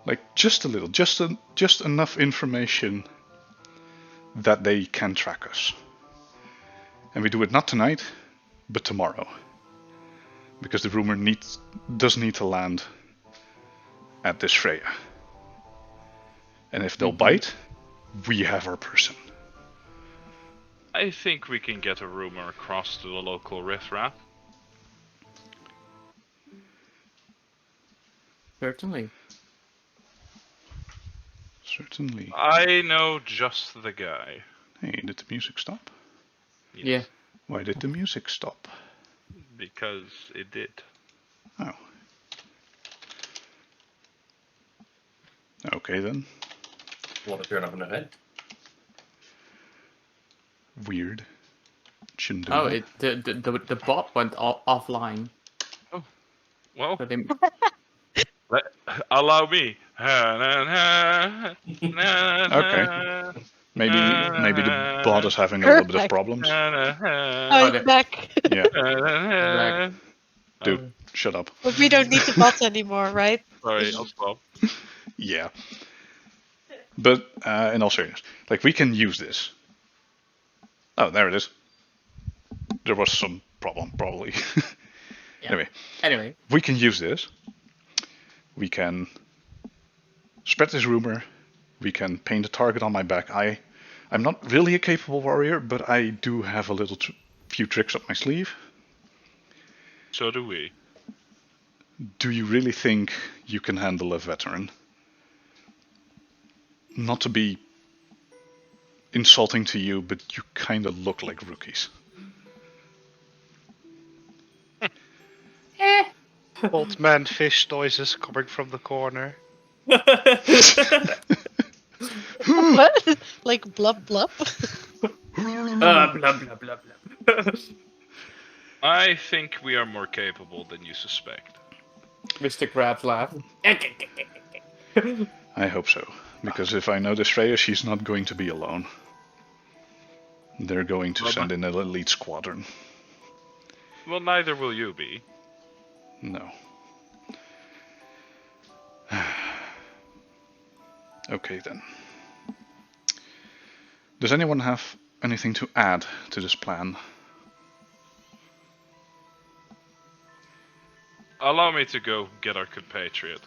Like just a little, just enough information that they can track us. And we do it not tonight, but tomorrow. Because the rumor does need to land at this Freya. And if they'll bite, we have our person. I think we can get a rumor across to the local riffraff. Certainly. Certainly. I know just the guy. Hey, did the music stop? Yes, Yeah. Why did the music stop? because it did. Oh. Okay then. Want to turn up an event? Weird. Shouldn't do Oh, that. the bot went offline. Well, So they, allow me. Okay. Maybe the bot is having a little bit of Perfect. problems. Oh, there- it's back. Yeah. Dude, shut up. But we don't need the bot anymore, right? Sorry, I'll stop. Yeah. But in all seriousness, like we can use this. Oh, there it is. There was some problem, probably. Yeah. Anyway, anyway, we can use this. We can spread this rumor. We can paint a target on my back. I'm not really a capable warrior, but I do have a little few tricks up my sleeve. So do we. Do you really think you can handle a veteran? Not to be insulting to you, but you kind of look like rookies. Old man fish noises coming from the corner. What? Like blub blub? blah blah blah blah. I think we are more capable than you suspect. Mr. Krabs laughed. I hope so, because if I know this Freya, she's not going to be alone. They're going to send in an elite squadron. Well, neither will you be. No. Okay then. Does anyone have anything to add to this plan? Allow me to go get our compatriot.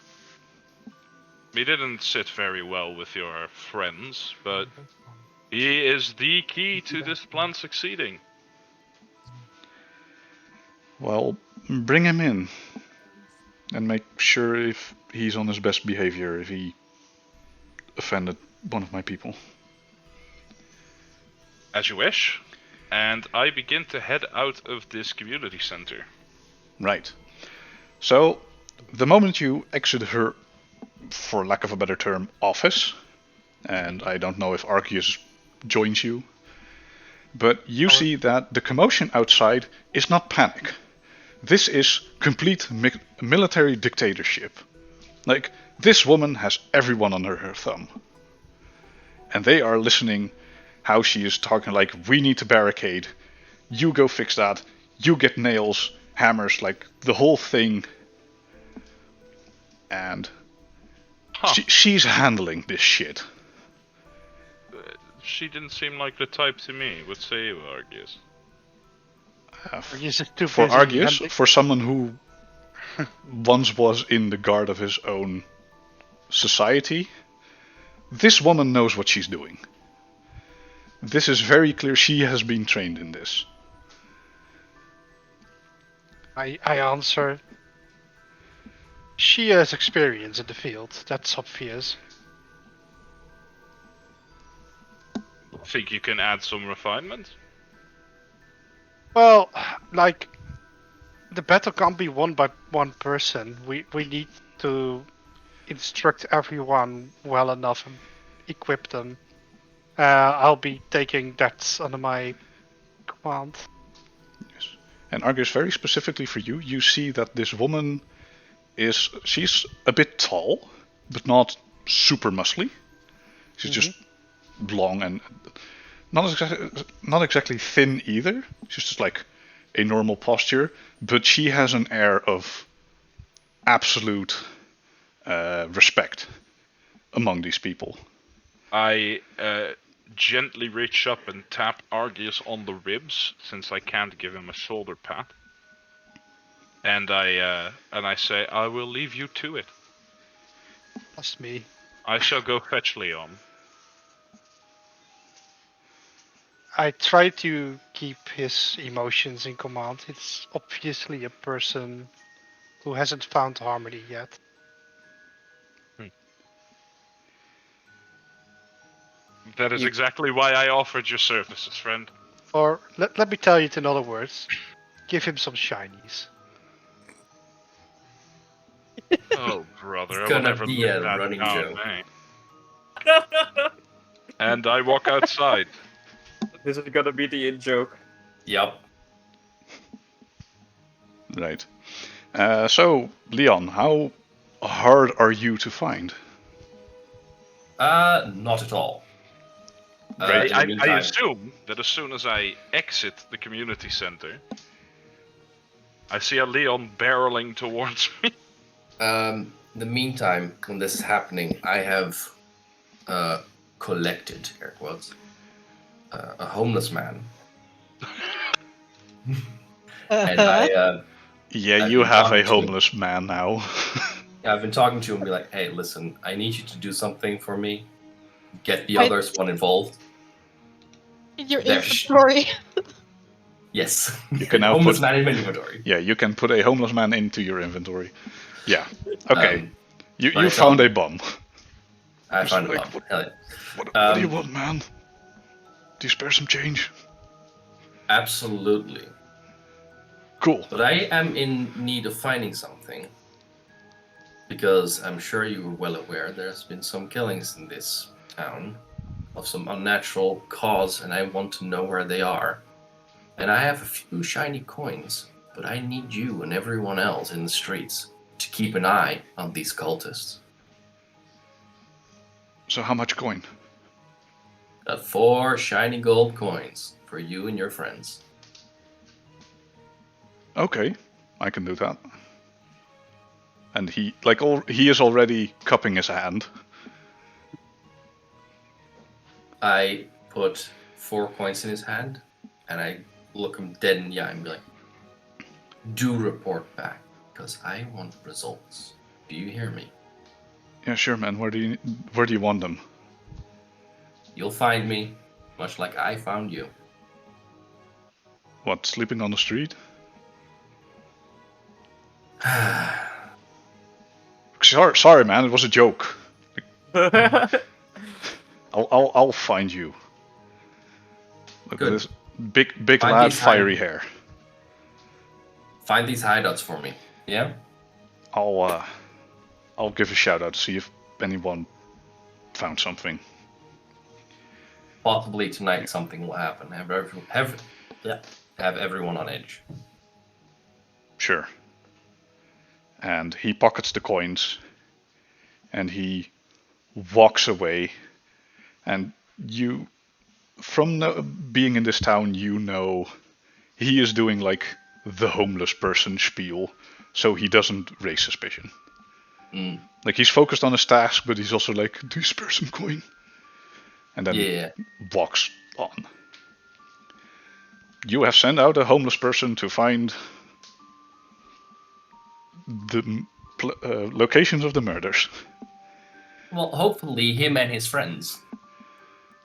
We didn't sit very well with your friends, but he is the key to this plan succeeding. Well, bring him in. And make sure if he's on his best behavior, if he offended one of my people. As you wish. And I begin to head out of this community center. Right. So, the moment you exit her, for lack of a better term, office, and I don't know if Arceus joins you, but you see that the commotion outside is not panic. This is complete military dictatorship. Like, this woman has everyone under her thumb. And they are listening how she is talking like, we need to barricade, you go fix that, you get nails, hammers, like the whole thing. And she's handling this shit. She didn't seem like the type to me. What say you, Arceus? For Arceus, for someone who once was in the guard of his own society, this woman knows what she's doing. This is very clear. She has been trained in this. I answer. She has experience in the field. That's obvious. Think you can add some refinement? Well, like, the battle can't be won by one person. We need to instruct everyone well enough and equip them. I'll be taking that under my command. Yes. And Argus, very specifically for you, you see that this woman she's a bit tall, but not super muscly. She's just long and not exactly thin either. She's just like a normal posture, but she has an air of absolute respect among these people. I gently reach up and tap Argius on the ribs, since I can't give him a shoulder pat. And I say, I will leave you to it. That's me. I shall go fetch Leon. I try to keep his emotions in command. It's obviously a person who hasn't found harmony yet. That is exactly why I offered your services, friend. Or let me tell you it in other words. Give him some shinies. Oh, brother, It's I will gonna never be live a that running down, joke. eh? And I walk outside. This is gonna be the in-joke. Yup. Right. So, Leon, how hard are you to find? Not at all. Great. In the I meantime, assume that as soon as I exit the community center, I see a Leon barreling towards me. in the meantime, when this is happening, I have collected, air quotes, a homeless man. And Yeah, I've you been have a talking to him. homeless man now. I've been talking to him and be like, hey, listen, I need you to do something for me. Get the I- others one involved. In your There sh- inventory. Yes. You can now homeless put- man in my inventory. Yeah, you can put a homeless man into your inventory. Yeah. Okay. You right, found Tom. a bum. I Just found a like, bum. what- Hell yeah. What do you want, man? Do you spare some change? Absolutely. Cool. But I am in need of finding something. Because I'm sure you were well aware there's been some killings in this town of some unnatural cause, and I want to know where they are. And I have a few shiny coins, but I need you and everyone else in the streets to keep an eye on these cultists. So how much coin? 4 shiny gold coins for you and your friends. Okay, I can do that. And he is already cupping his hand. I put 4 coins in his hand, and I look him dead in the eye and be like, do report back, because I want results. Do you hear me? Yeah, sure, man. Where do you want them? You'll find me, much like I found you. What, sleeping on the street? Sorry, man. It was a joke. I'll find you. Look Good. at this big Find lad, these fiery hair. Find these hideouts for me. Yeah? I'll give a shout out to see if anyone found something. Possibly tonight something will happen. Have everyone on edge. Sure. And he pockets the coins, and he walks away. And you, from being in this town, you know he is doing like the homeless person spiel, so he doesn't raise suspicion. Like, he's focused on his task, but he's also like, do you spare some coin? And then walks on. You have sent out a homeless person to find the locations of the murders. Well, hopefully him and his friends.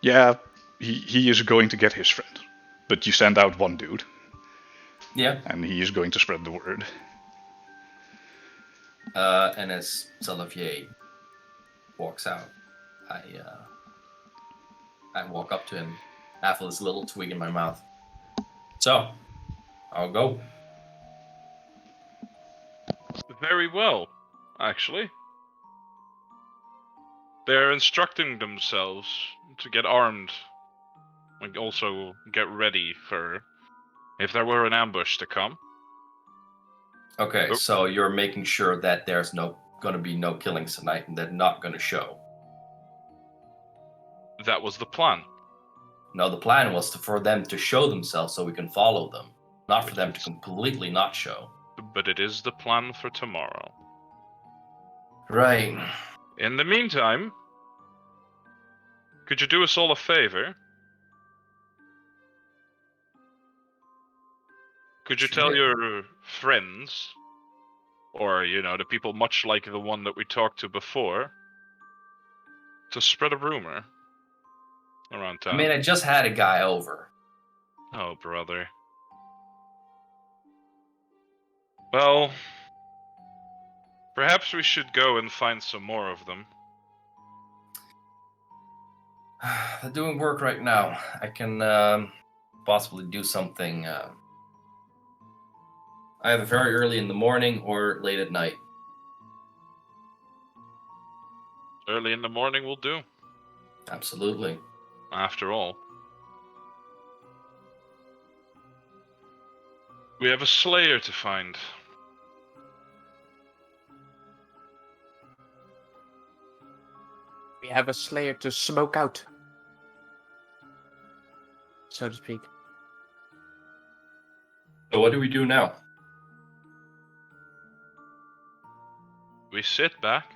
Yeah, he is going to get his friend. But you send out one dude. Yeah. And he is going to spread the word. And as Salavier walks out, I walk up to him, half of this little twig in my mouth. So, I'll go. Very well, actually. They're instructing themselves to get armed and also get ready for if there were an ambush to come. Okay, Oh. so you're making sure that there's going to be no killings tonight, and they're not going to show. That was the plan. No, the plan was for them to show themselves so we can follow them, not for them to completely not show. But it is the plan for tomorrow. Right. In the meantime, could you do us all a favor? Could you tell your friends, or, the people much like the one that we talked to before, to spread a rumor around town? I mean, I just had a guy over. Oh, brother. Well, perhaps we should go and find some more of them. They're doing work right now. I can possibly do something either very early in the morning or late at night. Early in the morning will do, Absolutely. after all. We have a slayer to find. We have a slayer to smoke out, so to speak. So what do we do now? We sit back.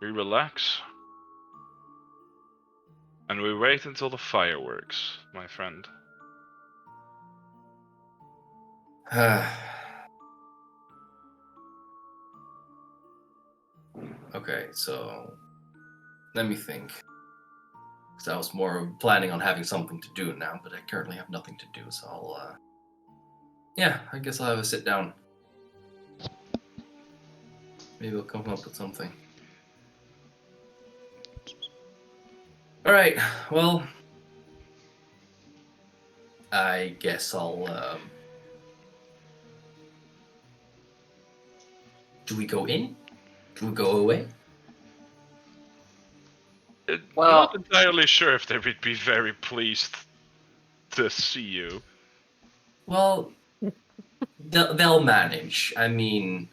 We relax. And we wait until the fireworks, my friend. Okay, so let me think. Because I was more planning on having something to do now, but I currently have nothing to do, so I'll, yeah, I guess I'll have a sit down. Maybe I'll come up with something. Alright, well, I guess I'll, do we go in? Do we go away? Well- Not entirely sure if they would be very pleased to see you. Well, they'll manage. I mean,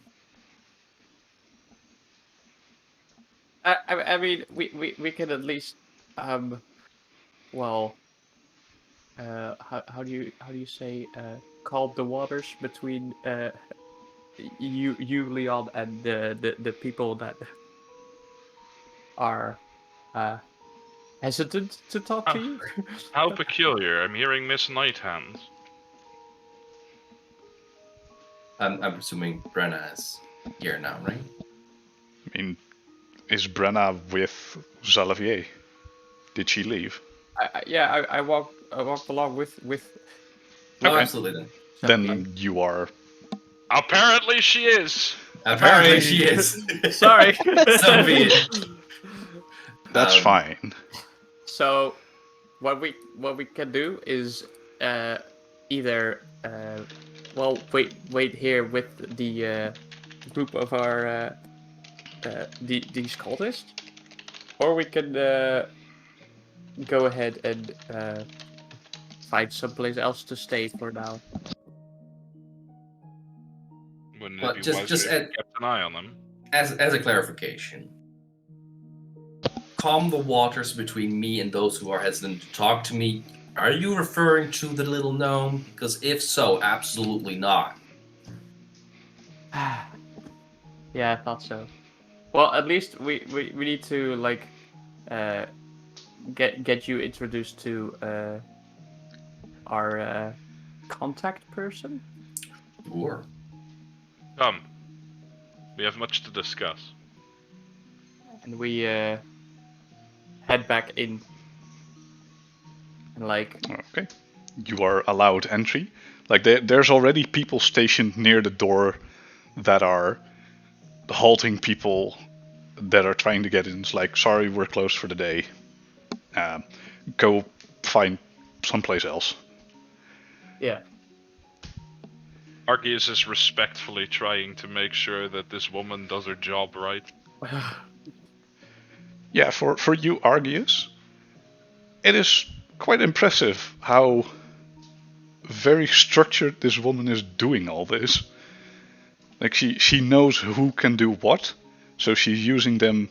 I mean, we can at least, well, how do you say, calm the waters between you Leon, and the people that are hesitant to talk to you. How peculiar. I'm hearing Miss Nighthands. I'm presuming Brenna is here now, right? I mean, is Brenna with Xalavier? Did she leave? I walked along with. Oh, Okay. absolutely Then you are. Apparently she is. Apparently she is. Sorry. So be it. That's fine. So, what we can do is either wait here with the group of our these cultists, or we can go ahead and find someplace else to stay for now. Wouldn't But it be just wiser if you kept an eye on them? As a clarification, calm the waters between me and those who are hesitant to talk to me. Are you referring to the little gnome? Because if so, absolutely not. Yeah, I thought so. Well, at least we need to get you introduced to our contact person. Sure. Come. We have much to discuss. And we head back in. And Okay. You are allowed entry. There's already people stationed near the door that are halting people that are trying to get in. It's like, sorry, we're closed for the day. Go find someplace else. yeah. Arceus is respectfully trying to make sure that this woman does her job right. Yeah, for you, Arceus, it is quite impressive how very structured this woman is doing all this. Like she knows who can do what, so she's using them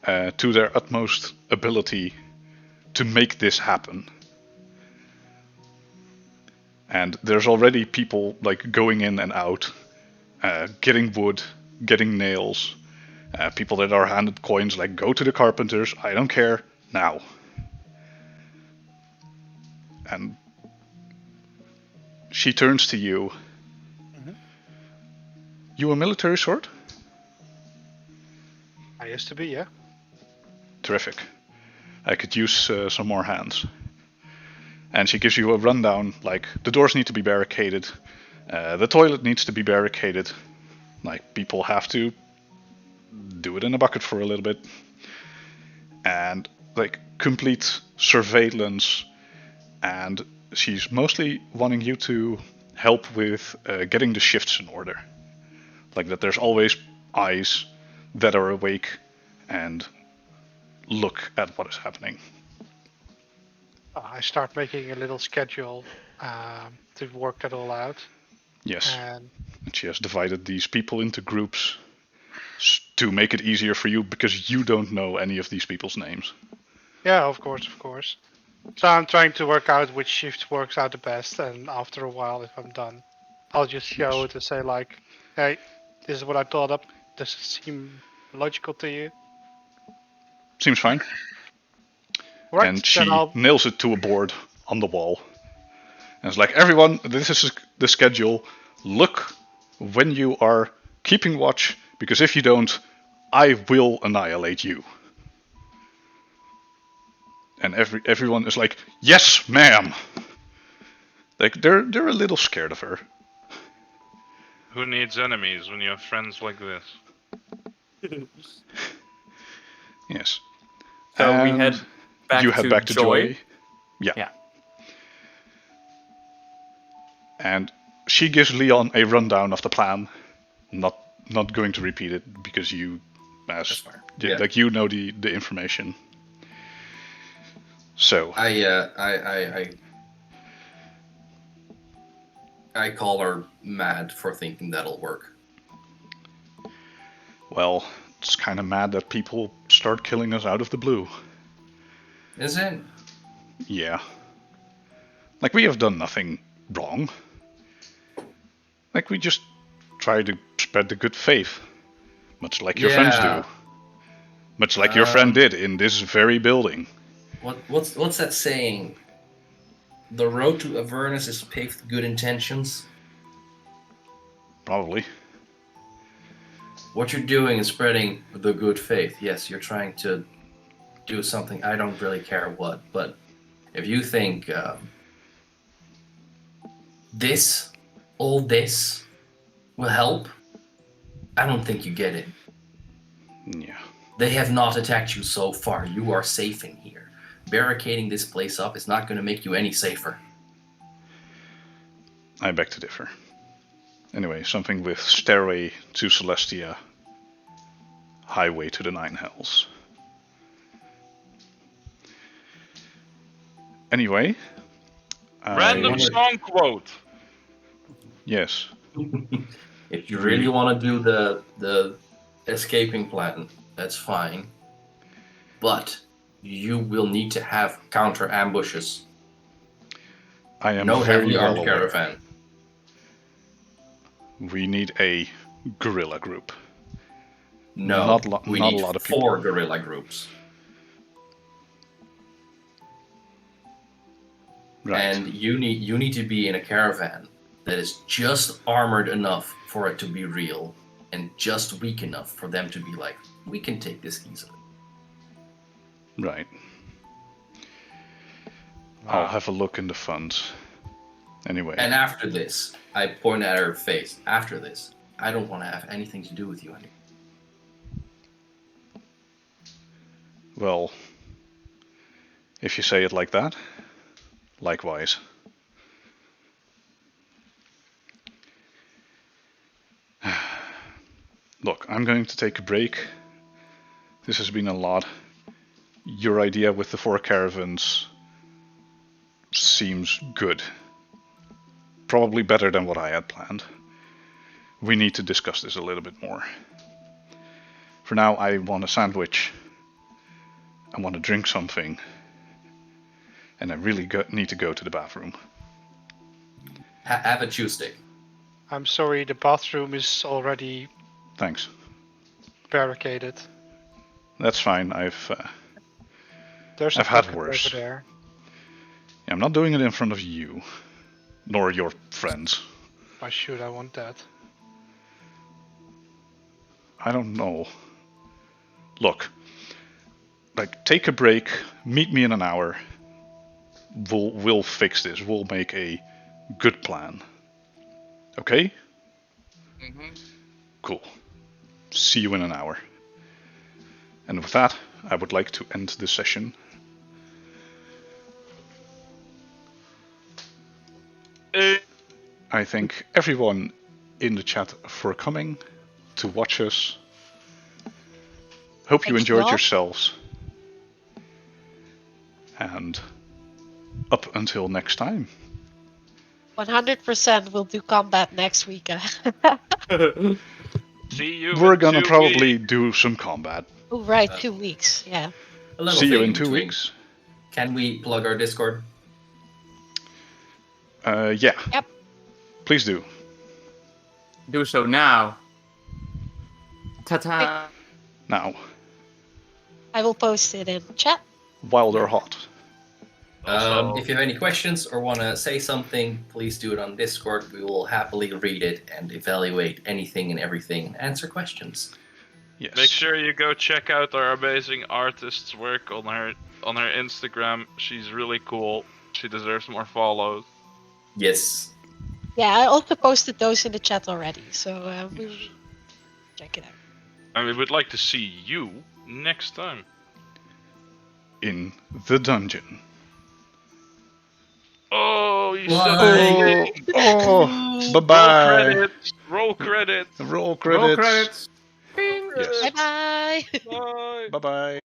to their utmost ability to make this happen. And there's already people like going in and out, getting wood, getting nails, people that are handed coins like go to the carpenters, I don't care, now. And she turns to you. Mhm. You a military sword? I used to be, yeah. Terrific. I could use some more hands. And she gives you a rundown, like, the doors need to be barricaded, the toilet needs to be barricaded, like, people have to do it in a bucket for a little bit, and, like, complete surveillance, and she's mostly wanting you to help with getting the shifts in order. Like, that there's always eyes that are awake and look at what is happening. I start making a little schedule to work that all out. Yes. And And she has divided these people into groups to make it easier for you because you don't know any of these people's names. yeah, of course. So I'm trying to work out which shift works out the best, and after a while, if I'm done, I'll just show it to say like, hey, this is what I thought up. Does it seem logical to you? Seems fine. Right, And then she I'll nails it to a board on the wall. And it's like, everyone, this is the schedule. Look when you are keeping watch, because if you don't, I will annihilate you. And everyone is like, yes, ma'am. Like they're a little scared of her. Who needs enemies when you have friends like this? Yes. So we And head back you head to back to Joy. Yeah. Yeah. And she gives Leon a rundown of the plan. Not going to repeat it because you, That's fine. Yeah. like you know the information. So I call her mad for thinking that'll work. well, it's kind of mad that people start killing us out of the blue. Is it? Yeah. Like we have done nothing wrong. Like we just try to spread the good faith, much like your friends do. Much like your friend did in this very building. What's that saying? The road to Avernus is paved with good intentions. Probably. What you're doing is spreading the good faith. Yes, you're trying to do something. I don't really care what, but if you think all this will help, I don't think you get it. Yeah. They have not attacked you so far. You are safe in here. Barricading this place up is not going to make you any safer. I beg to differ. Anyway, something with stairway to Celestia, highway to the Nine Hells. Anyway. Random song quote! Yes. If you really want to do the escaping plan, that's fine. But you will need to have counter ambushes. I am No very heavily well armed aware. caravan. We need a guerrilla group. No, we not need a lot of people. 4 guerrilla groups. Right. And you need to be in a caravan that is just armored enough for it to be real, and just weak enough for them to be like, we can take this easily. Right. I'll have a look in the funds. Anyway. And after this, I point at her face. After this, I don't want to have anything to do with you anymore. Well, if you say it like that, likewise. Look, I'm going to take a break. This has been a lot. Your idea with the 4 caravans seems good. probably better than what I had planned. We need to discuss this a little bit more. For now, I want a sandwich. I want to drink something. And I really need to go to the bathroom. Have a chew stick. I'm sorry, the bathroom is already Thanks. barricaded. That's fine. There's I've a had bucket worse. over there. I'm not doing it in front of you. Nor your friends. Why should I want that? I don't know. Look. Like, take a break. Meet me in an hour. We'll fix this. We'll make a good plan. Okay? Mm-hmm. Cool. See you in an hour. And with that, I would like to end this session. I thank everyone in the chat for coming to watch us. Hope you Thanks, enjoyed Rob. yourselves. And up until next time. 100% we'll do combat next week. See you. We're in gonna 2 probably weeks. do some combat. Oh, right, 2 weeks. Yeah. A little See you thing in 2 between. weeks. Can we plug our Discord? Yeah. Yep. Please do. Do so now. Ta-ta! Now, I will post it in chat. while they're hot. Also, If you have any questions or want to say something, please do it on Discord. We will happily read it and evaluate anything and everything and answer questions. Yes. make sure you go check out our amazing artist's work on her Instagram. She's really cool. She deserves more follows. Yes. Yeah, I also posted those in the chat already, so we will check it out. And we would like to see you next time. In the dungeon. Oh, you Why? said Oh, Roll bye-bye. credits. Roll credits. Roll Roll credits. credits. Yes. Bye bye. Bye. Bye-bye.